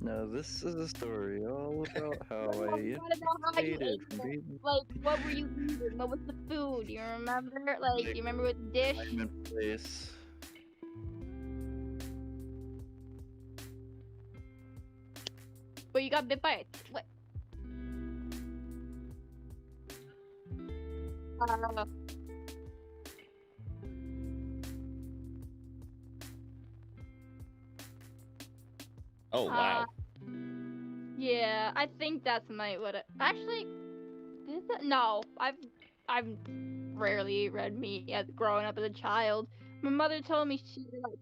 Speaker 1: Now this is a story all about how I
Speaker 8: wanna know how you
Speaker 1: inflated
Speaker 8: ate
Speaker 1: from
Speaker 8: it.
Speaker 1: being
Speaker 8: Like, what were you eating? What was the food? You remember? Like, you remember with the dish?
Speaker 1: in place.
Speaker 8: But you got bit by a what?
Speaker 2: Oh wow.
Speaker 8: Yeah, I think that's what it. Actually, is it? No, I've rarely eat red meat as growing up as a child. My mother told me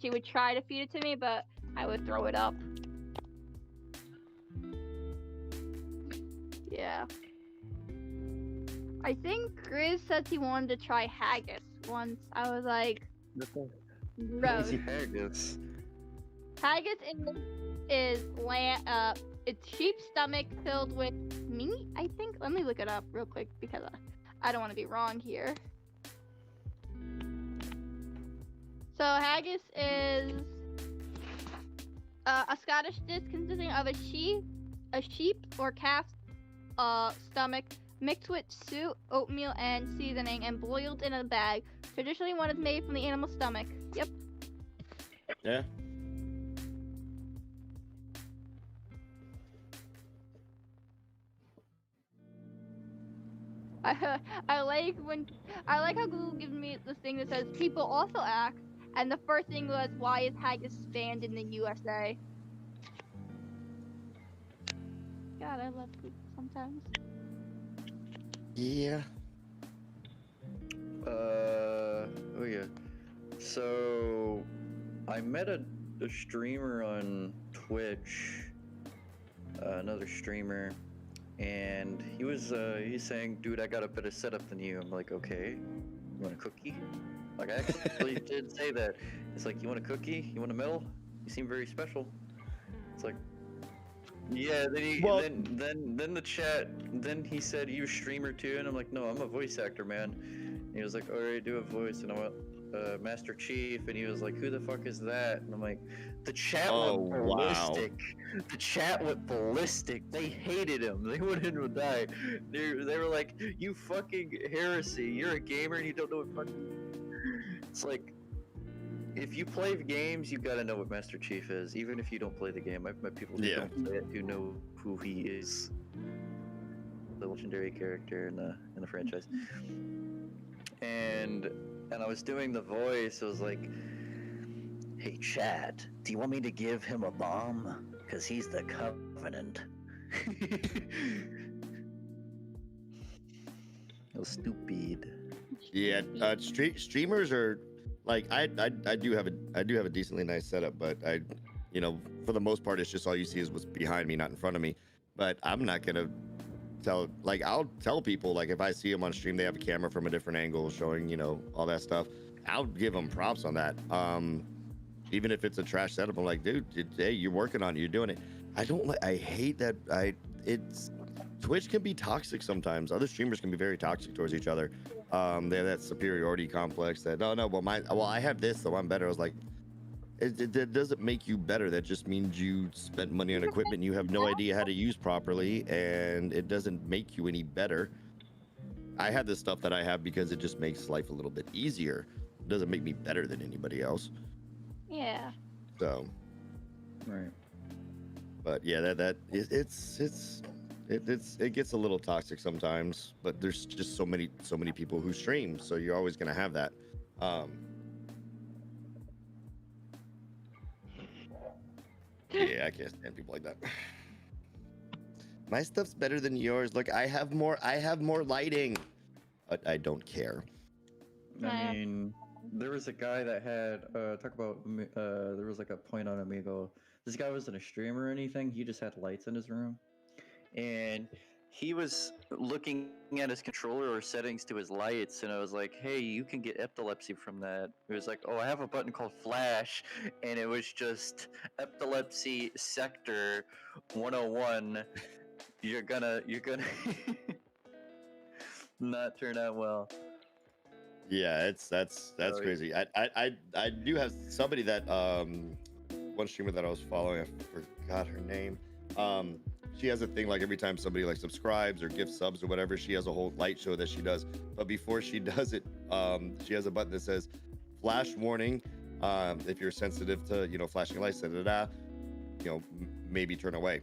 Speaker 8: she would try to feed it to me, but I would throw it up. Yeah. I think Grizz said he wanted to try haggis once. I was like, gross.
Speaker 1: Haggis.
Speaker 8: Haggis is lamb. It's sheep's stomach filled with meat. I think. Let me look it up real quick because I don't want to be wrong here. So haggis is a Scottish dish consisting of a sheep or calf's stomach mixed with soup, oatmeal, and seasoning, and boiled in a bag. Traditionally, one is made from the animal's stomach. Yep.
Speaker 2: Yeah.
Speaker 8: I like how Google gives me this thing that says people also ask, and the first thing was, why is haggis banned in the USA? God, I love Google sometimes.
Speaker 2: Yeah.
Speaker 1: Oh yeah. So I met a streamer on Twitch, another streamer, and he's saying, dude, I got a better setup than you. I'm like, okay, you want a cookie? Like, I actually did say that. It's like, you want a cookie? You want a medal? You seem very special. It's like, yeah. Then the chat. Then he said, you a streamer too? And I'm like, no, I'm a voice actor, man. And he was like, all right, do a voice. And I went, Master Chief, and he was like, "Who the fuck is that?" And I'm like, "The chat
Speaker 2: Oh,
Speaker 1: went
Speaker 2: wow.
Speaker 1: ballistic. The chat went ballistic. They hated him. They wanted him to die. They were like, "You fucking heresy! You're a gamer and you don't know what fucking." It's like, if you play games, you've got to know what Master Chief is, even if you don't play the game. I've met people who
Speaker 2: Yeah.
Speaker 1: don't play it who know who he is. The legendary character in the franchise. And I was doing the voice. I was like,
Speaker 6: Hey, chat, do you want me to give him a bomb? Because he's the Covenant.
Speaker 1: "Oh, stupid."
Speaker 2: Yeah, streamers are like I do have a decently nice setup, but for the most part, it's just all you see is what's behind me, not in front of me. But I'm not gonna I'll tell people, like, if I see them on stream, they have a camera from a different angle showing all that stuff. I'll give them props on that. Even if it's a trash setup, I'm like, dude, hey, you're working on it, you're doing it. I hate that. Twitch can be toxic sometimes. Other streamers can be very toxic towards each other. They have that superiority complex that, no, well, I have this, so I'm better. I was like, it doesn't make you better. That just means you spent money on equipment you have no idea how to use properly, and it doesn't make you any better. I have this stuff that I have because it just makes life a little bit easier. It doesn't make me better than anybody else.
Speaker 8: Yeah.
Speaker 2: So,
Speaker 1: Right.
Speaker 2: but yeah, it gets a little toxic sometimes, but there's just so many people who stream, so you're always gonna have that. Yeah, I can't stand people like that. My stuff's better than yours. Look, I have more lighting, but I don't care.
Speaker 1: I mean, there was a guy that had talk about there was like a point on Amigo. This guy wasn't a streamer or anything. He just had lights in his room, and he was looking at his controller or settings to his lights, and I was like, "Hey, you can get epilepsy from that." It was like, "Oh, I have a button called Flash," and it was just epilepsy sector 101. You're gonna not turn out well.
Speaker 2: Yeah, that's
Speaker 1: Oh,
Speaker 2: crazy. I do have somebody that one streamer that I was following, I forgot her name. She has a thing, like, every time somebody like subscribes or gives subs or whatever, she has a whole light show that she does. But before she does it, she has a button that says flash warning. If you're sensitive to flashing lights, maybe turn away.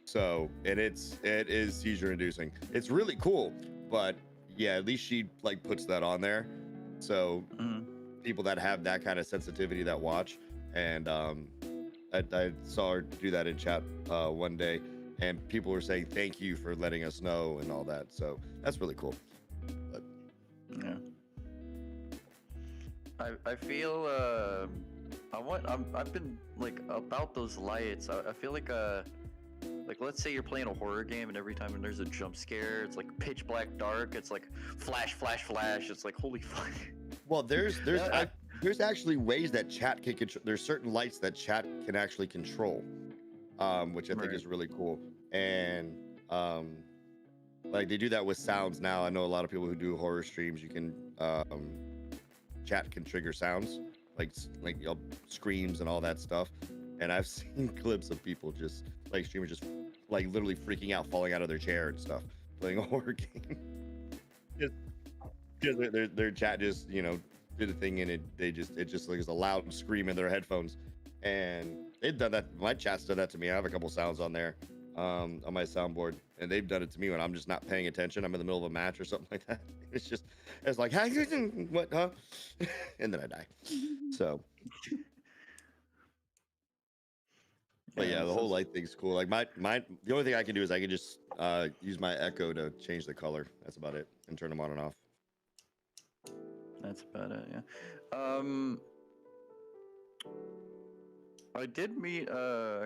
Speaker 2: So, and it is seizure inducing. It's really cool, but yeah, at least she like puts that on there. So people that have that kind of sensitivity that watch, and I saw her do that in chat one day, and people were saying thank you for letting us know and all that. So that's really cool. But
Speaker 1: yeah. I feel I've been like about those lights. I feel like let's say you're playing a horror game, and every time there's a jump scare, it's like pitch black dark. It's like flash, flash, flash. It's like, holy fuck.
Speaker 2: well, there's actually ways that chat can control. There's certain lights that chat can actually control, which I think is really cool. And like they do that with sounds now. I know a lot of people who do horror streams. You can chat can trigger sounds like screams and all that stuff. And I've seen clips of people just like streamers just like literally freaking out, falling out of their chair and stuff, playing a horror game. just because their chat just did a thing, and it just like is a loud scream in their headphones. And they've done that. My chat's done that to me. I have a couple sounds on there on my soundboard, and they've done it to me when I'm just not paying attention. I'm in the middle of a match or something like that. It's like, what, huh? And then I die. So. But yeah, the whole light thing's cool. Like the only thing I can do is I can just use my echo to change the color. That's about it, and turn them on and off.
Speaker 1: That's about it. Yeah. I did meet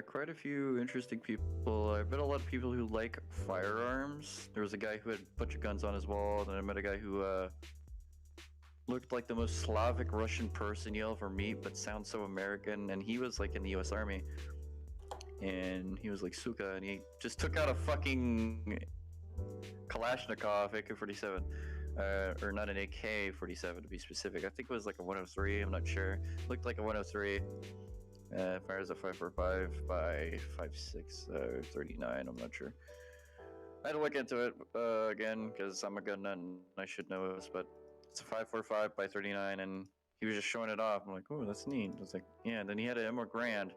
Speaker 1: quite a few interesting people. I've met a lot of people who like firearms. There was a guy who had a bunch of guns on his wall, and I met a guy who looked like the most Slavic Russian person you'll ever meet, but sounds so American. And he was like in the U.S. Army. And he was like, Suka, and he just took out a fucking Kalashnikov AK-47. or not an AK-47 to be specific. I think it was like a 103. I'm not sure. Looked like a 103. Fires a 5.45 by 5.6, 39. I'm not sure. I had to look into it again because I'm a gun nut and I should know this, but it's a 5.45 by 39, and he was just showing it off. I'm like, oh, that's neat. I was like, yeah. And then he had an Emerald Grand,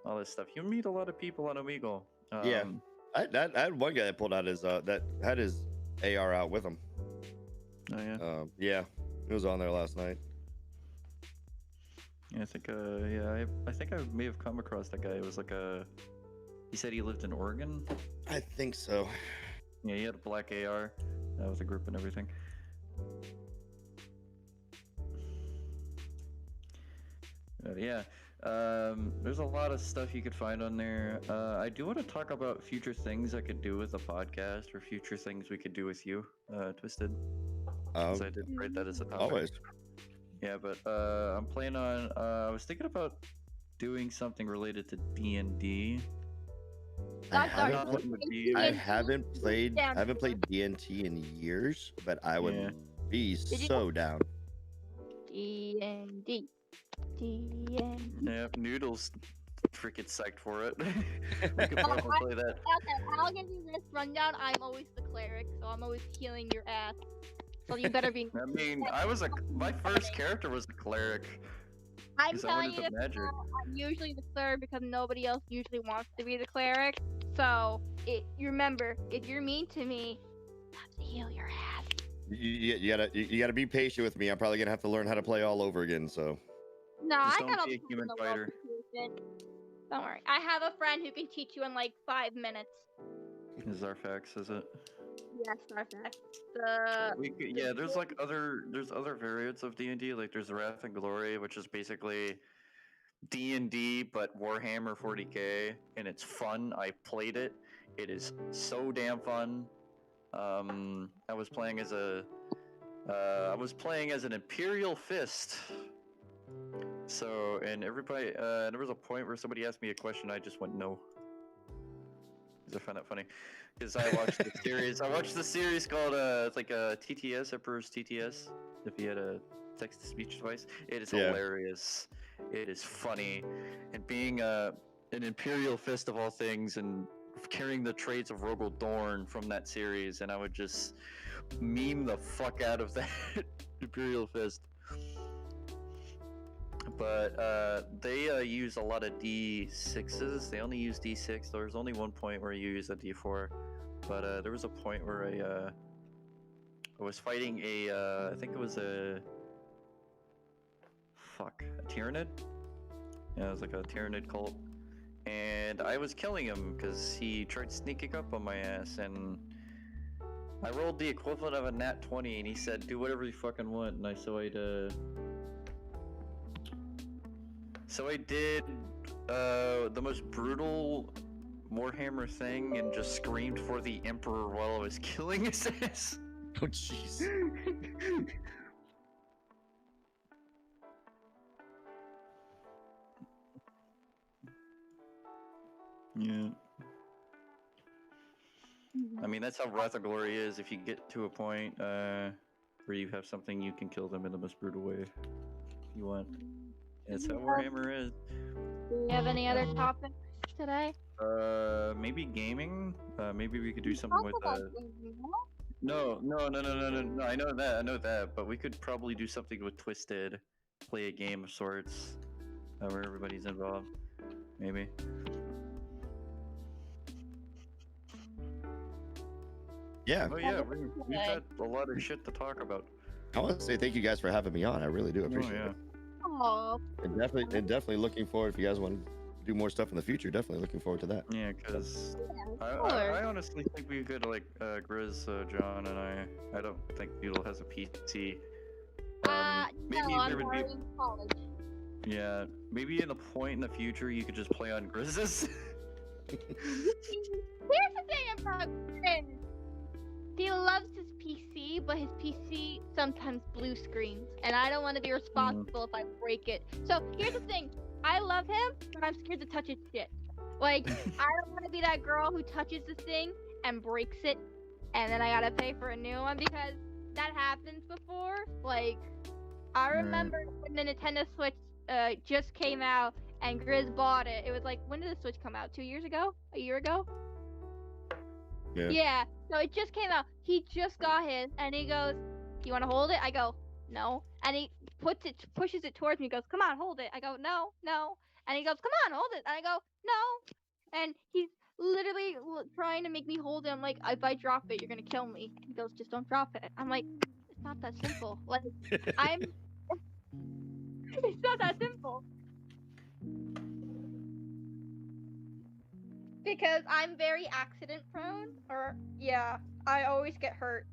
Speaker 1: all this stuff. You meet a lot of people on Omegle.
Speaker 2: Yeah. I had one guy that pulled out his that had his AR out with him.
Speaker 1: Oh yeah.
Speaker 2: Yeah, it was on there last night.
Speaker 1: Yeah, I think I think I may have come across that guy. It was like he said he lived in Oregon.
Speaker 2: I think so.
Speaker 1: Yeah, he had a black AR with a group and everything. Yeah, there's a lot of stuff you could find on there. I do want to talk about future things I could do with the podcast, or future things we could do with you, Twisted. Because I did write that as a topic.
Speaker 2: Always.
Speaker 1: Yeah, but I'm planning on. I was thinking about doing something related to D&D.
Speaker 2: I haven't played D&T in years, but I would be so down.
Speaker 8: D&D.
Speaker 1: Yeah, Noodle's freaking psyched for it. We could probably play that.
Speaker 8: Okay, I'll give you this rundown. I'm always the cleric, so I'm always healing your ass. So you better be.
Speaker 1: I mean, my first character was a cleric.
Speaker 8: I'm telling you, I'm usually the cleric because nobody else usually wants to be the cleric. So, you remember, if you're mean to me, I have to heal your ass.
Speaker 2: You gotta be patient with me. I'm probably gonna have to learn how to play all over again. So.
Speaker 8: No,
Speaker 1: Just
Speaker 8: I
Speaker 1: don't
Speaker 8: got
Speaker 1: be a human fighter.
Speaker 8: Don't worry, I have a friend who can teach you in like 5 minutes.
Speaker 1: Zarfax, is it?
Speaker 8: Yes, Starfax.
Speaker 1: There's other variants of D&D. Like there's Wrath and Glory, which is basically D&D but Warhammer 40k, and it's fun. I played it. It is so damn fun. I was playing as an Imperial Fist. So, and everybody, there was a point where somebody asked me a question, I just went no. Because I found that funny. Because I watched the series. I watched the series called it's like a TTS, Emperor's TTS. If you had a text-to-speech device, it is hilarious. It is funny, and being an Imperial Fist of all things, and carrying the traits of Rogel Dorn from that series, and I would just meme the fuck out of that Imperial Fist. But they use a lot of D6s. They only use D6. There was only one point where you use a D4. But there was a point where I was fighting I think it was a Tyranid? Yeah, it was like a Tyranid cult. And I was killing him because he tried sneaking up on my ass, and I rolled the equivalent of a nat 20, and he said, do whatever you fucking want, and So I did the most brutal Warhammer thing and just screamed for the Emperor while I was killing his ass.
Speaker 2: Oh jeez.
Speaker 1: Yeah. I mean, that's how Wrath of Glory is. If you get to a point where you have something, you can kill them in the most brutal way if you want. That's how Warhammer is.
Speaker 8: Do you have any other topics today?
Speaker 1: Maybe gaming. Maybe we could do something with No. I know that. But we could probably do something with Twisted. Play a game of sorts, where everybody's involved. Maybe.
Speaker 2: Yeah.
Speaker 1: Oh yeah, we've had a lot of shit to talk about.
Speaker 2: I want to say thank you guys for having me on. I really do appreciate it.
Speaker 8: Aww.
Speaker 2: And definitely looking forward, if you guys want to do more stuff in the future, definitely looking forward to that.
Speaker 1: Yeah, because I honestly think we could, like, Grizz, John, and I don't think Noodle has a PC. Maybe
Speaker 8: no,
Speaker 1: there would be.
Speaker 8: in college.
Speaker 1: Yeah, maybe in a point in the future you could just play on Grizz's.
Speaker 8: Here's the thing about Grizz. He loves his PC, but his PC sometimes blue screens, and I don't want to be responsible if I break it. So here's the thing: I love him, but I'm scared to touch his shit. Like, I don't want to be that girl who touches the thing and breaks it, and then I gotta pay for a new one, because that happens before. Like, I remember when the Nintendo Switch just came out and Grizz bought it. It was like, when did the Switch come out? 2 years ago? A year ago?
Speaker 2: Yeah.
Speaker 8: Yeah. So it just came out. He just got his, and he goes, "Do you want to hold it?" I go, "No." And he pushes it towards me. He goes, "Come on, hold it." I go, "No, no." And he goes, "Come on, hold it." And I go, "No." And he's literally trying to make me hold it. I'm like, "If I drop it, you're gonna kill me." He goes, "Just don't drop it." I'm like, "It's not that simple." Like, I'm. It's not that simple. Because I'm very accident prone, or yeah, I always get hurt.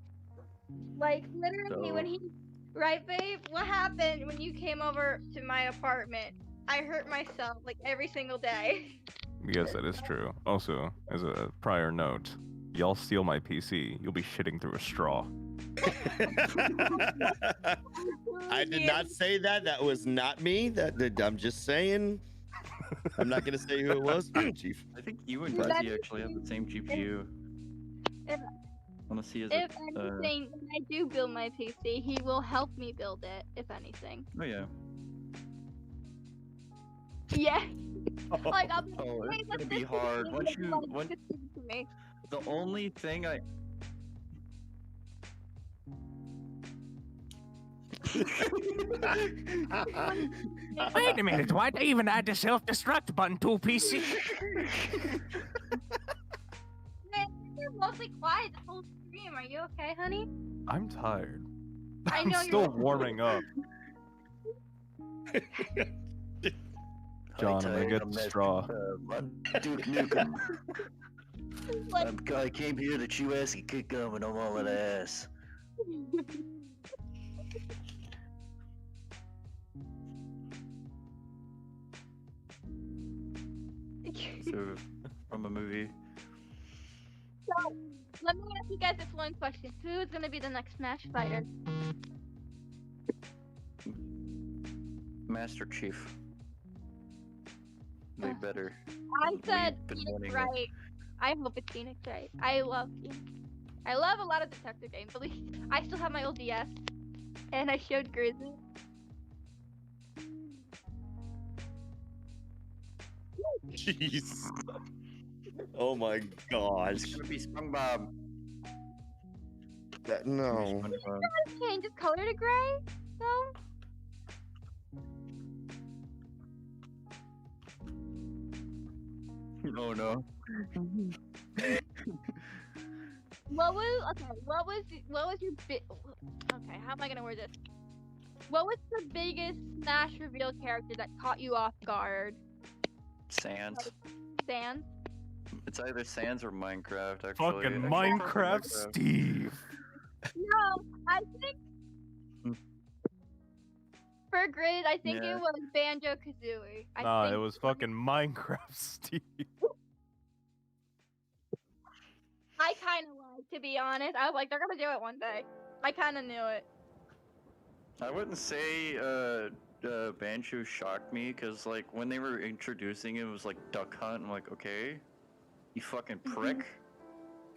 Speaker 8: Like literally when he, right, babe? What happened when you came over to my apartment? I hurt myself like every single day.
Speaker 4: Yes, that is true. Also, as a prior note, y'all steal my PC, you'll be shitting through a straw.
Speaker 2: I did not say that. That was not me. I'm just saying. I'm not gonna say who it was, Chief.
Speaker 1: I think you and
Speaker 8: That
Speaker 1: Grizzy
Speaker 8: is-
Speaker 1: actually have the same GPU.
Speaker 8: If-
Speaker 1: Honestly, is
Speaker 8: If
Speaker 1: it?
Speaker 8: anything, when I do build my PC, he will help me build it. If anything,
Speaker 1: Oh yeah.
Speaker 8: yeah. Like I'll be.
Speaker 1: Oh,
Speaker 8: "Hey,
Speaker 1: it's
Speaker 8: let's
Speaker 1: gonna be
Speaker 8: just do
Speaker 1: hard.
Speaker 8: this,
Speaker 1: Once
Speaker 8: and
Speaker 1: you,
Speaker 8: then
Speaker 1: once
Speaker 8: just give it to me."
Speaker 1: the only thing I.
Speaker 7: Wait a minute, why'd they even add the self-destruct button to a PC?
Speaker 8: Man, you're mostly quiet this whole stream. Are you okay, honey?
Speaker 4: I'm tired.
Speaker 8: I
Speaker 4: I'm
Speaker 8: know
Speaker 4: still
Speaker 8: you're.
Speaker 4: warming up. John, I'm gonna get the straw.
Speaker 6: Duke Nukem.
Speaker 8: Like,
Speaker 6: I came here to chew ass and kick gum and I'm all that ass.
Speaker 1: So, from a movie.
Speaker 8: So, let me ask you guys this one question. Who is gonna be the next Smash fighter?
Speaker 1: Master Chief. Way better.
Speaker 8: I
Speaker 1: We've
Speaker 8: said
Speaker 1: been
Speaker 8: Phoenix
Speaker 1: wanting it.
Speaker 8: Wright. I hope it's Phoenix Wright. I love Phoenix. I love a lot of detective games. At least I still have my old DS, and I showed Grizzy.
Speaker 2: Jeez. Oh my gosh.
Speaker 1: It's gonna be SpongeBob.
Speaker 2: No.
Speaker 1: SpongeBob.
Speaker 8: Change his color to gray, though.
Speaker 1: Oh no.
Speaker 8: What was your okay, how am I gonna word this? What was the biggest Smash reveal character that caught you off guard?
Speaker 1: Sans.
Speaker 8: Sans?
Speaker 1: It's either Sans or Minecraft, actually.
Speaker 4: Fucking
Speaker 1: Actually,
Speaker 4: Minecraft Steve.
Speaker 8: No, I think for Grid, I think
Speaker 1: Yeah.
Speaker 8: it was Banjo Kazooie.
Speaker 4: Nah, it was fucking Minecraft Steve.
Speaker 8: I kind of lied, to be honest. I was like, they're gonna do it one day. I kind of knew it.
Speaker 1: I wouldn't say Banjo shocked me, because like when they were introducing it, it was like Duck Hunt. I'm like, okay, you fucking prick.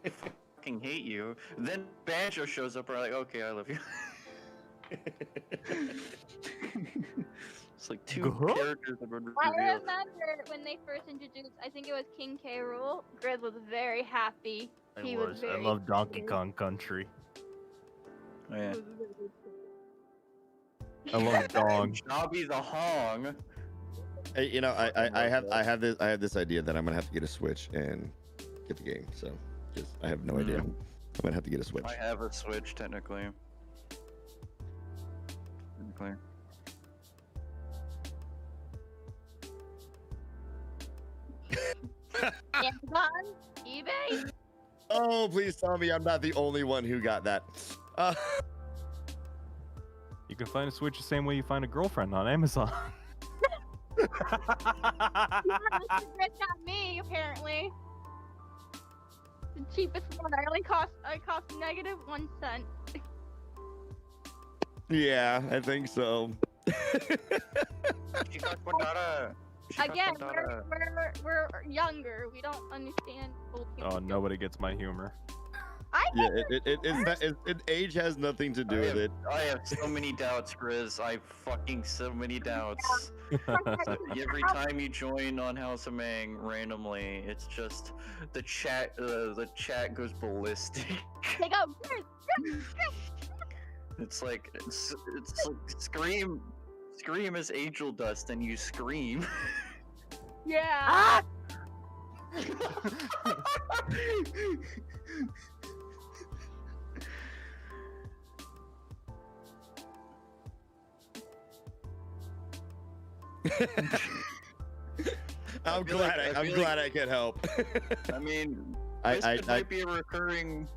Speaker 1: I fucking hate you. Then Banjo shows up, and I'm like, okay, I love you. It's like two
Speaker 4: Huh?
Speaker 1: characters that were
Speaker 8: I
Speaker 1: revealed.
Speaker 8: remember when they first introduced, I think it was King K. Rool. Grid was very happy. He was
Speaker 4: I
Speaker 8: very
Speaker 4: love Donkey
Speaker 8: excited.
Speaker 4: Kong Country.
Speaker 1: Oh, yeah.
Speaker 8: He was very excited.
Speaker 4: I love Dong.
Speaker 1: Jobby the Hong.
Speaker 2: Hey, you know, I have this idea that I'm gonna have to get a Switch and get the game. So, just I have no idea. I'm gonna have to get a Switch.
Speaker 1: I have a Switch, technically.
Speaker 8: Amazon, eBay.
Speaker 2: Oh, please tell me I'm not the only one who got that.
Speaker 4: You can find a Switch the same way you find a girlfriend on Amazon.
Speaker 8: Yeah, that's the Grid got me apparently. The cheapest one. I cost -1 cent.
Speaker 2: Yeah, I think so.
Speaker 8: Again, we're younger. We don't understand old people.
Speaker 4: Oh, nobody gets my humor.
Speaker 2: Yeah, age has nothing to do with it.
Speaker 1: I have so many doubts, Grizz. I fucking so many doubts. Every time you join on House of Mang randomly, it's just the chat goes ballistic.
Speaker 8: They go.
Speaker 1: It's like scream as angel dust, and you scream.
Speaker 8: Yeah.
Speaker 2: I'm glad I could help.
Speaker 1: I mean,
Speaker 2: I
Speaker 1: this might be a recurring.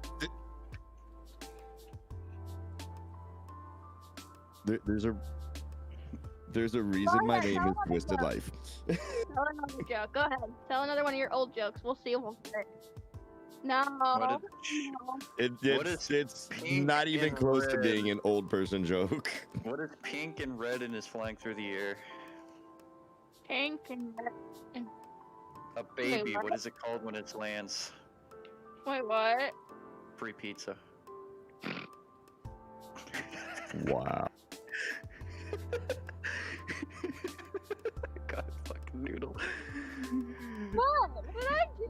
Speaker 2: There's a reason my name is TwistedLyfe.
Speaker 8: Tell another joke. Go ahead. Tell another one of your old jokes. We'll see if we'll get it. No.
Speaker 1: What
Speaker 2: It's
Speaker 1: pink
Speaker 2: not even
Speaker 1: and
Speaker 2: close to
Speaker 1: red?
Speaker 2: being an old person joke.
Speaker 1: What is pink and red and is flying through the air?
Speaker 8: Pink and red.
Speaker 1: A baby.
Speaker 8: what?
Speaker 1: What is it called when it lands?
Speaker 8: Wait, what?
Speaker 1: Free pizza.
Speaker 2: Wow.
Speaker 1: God, fucking noodle.
Speaker 8: What? What did I do?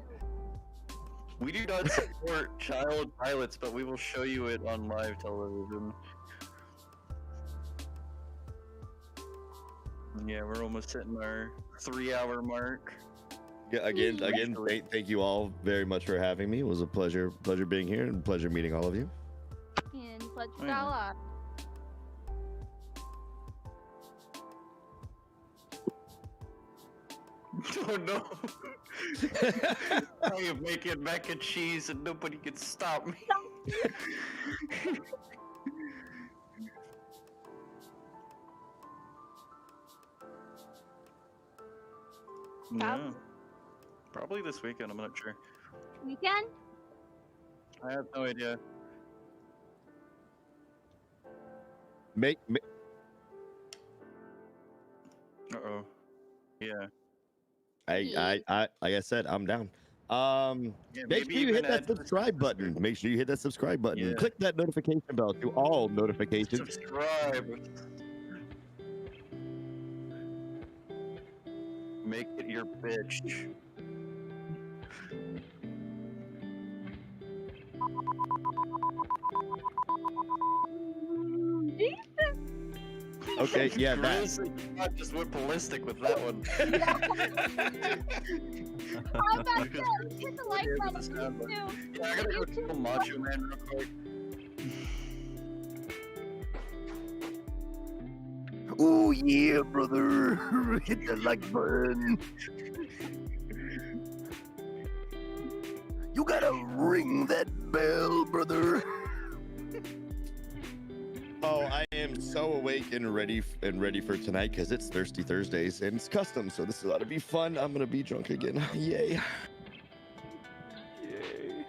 Speaker 1: We do not support child pilots, but we will show you it on live television. Yeah, we're almost hitting our 3-hour mark.
Speaker 2: Yeah, again, thank you all very much for having me. It was a pleasure being here and pleasure meeting all of you.
Speaker 8: And let's
Speaker 1: Oh, yeah.
Speaker 8: fella.
Speaker 1: Oh no! I am making mac and cheese and nobody can stop me. Yeah. Probably this weekend, I'm not sure.
Speaker 8: Weekend?
Speaker 1: I have no idea. Uh-oh. Yeah.
Speaker 2: Like I said, I'm down.
Speaker 1: Yeah,
Speaker 2: Make
Speaker 1: maybe
Speaker 2: sure you
Speaker 1: even
Speaker 2: hit that
Speaker 1: add to the
Speaker 2: subscribe button. Make sure you hit that subscribe button.
Speaker 1: Yeah.
Speaker 2: Click that notification bell to all notifications.
Speaker 1: Subscribe. Make it your bitch.
Speaker 2: Okay, yeah, that.
Speaker 1: Grizzy, I just went ballistic with that one.
Speaker 8: How about that? Hit the like
Speaker 1: Yeah,
Speaker 8: button.
Speaker 1: this sound
Speaker 8: too.
Speaker 1: Yeah, I gotta go kill Macho Man real quick.
Speaker 5: Oh yeah, brother. Hit the like button. You gotta ring that bell, brother.
Speaker 2: Oh, I am so awake and ready for tonight because it's Thirsty Thursdays and it's custom, so this is ought to be fun. I'm gonna be drunk again. Yay.
Speaker 4: Yay.